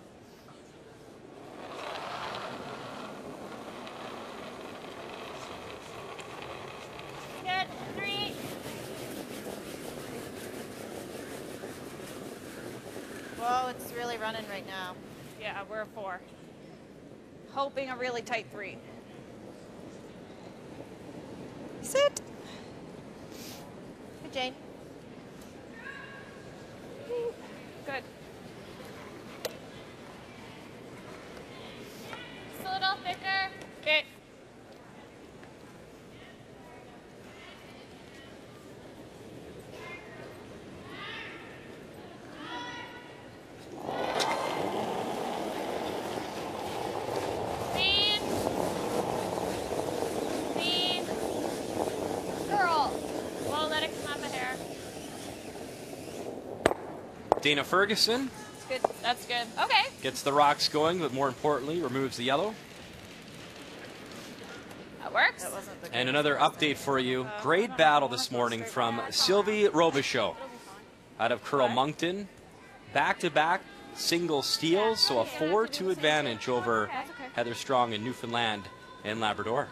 [SPEAKER 9] It's really running right now. Yeah, we're a 4. Hoping a really tight 3.
[SPEAKER 3] Sit.
[SPEAKER 9] Good, Jane. Good. Just a little thicker. Okay.
[SPEAKER 2] Dana Ferguson.
[SPEAKER 9] That's good. That's good. Okay.
[SPEAKER 2] Gets the rocks going, but more importantly, removes the yellow.
[SPEAKER 9] That works.
[SPEAKER 2] And another update for you. Great battle this morning from Sylvie Robichaud out of Curl Moncton. Back-to-back single steals, so a 4-2 advantage over Heather Strong in Newfoundland and Labrador.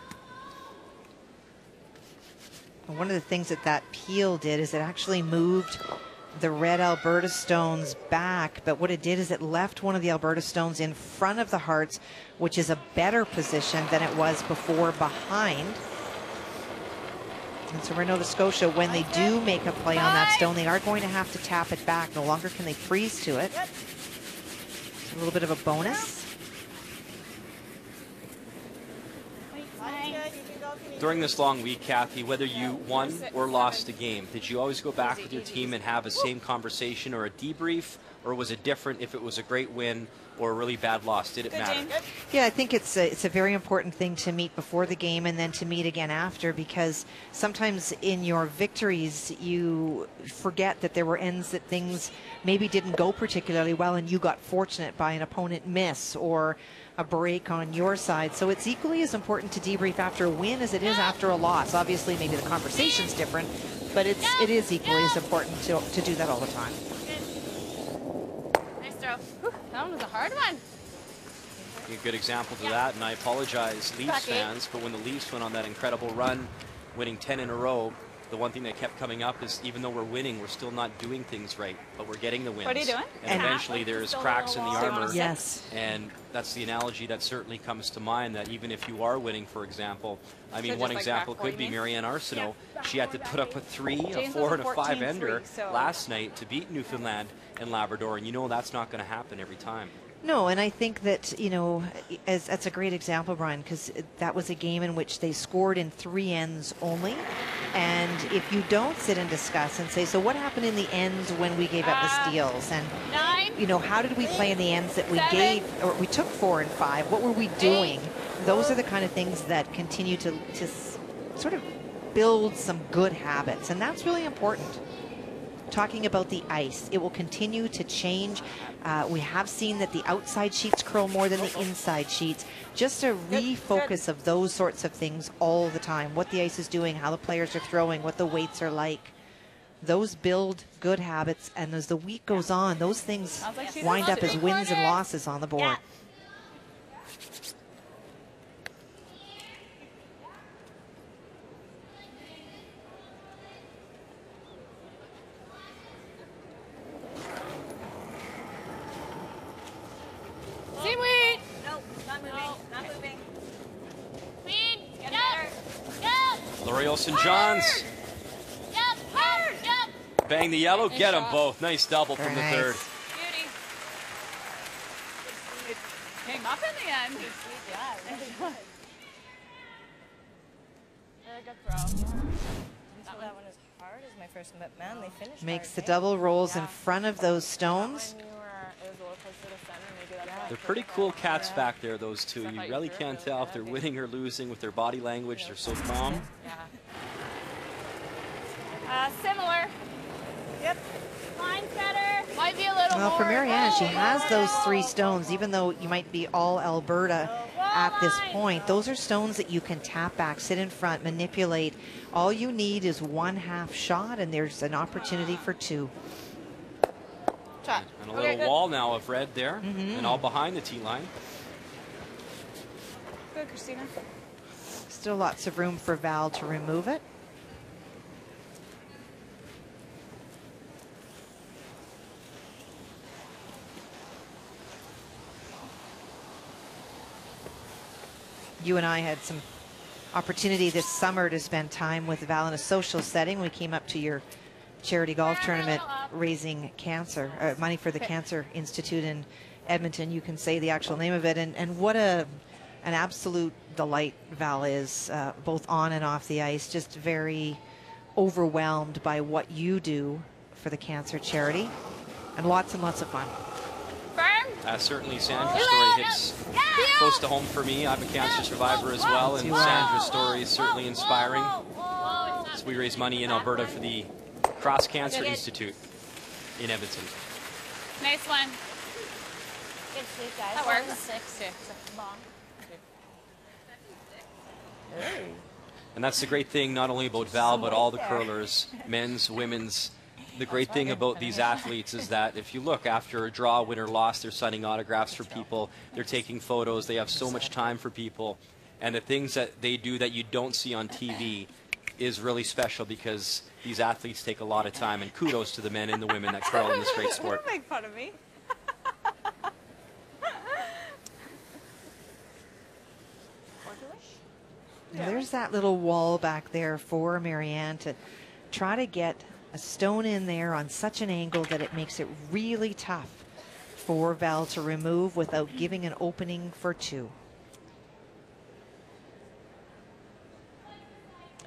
[SPEAKER 3] One of the things that peel did is it actually moved the red Alberta stones back, but what it did is it left one of the Alberta stones in front of the hearts, which is a better position than it was before behind. And so for Nova Scotia, when they do make a play on that stone, they are going to have to tap it back. No longer can they freeze to it. It's a little bit of a bonus.
[SPEAKER 2] During this long week, Kathy, whether you won or lost a game, did you always go back with your team and have a same conversation or a debrief, or was it different if it was a great win or a really bad loss? Did it matter?
[SPEAKER 3] Yeah, I think it's a very important thing to meet before the game and then to meet again after, because sometimes in your victories you forget that there were ends that things maybe didn't go particularly well and you got fortunate by an opponent miss or a break on your side. So it's equally as important to debrief after a win as it is after a loss. Obviously, maybe the conversation's different, but it is equally as important to do that all the time.
[SPEAKER 9] Nice throw. Whew, that one was a hard one.
[SPEAKER 2] A good example to that, and I apologize, Leafs fans, but when the Leafs went on that incredible run, winning 10 in a row, the one thing that kept coming up is even though we're winning, we're still not doing things right, but we're getting the wins.
[SPEAKER 8] What are you doing?
[SPEAKER 2] And eventually there's cracks in the armor.
[SPEAKER 3] Yes.
[SPEAKER 2] And that's the analogy that certainly comes to mind, that even if you are winning, for example, I mean, one example could be Marianne Arsenault. She had to put up a 3, a 4, and a 5-ender last night to beat Newfoundland and Labrador, and you know that's not going to happen every time.
[SPEAKER 3] No, and I think that, you know, that's a great example, Brian, because that was a game in which they scored in 3 ends only. And if you don't sit and discuss and say, so what happened in the ends when we gave up the steals? And, you know, how did we play in the ends that we gave, or we took 4 and 5? What were we doing? Those are the kind of things that continue to sort of build some good habits. And that's really important. Talking about the ice, it will continue to change. We have seen that the outside sheets curl more than the inside sheets. Just a refocus of those sorts of things all the time. What the ice is doing, how the players are throwing, what the weights are like. Those build good habits, and as the week goes on, those things wind up as wins and losses on the board.
[SPEAKER 9] Seaweed!
[SPEAKER 7] Nope, not moving, not moving.
[SPEAKER 9] Queen, get up!
[SPEAKER 2] Laurie Olsen-Johns.
[SPEAKER 9] Yep, hard, yep.
[SPEAKER 2] Bang the yellow, get them both. Nice double from the third.
[SPEAKER 8] Beauty. It came up in the end.
[SPEAKER 10] Very good throw. That one is hard as my first, but man, they finished.
[SPEAKER 3] Makes the double rolls in front of those stones.
[SPEAKER 2] They're pretty cool cats back there, those two. You really can't tell if they're winning or losing with their body language. They're so calm.
[SPEAKER 9] Similar. Yep. Mine's better. Might be a little
[SPEAKER 3] Well,
[SPEAKER 9] more.
[SPEAKER 3] for Marianne, she has those 3 stones, even though you might be all Alberta at this point. Those are stones that you can tap back, sit in front, manipulate. All you need is 1/2 shot, and there's an opportunity for 2.
[SPEAKER 2] And a little wall now of red there, and all behind the tee line.
[SPEAKER 8] Good, Christina.
[SPEAKER 3] Still lots of room for Val to remove it. You and I had some opportunity this summer to spend time with Val in a social setting. We came up to your charity golf tournament raising money for the Cancer Institute in Edmonton. You can say the actual name of it, and what an absolute delight Val is, both on and off the ice. Just very overwhelmed by what you do for the cancer charity, and lots of fun.
[SPEAKER 2] Certainly Sandra's story hits close to home for me. I'm a cancer survivor as well, and Sandra's story is certainly inspiring. So we raise money in Alberta for the Cross Cancer Institute in Edmonton.
[SPEAKER 9] Nice one.
[SPEAKER 7] Good sweep, guys.
[SPEAKER 9] That works.
[SPEAKER 7] 6. Long.
[SPEAKER 2] And that's the great thing, not only about Val, but all the curlers, men's, women's. The great thing about these athletes is that if you look after a draw, win or loss, they're signing autographs for people, they're taking photos, they have so much time for people. And the things that they do that you don't see on TV is really special, because these athletes take a lot of time, and kudos to the men and the women that curl in this great sport.
[SPEAKER 8] Don't make fun of me.
[SPEAKER 3] There's that little wall back there for Marianne to try to get a stone in there on such an angle that it makes it really tough for Val to remove without giving an opening for 2.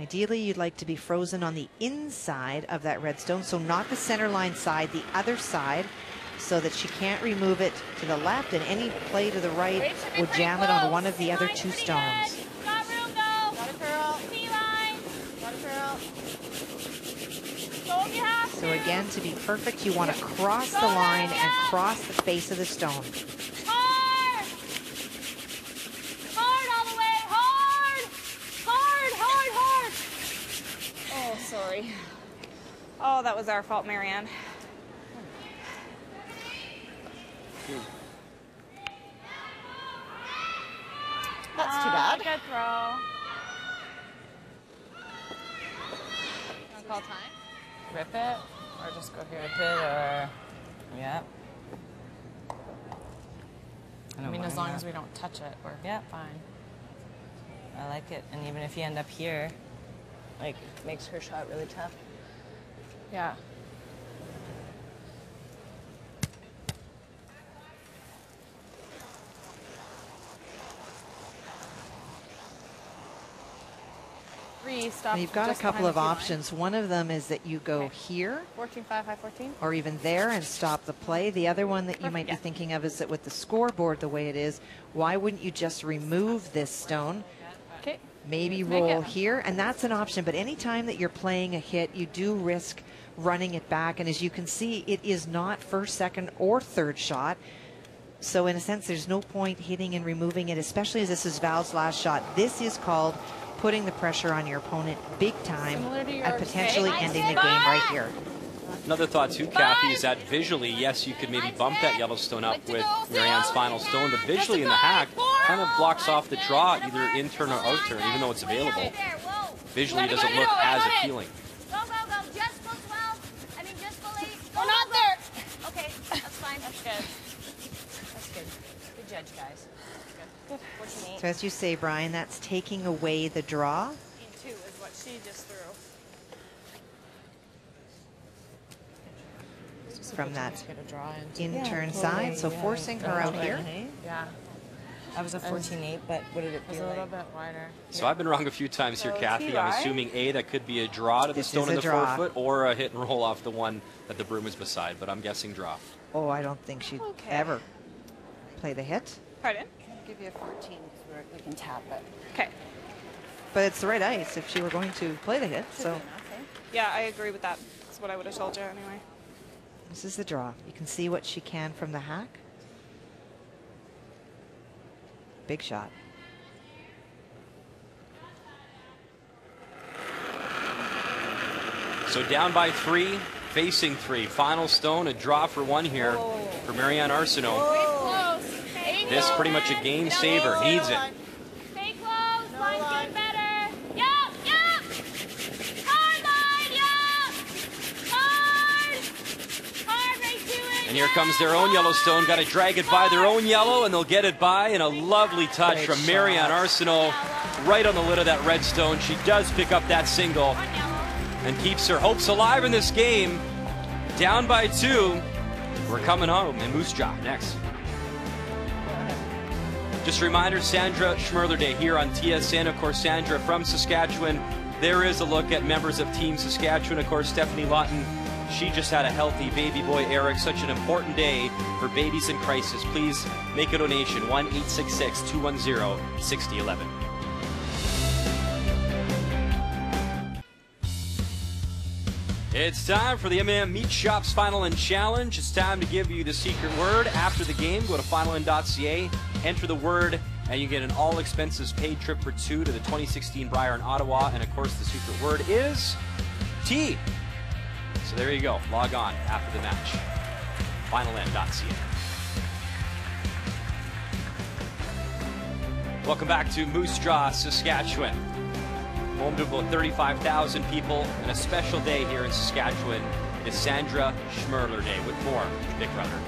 [SPEAKER 3] Ideally, you'd like to be frozen on the inside of that red stone, so not the center line side, the other side, so that she can't remove it to the left, and any play to the right would jam it on one of the other two stones.
[SPEAKER 9] Got room though. Got a curl. T-line. Got a curl. Go if you have to.
[SPEAKER 3] So again, to be perfect, you want to cross the line and cross the face of the stone.
[SPEAKER 9] Hard. Hard all the way. Hard. Hard, hard, hard.
[SPEAKER 8] Oh, sorry. Oh, that was our fault, Marianne.
[SPEAKER 11] That's too bad.
[SPEAKER 9] Good throw. Want to call time?
[SPEAKER 10] Rip it, or just go here. Rip it, or yeah.
[SPEAKER 5] I mean, as long as we don't touch it, we're fine.
[SPEAKER 10] I like it, and even if you end up here, like, it makes her shot really tough.
[SPEAKER 5] Yeah. Stop.
[SPEAKER 3] You've got a couple of options. One of them is that you go here
[SPEAKER 5] 14-5, high 14.
[SPEAKER 3] or even there and stop the play. The other one that you might be thinking of is that with the scoreboard the way it is, why wouldn't you just remove this stone?
[SPEAKER 5] Okay.
[SPEAKER 3] Maybe roll here, and that's an option. But anytime that you're playing a hit, you do risk running it back. And as you can see, it is not first, second, or third shot. So in a sense, there's no point hitting and removing it, especially as this is Val's last shot. This is called putting the pressure on your opponent big time and potentially ending the game right here.
[SPEAKER 2] Another thought too, Kathy, is that visually, yes, you could maybe bump that Yellowstone up with Marianne's final stone, but visually in the hack, kind of blocks off the draw, either in turn or out turn, even though it's available. Visually, it doesn't look as appealing.
[SPEAKER 9] Go, go, go. Just full 12. I mean, just full 8. We're not there. Okay, that's fine. That's good.
[SPEAKER 10] That's good. Good judge, guys. Good. What you need?
[SPEAKER 3] So as you say, Brian, that's taking away the draw.
[SPEAKER 8] In 2 is what she just threw.
[SPEAKER 3] From that in
[SPEAKER 10] Yeah,
[SPEAKER 3] turn
[SPEAKER 10] totally,
[SPEAKER 3] side, so
[SPEAKER 10] yeah.
[SPEAKER 3] forcing her out here.
[SPEAKER 5] Yeah.
[SPEAKER 10] I was a 14-8, but what did it
[SPEAKER 5] It was
[SPEAKER 10] feel
[SPEAKER 5] a little
[SPEAKER 10] like?
[SPEAKER 5] bit wider.
[SPEAKER 2] So I've been wrong a few times here, Kathy. I'm assuming A, that could be a draw to the stone in the forefoot, or a hit and roll off the one that the broom is beside, but I'm guessing draw.
[SPEAKER 3] Oh, I don't think she'd ever play the hit.
[SPEAKER 8] Pardon?
[SPEAKER 11] I'll give you a 14 because we can tap it.
[SPEAKER 8] Okay.
[SPEAKER 3] But it's the right ice if she were going to play the hit. So
[SPEAKER 8] Yeah, I agree with that. That's what I would have told you anyway.
[SPEAKER 3] this is the draw. You can see what she can from the hack. Big shot.
[SPEAKER 2] So down by 3, facing 3. Final stone, a draw for 1 here for Marianne Arsenault. This pretty much a game saver. Needs it.
[SPEAKER 9] Stay close. Line's getting better. Yup, yup. Hard line, yup. Hard. Hard, right to it.
[SPEAKER 2] And here comes their own Yellowstone. Got to drag it by their own yellow, and they'll get it by. And a lovely touch
[SPEAKER 3] Great
[SPEAKER 2] from Marianne
[SPEAKER 3] shot.
[SPEAKER 2] Arsenault right on the lid of that red stone. She does pick up that single and keeps her hopes alive in this game. Down by 2. We're coming home in Moose Jaw next. Just a reminder, Sandra Schmerler Day here on TSN. Of course, Sandra from Saskatchewan. There is a look at members of Team Saskatchewan. Of course, Stephanie Lawton, she just had a healthy baby boy, Eric. Such an important day for babies in crisis. Please make a donation, 1-866-210-6011. It's time for the M&M Meat Shop's Final In Challenge. It's time to give you the secret word. After the game, go to finalin.ca, enter the word, and you get an all-expenses-paid trip for 2 to the 2016 Brier in Ottawa. And, of course, the secret word is T. So there you go. Log on after the match. finalin.ca. Welcome back to Moose Jaw, Saskatchewan. Home to about 35,000 people, and a special day here in Saskatchewan. It is Sandra Schmerler Day. With more, Big Brother.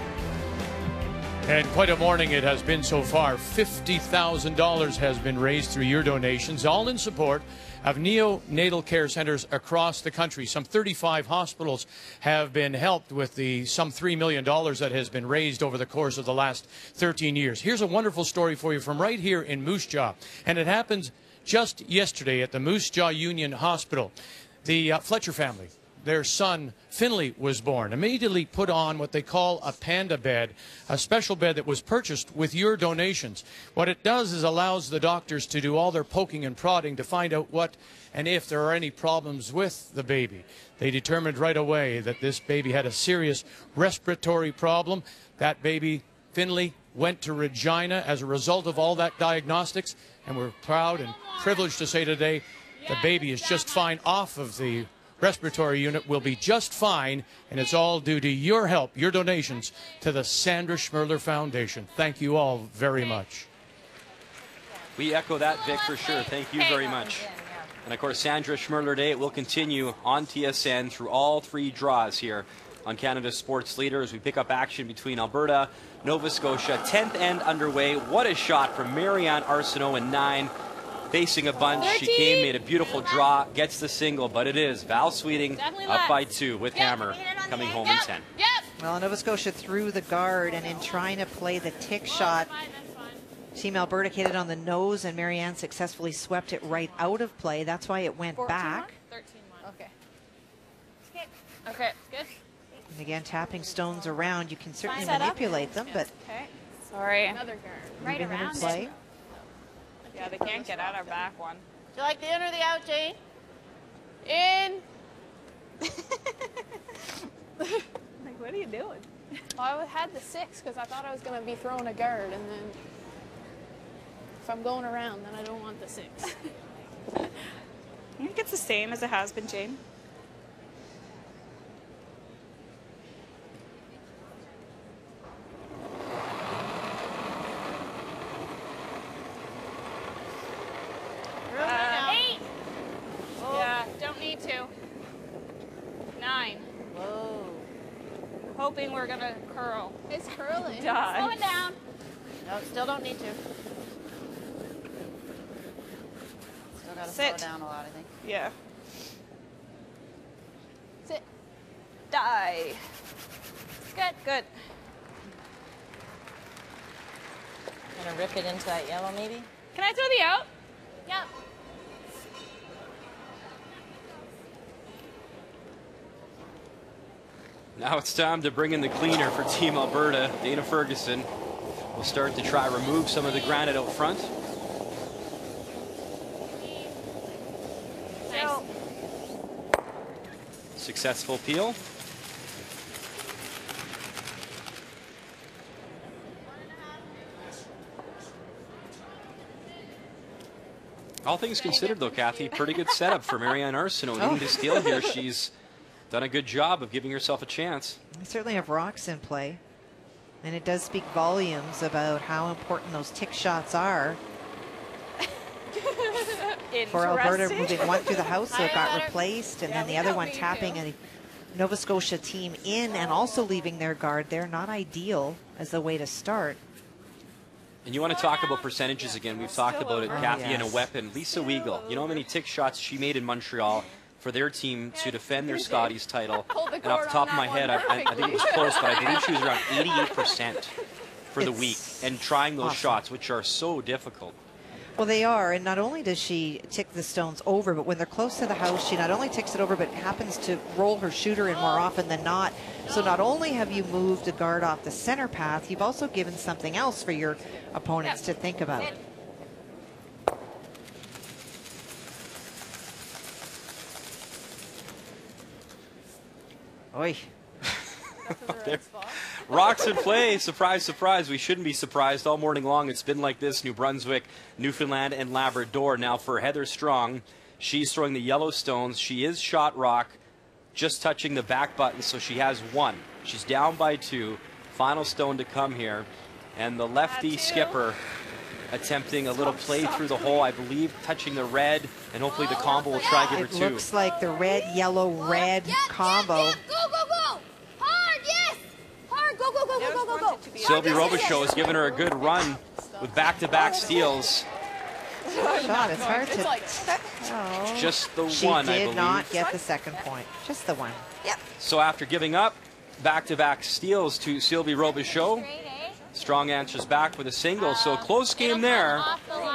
[SPEAKER 1] And quite a morning it has been so far. $50,000 has been raised through your donations, all in support of neonatal care centers across the country. Some 35 hospitals have been helped with the some $3 million that has been raised over the course of the last 13 years. Here's a wonderful story for you from right here in Moose Jaw, and it happens just yesterday at the Moose Jaw Union Hospital. The Fletcher family, their son Finley was born, immediately put on what they call a panda bed, a special bed that was purchased with your donations. What it does is allows the doctors to do all their poking and prodding to find out what and if there are any problems with the baby. They determined right away that this baby had a serious respiratory problem. That baby, Finley, went to Regina as a result of all that diagnostics, and we're proud and privileged to say today the baby is just fine off of the respiratory unit, will be just fine, and it's all due to your help, your donations to the Sandra Schmerler Foundation. Thank you all very much.
[SPEAKER 2] We echo that, Vic, for sure. Thank you very much. And of course, Sandra Schmerler Day will continue on TSN through all 3 draws here on Canada's Sports Leader as we pick up action between Alberta, Nova Scotia. 10th end underway. What a shot from Marianne Arsenault in 9. Facing a bunch, she came, made a beautiful draw, gets the single, but it is Val Sweeting up by 2 with Hammer coming home in 10.
[SPEAKER 3] Well, Nova Scotia threw the guard, and in trying to play the tick shot, Team Alberta hit it on the nose, and Marianne successfully swept it right out of play. That's why it went back.
[SPEAKER 9] 13-1. Okay. Okay, good.
[SPEAKER 3] And again, tapping stones around, you can certainly manipulate them, but
[SPEAKER 8] Sorry.
[SPEAKER 9] Another guard.
[SPEAKER 3] right in play.
[SPEAKER 8] Yeah, they can't get out our back one.
[SPEAKER 9] Do you like the in or the out, Jane? In.
[SPEAKER 8] Like, what are you doing?
[SPEAKER 9] Well, I had the 6 because I thought I was going to be throwing a guard, and then if I'm going around, then I don't want the 6.
[SPEAKER 8] I think it's the same as it has been, Jane.
[SPEAKER 9] To 9.
[SPEAKER 8] Whoa. Hoping we're gonna curl.
[SPEAKER 9] It's curling.
[SPEAKER 8] Die.
[SPEAKER 9] Slow it down. No, still don't need to.
[SPEAKER 10] Still gotta slow down a lot, I think.
[SPEAKER 8] Yeah.
[SPEAKER 9] Sit.
[SPEAKER 8] Die.
[SPEAKER 9] Good.
[SPEAKER 8] Good.
[SPEAKER 10] Gonna rip it into that yellow, maybe?
[SPEAKER 8] Can I throw the out?
[SPEAKER 9] Yep.
[SPEAKER 2] Now it's time to bring in the cleaner for Team Alberta. Dana Ferguson will start to try remove some of the granite out front.
[SPEAKER 9] Nice.
[SPEAKER 2] Successful peel. All things considered, though, Kathy, pretty good setup for Marianne Arsenault. Needing to steal here, she's done a good job of giving herself a chance.
[SPEAKER 3] We certainly have rocks in play, and it does speak volumes about how important those tick shots are for Alberta, moving one through the house, so it got replaced, and then the other one tapping a Nova Scotia team in and also leaving their guard there. Not ideal as the way to start.
[SPEAKER 2] And you want to talk about percentages again. We've talked about it, Kathy,
[SPEAKER 3] yes.
[SPEAKER 2] and a weapon. Lisa Weigel, you know how many tick shots she made in Montreal for their team to defend their Scotties title? And off the top of my head, I think it was close, but I believe she was around 88% for the week and trying those shots, which are so difficult.
[SPEAKER 3] Well, they are, and not only does she tick the stones over, but when they're close to the house, she not only ticks it over, but happens to roll her shooter in more often than not. So not only have you moved a guard off the center path, you've also given something else for your opponents to think about. Oi.
[SPEAKER 2] Rocks in play. Surprise, surprise. We shouldn't be surprised. All morning long, it's been like this. New Brunswick, Newfoundland, and Labrador. Now for Heather Strong, she's throwing the yellow stones. She is shot rock, just touching the back button, so she has 1. She's down by 2. Final stone to come here. And the lefty skipper attempting a little play through the hole, I believe, touching the red, and hopefully the combo will try to give her 2.
[SPEAKER 3] It looks like the red, yellow, red combo.
[SPEAKER 9] Go, go, go. Hard, yes. Hard, go, go, go, go, go, go, go.
[SPEAKER 2] Sylvie Robichaud has given her a good run with back-to-back steals.
[SPEAKER 3] Shot, it's hard to...
[SPEAKER 2] Oh. Just the
[SPEAKER 3] she
[SPEAKER 2] one, I believe.
[SPEAKER 3] She did not get the second point. Just the one.
[SPEAKER 9] Yep.
[SPEAKER 2] So after giving up back-to-back steals to Sylvie Robichaud, Strong answers back with a single. So close game there.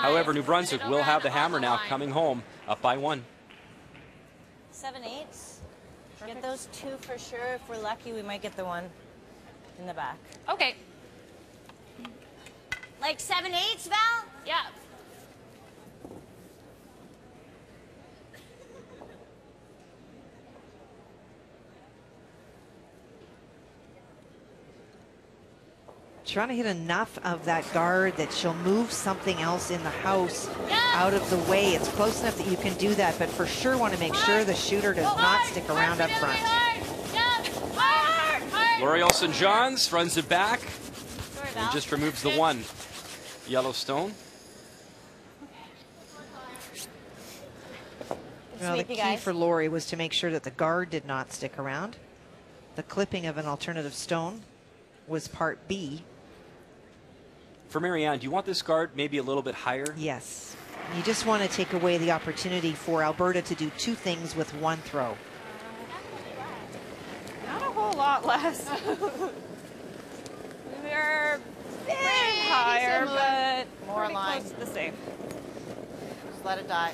[SPEAKER 2] However, New Brunswick will have the hammer now, coming home up by 1.
[SPEAKER 10] 7-8s. Get those 2 for sure. If we're lucky, we might get the 1 in the back.
[SPEAKER 9] Okay.
[SPEAKER 10] Like 7-8s, Val?
[SPEAKER 9] Yeah.
[SPEAKER 13] Trying to hit enough of that guard that she'll move something else in the house out of the way. It's close enough that you can do that, but for sure want to make sure the shooter does not stick around up front.
[SPEAKER 2] Lori Olsen-Johns runs it back and just removes the 1 yellow stone.
[SPEAKER 13] Well, the key for Lori was to make sure that the guard did not stick around. The clipping of an alternative stone was part B.
[SPEAKER 2] For Marianne, do you want this guard maybe a little bit higher?
[SPEAKER 13] Yes. You just want to take away the opportunity for Alberta to do 2 things with 1 throw.
[SPEAKER 8] Not a whole lot less. We're a bit higher, but
[SPEAKER 10] more aligned.
[SPEAKER 8] Close to the same.
[SPEAKER 10] Just let it die.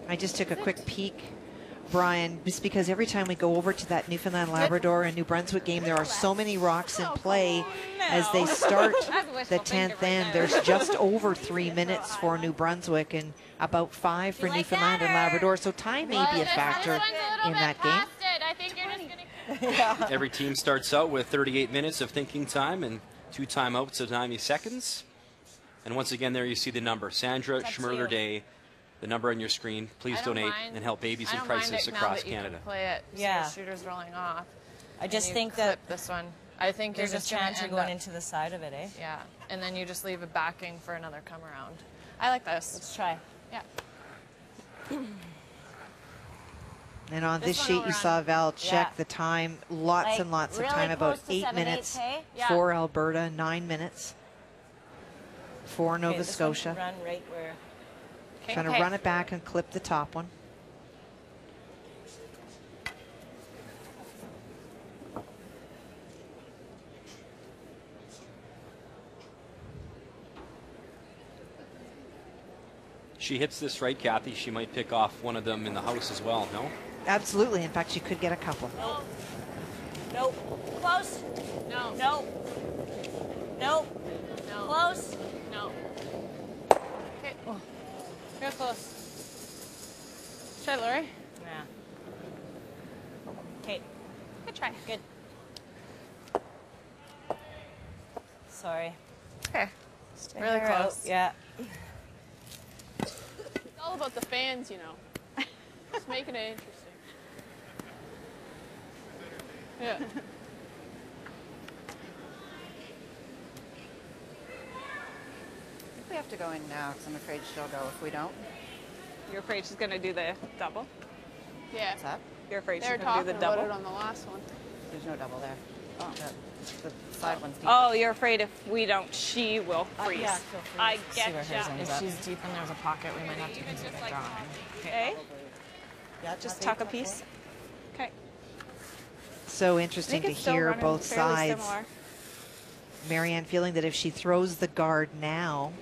[SPEAKER 13] I just took a quick peek, Brian, just because every time we go over to that Newfoundland, Labrador, and New Brunswick game, there are so many rocks in play as they start the 10th end. There's just over 3 minutes for New Brunswick and about 5 for Newfoundland and Labrador, so time may be a factor in that game.
[SPEAKER 9] I think you're just gonna...
[SPEAKER 2] Every team starts out with 38 minutes of thinking time and 2 timeouts of 90 seconds. And once again, there you see the number. Sandra Schmerler Day, the number on your screen. Please donate and help babies in crisis across Canada.
[SPEAKER 5] Play it.
[SPEAKER 10] Yeah.
[SPEAKER 5] So shooters rolling off.
[SPEAKER 10] I just think that
[SPEAKER 5] this one. I think
[SPEAKER 10] there's
[SPEAKER 5] you're
[SPEAKER 10] a
[SPEAKER 5] just
[SPEAKER 10] chance you're going
[SPEAKER 5] up,
[SPEAKER 10] into the side of it, eh?
[SPEAKER 5] Yeah, and then you just leave it backing for another come around. I like this.
[SPEAKER 10] Let's try.
[SPEAKER 5] Yeah.
[SPEAKER 13] And on this sheet, you saw Val check the time. Lots and lots of time, about 8 minutes for Alberta, 9 minutes for Nova Scotia.
[SPEAKER 10] Run right where...
[SPEAKER 13] Trying to run it back and clip the top one.
[SPEAKER 2] She hits this right, Kathy, she might pick off one of them in the house as well, no?
[SPEAKER 13] Absolutely. In fact, she could get a couple.
[SPEAKER 10] Nope. Nope. Close.
[SPEAKER 9] No.
[SPEAKER 10] Nope. Nope.
[SPEAKER 9] No.
[SPEAKER 10] Close.
[SPEAKER 9] No. Okay. Oh. Real close. Try, Lori.
[SPEAKER 10] Yeah. Okay.
[SPEAKER 9] Good try.
[SPEAKER 10] Good. Sorry.
[SPEAKER 5] Okay.
[SPEAKER 10] Stay
[SPEAKER 5] Really
[SPEAKER 10] there
[SPEAKER 5] close.
[SPEAKER 10] out. Yeah.
[SPEAKER 9] It's all about the fans, you know. Just making it interesting. Yeah.
[SPEAKER 14] I think we have to go in now because I'm afraid she'll go if we don't.
[SPEAKER 8] You're afraid she's going to do the double?
[SPEAKER 9] Yeah.
[SPEAKER 14] What's up?
[SPEAKER 8] You're afraid she's
[SPEAKER 9] They're
[SPEAKER 8] going to do the
[SPEAKER 9] talking
[SPEAKER 8] double?
[SPEAKER 9] about it on the last one.
[SPEAKER 14] There's no double there. Oh. The side one's deep.
[SPEAKER 8] Oh, you're afraid if we don't, she will freeze.
[SPEAKER 10] Yeah, she'll freeze.
[SPEAKER 8] I
[SPEAKER 10] See where
[SPEAKER 8] get
[SPEAKER 10] hers
[SPEAKER 8] ya.
[SPEAKER 10] ends
[SPEAKER 5] If
[SPEAKER 10] up.
[SPEAKER 5] she's deep and there's a pocket, we might have to consider drawing.
[SPEAKER 8] Okay.
[SPEAKER 10] Yeah,
[SPEAKER 8] Just tuck a piece. Okay.
[SPEAKER 13] So interesting to hear both sides.
[SPEAKER 8] Similar.
[SPEAKER 13] Marianne feeling that if she throws the guard now,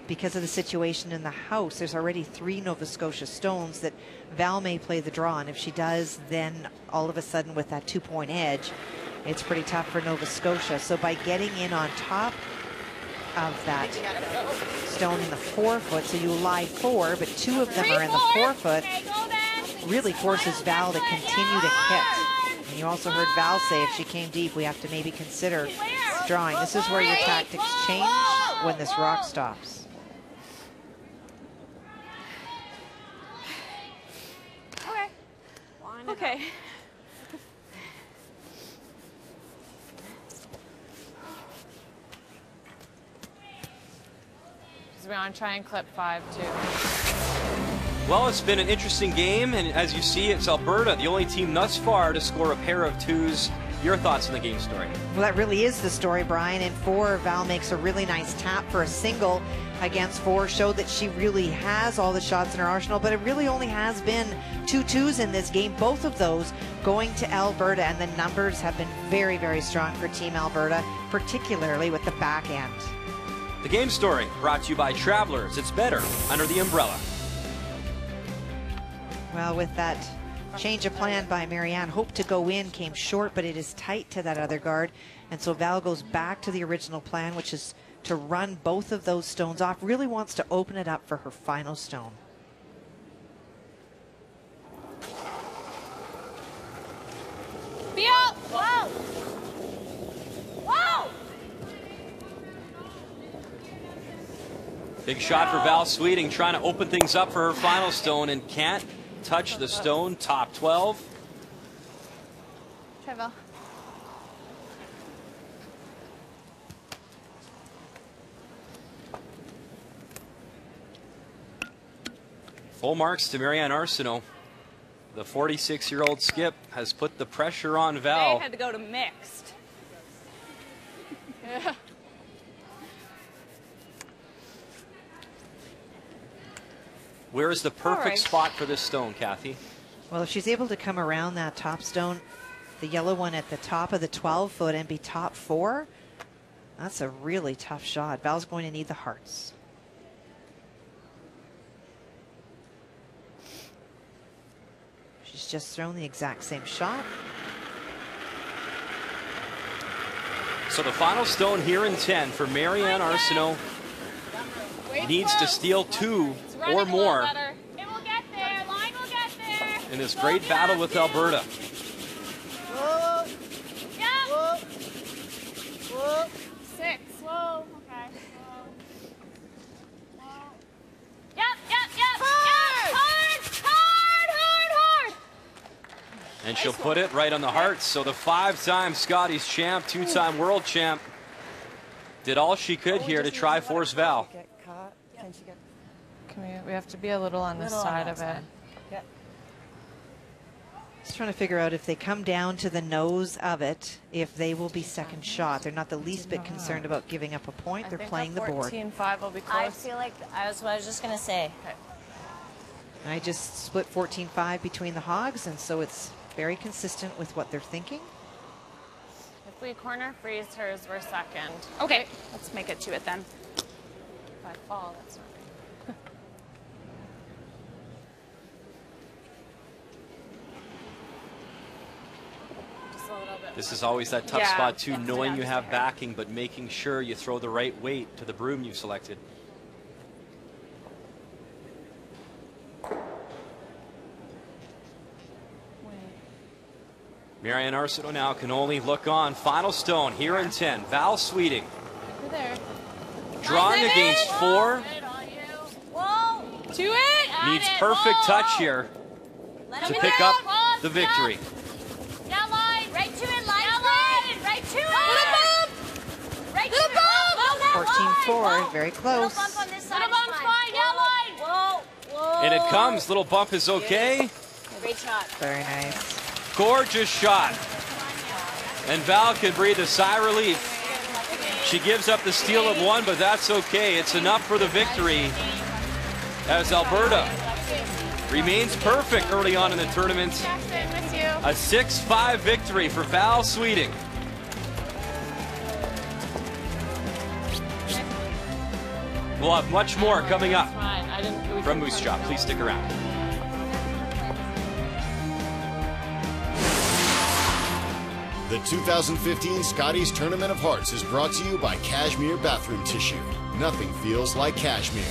[SPEAKER 13] because of the situation in the house, there's already 3 Nova Scotia stones that Val may play the draw. And if she does, then all of a sudden with that 2-point edge, it's pretty tough for Nova Scotia. So by getting in on top of that stone in the 4-foot, so you lie 4, but 2 of them are in the 4-foot, really forces Val to continue to hit. And you also heard Val say if she came deep, we have to maybe consider drawing. This is where your tactics change when this rock stops.
[SPEAKER 8] Okay. Okay.
[SPEAKER 5] Because we want to try and clip 5 too.
[SPEAKER 2] Well, it's been an interesting game, and as you see, it's Alberta, the only team thus far to score a pair of 2s. Your thoughts on the game story?
[SPEAKER 13] Well, that really is the story, Brian. In 4, Val makes a really nice tap for a single against 4, showed that she really has all the shots in her arsenal, but it really only has been 2 2s in this game, both of those going to Alberta, and the numbers have been very, very strong for Team Alberta, particularly with the back end.
[SPEAKER 2] The game story brought to you by Travelers. It's better under the umbrella.
[SPEAKER 13] Well, with that change of plan by Marianne, hoped to go in, came short, but it is tight to that other guard. And so Val goes back to the original plan, which is to run both of those stones off. Really wants to open it up for her final stone.
[SPEAKER 9] Be up! Whoa! Whoa!
[SPEAKER 2] Big shot for Val Sweeting, trying to open things up for her final stone and can't touch the stone. Top 12.
[SPEAKER 9] Try, Val.
[SPEAKER 2] Full marks to Marianne Arsenault. The 46-year-old skip has put the pressure on Val.
[SPEAKER 8] They had to go to mixed.
[SPEAKER 9] Yeah.
[SPEAKER 2] Where is the perfect spot for this stone, Kathy?
[SPEAKER 13] Well, if she's able to come around that top stone, the yellow one at the top of the 12-foot and be top 4, that's a really tough shot. Val's going to need the hearts. She's just thrown the exact same shot.
[SPEAKER 2] So the final stone here in 10 for Marianne Arsenault needs to steal 2 or more
[SPEAKER 9] It will get there. Line will get there.
[SPEAKER 2] in this great battle with Alberta.
[SPEAKER 9] Whoa. Yeah. Whoa. Whoa. 6. Whoa. Okay. Whoa. Whoa. Yep. Hard.
[SPEAKER 2] And she'll put it right on the hearts. So the 5-time Scotties champ, 2-time world champ, did all she could here to try force Val.
[SPEAKER 10] Get caught. Can she get?
[SPEAKER 5] We have to be a little on the side of it.
[SPEAKER 10] Yeah.
[SPEAKER 13] Just trying to figure out if they come down to the nose of it, if they will be second shot. They're not the least bit concerned about giving up a point. They're playing the board.
[SPEAKER 5] 14-5 will be close.
[SPEAKER 10] I feel like I was just gonna say.
[SPEAKER 13] I just split 14-5 between the hogs, and so it's very consistent with what they're thinking.
[SPEAKER 5] If we corner freeze hers, we're second.
[SPEAKER 8] Okay, let's make it to it then.
[SPEAKER 5] If I fall, that's not good. Just a little bit.
[SPEAKER 2] This is always that tough spot too, knowing you have backing, but making sure you throw the right weight to the broom you've selected. Marianne Arsenault now can only look on. Final stone here in 10. Val Sweeting.
[SPEAKER 5] You're there.
[SPEAKER 2] Drawing against 4.
[SPEAKER 9] Whoa. To it.
[SPEAKER 2] Needs perfect touch here to pick up the victory.
[SPEAKER 9] Now line. Right to it. Line. Right to it. Little bump. Right to it.
[SPEAKER 13] 14-4, very close.
[SPEAKER 9] Little bump on this side. Little bump's fine. Now line. Whoa.
[SPEAKER 2] And it comes. Little bump is okay.
[SPEAKER 9] Great shot.
[SPEAKER 13] Very nice.
[SPEAKER 2] Gorgeous shot. And Val can breathe a sigh of relief. She gives up the steal of 1, but that's okay. It's enough for the victory as Alberta remains perfect early on in the tournament. A 6-5 victory for Val Sweeting. We'll have much more coming up from Moose Jaw. Please stick around.
[SPEAKER 6] The 2015 Scotties Tournament of Hearts is brought to you by Cashmere Bathroom Tissue. Nothing feels like cashmere.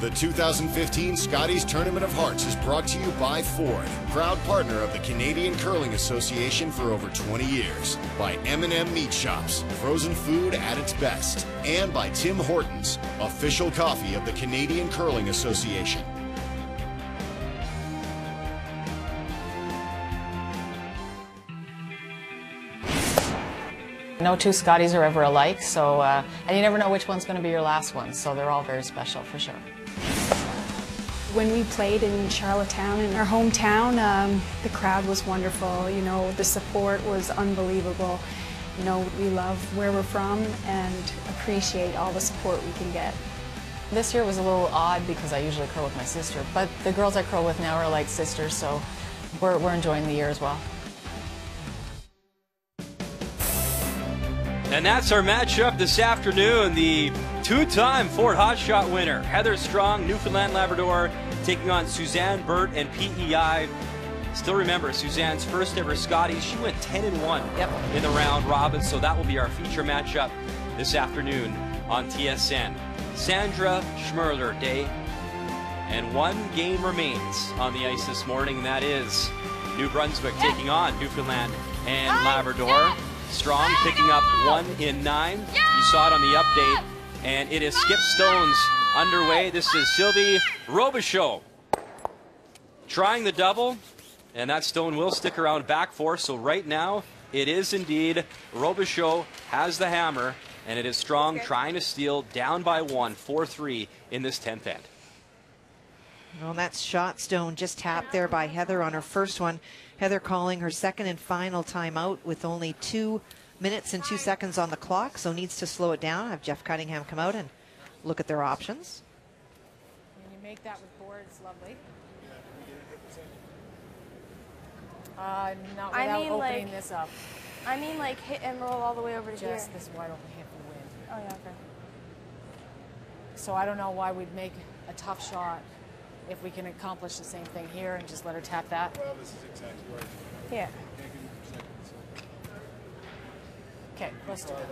[SPEAKER 6] The 2015 Scotties Tournament of Hearts is brought to you by Ford, proud partner of the Canadian Curling Association for over 20 years, by M&M Meat Shops, frozen food at its best, and by Tim Hortons, official coffee of the Canadian Curling Association.
[SPEAKER 15] No 2 Scotties are ever alike, so and you never know which one's going to be your last one, so they're all very special for sure.
[SPEAKER 16] When we played in Charlottetown, in our hometown, the crowd was wonderful. You know, the support was unbelievable. You know, we love where we're from and appreciate all the support we can get.
[SPEAKER 15] This year was a little odd because I usually curl with my sister, but the girls I curl with now are like sisters, so we're enjoying the year as well.
[SPEAKER 2] And that's our matchup this afternoon. The two-time Ford Hot Shot winner, Heather Strong, Newfoundland Labrador, taking on Suzanne Burt and PEI. Still remember Suzanne's first ever Scotties. She went 10-1 in the round robin, so that will be our feature matchup this afternoon on TSN. Sandra Schmerler Day, and one game remains on the ice this morning, and that is New Brunswick taking on Newfoundland and Labrador. Strong picking up 1 in 9. You saw it on the update, and it is skip stones underway. This is Sylvie Robichaud trying the double, and that stone will stick around back four. So right now, it is indeed Robichaud has the hammer, and it is Strong trying to steal down by 1, 4-3 in this 10th end.
[SPEAKER 13] Well, that shot stone just tapped there by Heather on her first one. Heather calling her second and final timeout with only 2 minutes and 2 seconds on the clock, so needs to slow it down. Have Jeff Cunningham come out and look at their options.
[SPEAKER 17] When you make that with boards, lovely. Not without opening
[SPEAKER 9] like,
[SPEAKER 17] this up.
[SPEAKER 9] I mean, like, hit and roll all the way over to here.
[SPEAKER 17] Just this wide open hit for the win.
[SPEAKER 9] Oh, yeah, okay.
[SPEAKER 17] So I don't know why we'd make a tough shot if we can accomplish the same thing here and just let her tap that.
[SPEAKER 18] Well, this is exactly right.
[SPEAKER 9] Yeah.
[SPEAKER 17] Okay, let's do it.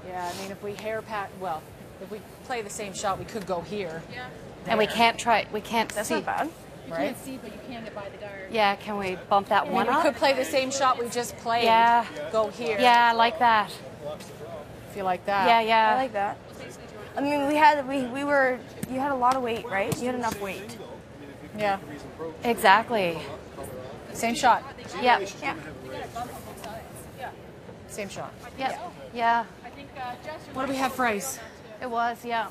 [SPEAKER 17] Yeah, I mean, if we hair pat, well, if we play the same shot, we could go here.
[SPEAKER 9] Yeah.
[SPEAKER 19] And we can't try, we can't
[SPEAKER 9] That's
[SPEAKER 19] see.
[SPEAKER 9] not bad.
[SPEAKER 17] You can't
[SPEAKER 9] see, but you can get by the guard.
[SPEAKER 19] Yeah, can we bump that one
[SPEAKER 17] We
[SPEAKER 19] up?
[SPEAKER 17] could play the same shot we just played.
[SPEAKER 19] Yeah.
[SPEAKER 17] Go here.
[SPEAKER 19] Yeah, I like that.
[SPEAKER 17] If you like that.
[SPEAKER 19] Yeah, yeah.
[SPEAKER 9] I like that. I mean, you had a lot of weight, right? You had enough weight.
[SPEAKER 17] Yeah.
[SPEAKER 19] Exactly.
[SPEAKER 17] Same shot.
[SPEAKER 19] Yep.
[SPEAKER 9] Yeah.
[SPEAKER 17] Same shot.
[SPEAKER 19] Yep. Yeah.
[SPEAKER 17] What do we have for ice?
[SPEAKER 19] It was, yeah.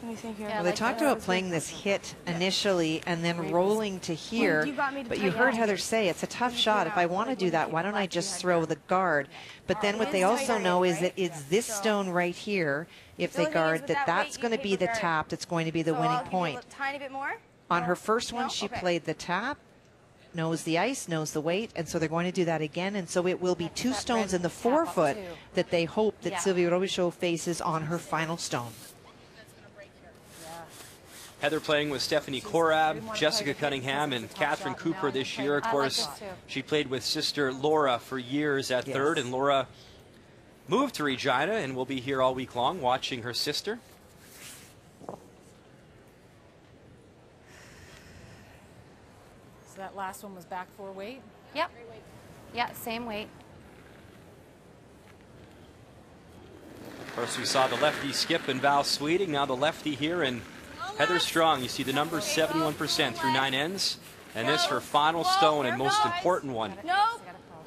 [SPEAKER 9] Let me think here.
[SPEAKER 13] Well, they talked about playing this hit initially and then rolling to here, but you heard Heather say it's a tough shot. If I want to do that, why don't I just throw the guard? But then what they also know is that it's this stone right here, if they guard, that's going to be the tap that's going to be the winning point.
[SPEAKER 9] Tiny bit more.
[SPEAKER 13] On her first one, she played the tap, knows the ice, knows the weight, and so they're going to do that again. And so it will be 2 stones in the 4-foot that they hope that Sylvie Robichaud faces on her final stone.
[SPEAKER 2] Heather playing with Stephanie Korab, Jessica Cunningham, and Catherine Cooper this year. Of course, she played with sister Laura for years at third, and Laura moved to Regina and will be here all week long watching her sister.
[SPEAKER 17] So that last one was back 4 weight?
[SPEAKER 19] Yep. Yeah, same weight.
[SPEAKER 2] Of course, we saw the lefty skip and Val Sweeting. Now the lefty here, and Heather Strong. You see the numbers 71% through 9 ends. And this her final stone and most important one.
[SPEAKER 9] Nope.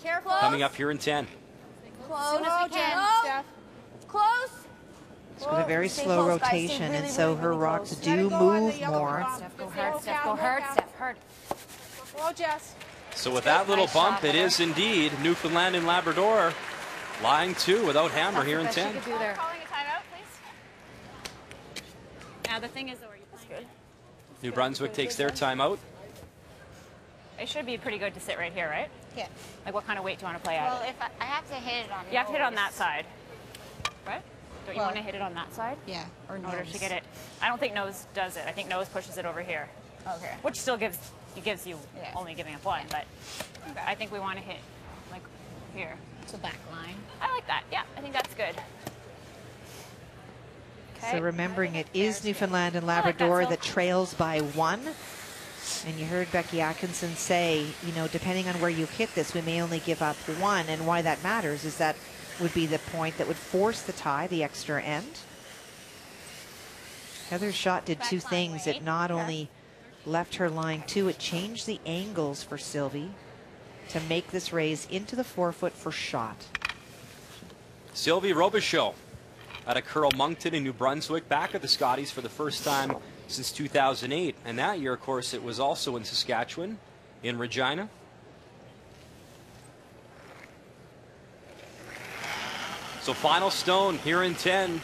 [SPEAKER 9] Careful.
[SPEAKER 2] Coming up here in 10.
[SPEAKER 9] Close. As soon as we can, Steph. Close.
[SPEAKER 13] It's got a very slow rotation, and so her rocks do move more.
[SPEAKER 19] Steph, go hard, Steph, go hard, Steph, hard.
[SPEAKER 9] Go, Jess.
[SPEAKER 2] So with that little bump, it is indeed Newfoundland and Labrador lying 2 without hammer here in 10.
[SPEAKER 9] Calling a timeout, please.
[SPEAKER 7] Now the thing is, though, that's good.
[SPEAKER 2] New Brunswick takes their timeout.
[SPEAKER 7] It should be pretty good to sit right here, right?
[SPEAKER 9] Yeah.
[SPEAKER 7] Like, what kind of weight do you want to play at?
[SPEAKER 9] Well, if I have to hit it on.
[SPEAKER 7] You have to hit on that side, right? Don't you
[SPEAKER 9] Well,
[SPEAKER 7] want to hit it on that side?
[SPEAKER 9] Yeah. Or
[SPEAKER 7] in order
[SPEAKER 9] nose.
[SPEAKER 7] to get it. I don't think nose does it. I think nose pushes it over here. Okay. Which still gives you only giving up 1, but I think we want to hit like here.
[SPEAKER 9] So back line.
[SPEAKER 7] I like that. Yeah, I think that's good.
[SPEAKER 13] So remembering it is Newfoundland and Labrador that trails by 1. And you heard Becky Atkinson say, you know, depending on where you hit this, we may only give up 1. And why that matters is that would be the point that would force the tie, the extra end. Heather's shot did 2 things. It not only left her lying 2, it changed the angles for Sylvie to make this raise into the 4-foot for shot.
[SPEAKER 2] Sylvie Robichaud out of Curl Moncton in New Brunswick, back at the Scotties for the first time since 2008. And that year, of course, it was also in Saskatchewan, in Regina. So final stone here in 10.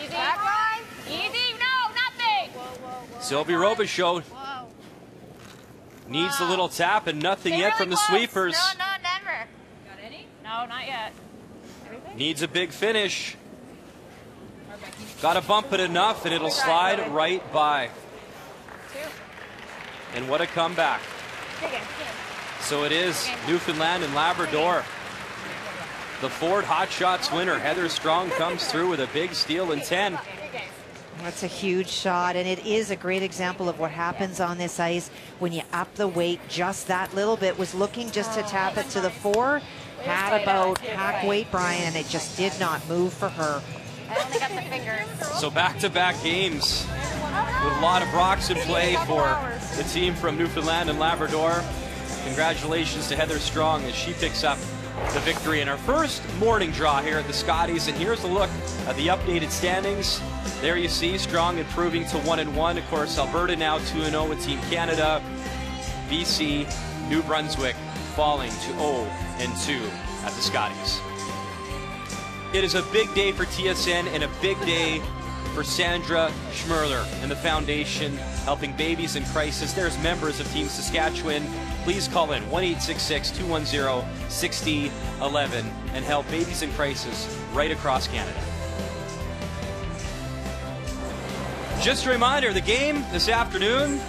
[SPEAKER 9] Easy. Back line.
[SPEAKER 7] Easy. No, nothing.
[SPEAKER 2] Sylvie Robichaud needs a little tap and nothing yet from the sweepers.
[SPEAKER 9] No, never.
[SPEAKER 7] Got any? No, not yet. Everything?
[SPEAKER 2] Needs a big finish. Got to bump it enough and it'll slide right by. And what a comeback. So it is Newfoundland and Labrador. The Ford Hot Shots winner, Heather Strong, comes through with a big steal in 10.
[SPEAKER 13] That's a huge shot, and it is a great example of what happens on this ice when you up the weight just that little bit. Was looking just to tap it to the 4, had about half weight, Brian, and it just did not move for her.
[SPEAKER 9] I only got the fingers.
[SPEAKER 2] So back-to-back games with a lot of rocks in play for the team from Newfoundland and Labrador. Congratulations to Heather Strong as she picks up the victory in our first morning draw here at the Scotties. And here's a look at the updated standings. There you see Strong improving to 1-1. Of course, Alberta now 2-0 with Team Canada. BC, New Brunswick falling to 0-2 at the Scotties. It is a big day for TSN and a big day for Sandra Schmerler and the foundation helping babies in crisis. There's members of Team Saskatchewan. Please call in 1-866-210-6011 and help babies in crisis right across Canada. Just a reminder, the game this afternoon,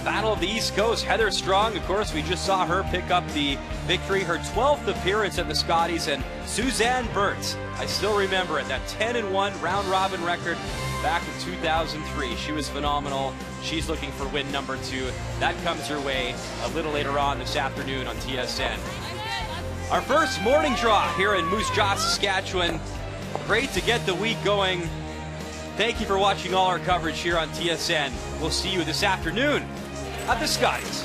[SPEAKER 2] Battle of the East Coast. Heather Strong, of course, we just saw her pick up the victory, her 12th appearance at the Scotties, and Suzanne Burtz, I still remember it, that 10-1 round-robin record back in 2003. She was phenomenal. She's looking for win number 2. That comes her way a little later on this afternoon on TSN. Our first morning draw here in Moose Jaw, Saskatchewan. Great to get the week going. Thank you for watching all our coverage here on TSN. We'll see you this afternoon at the Scotties.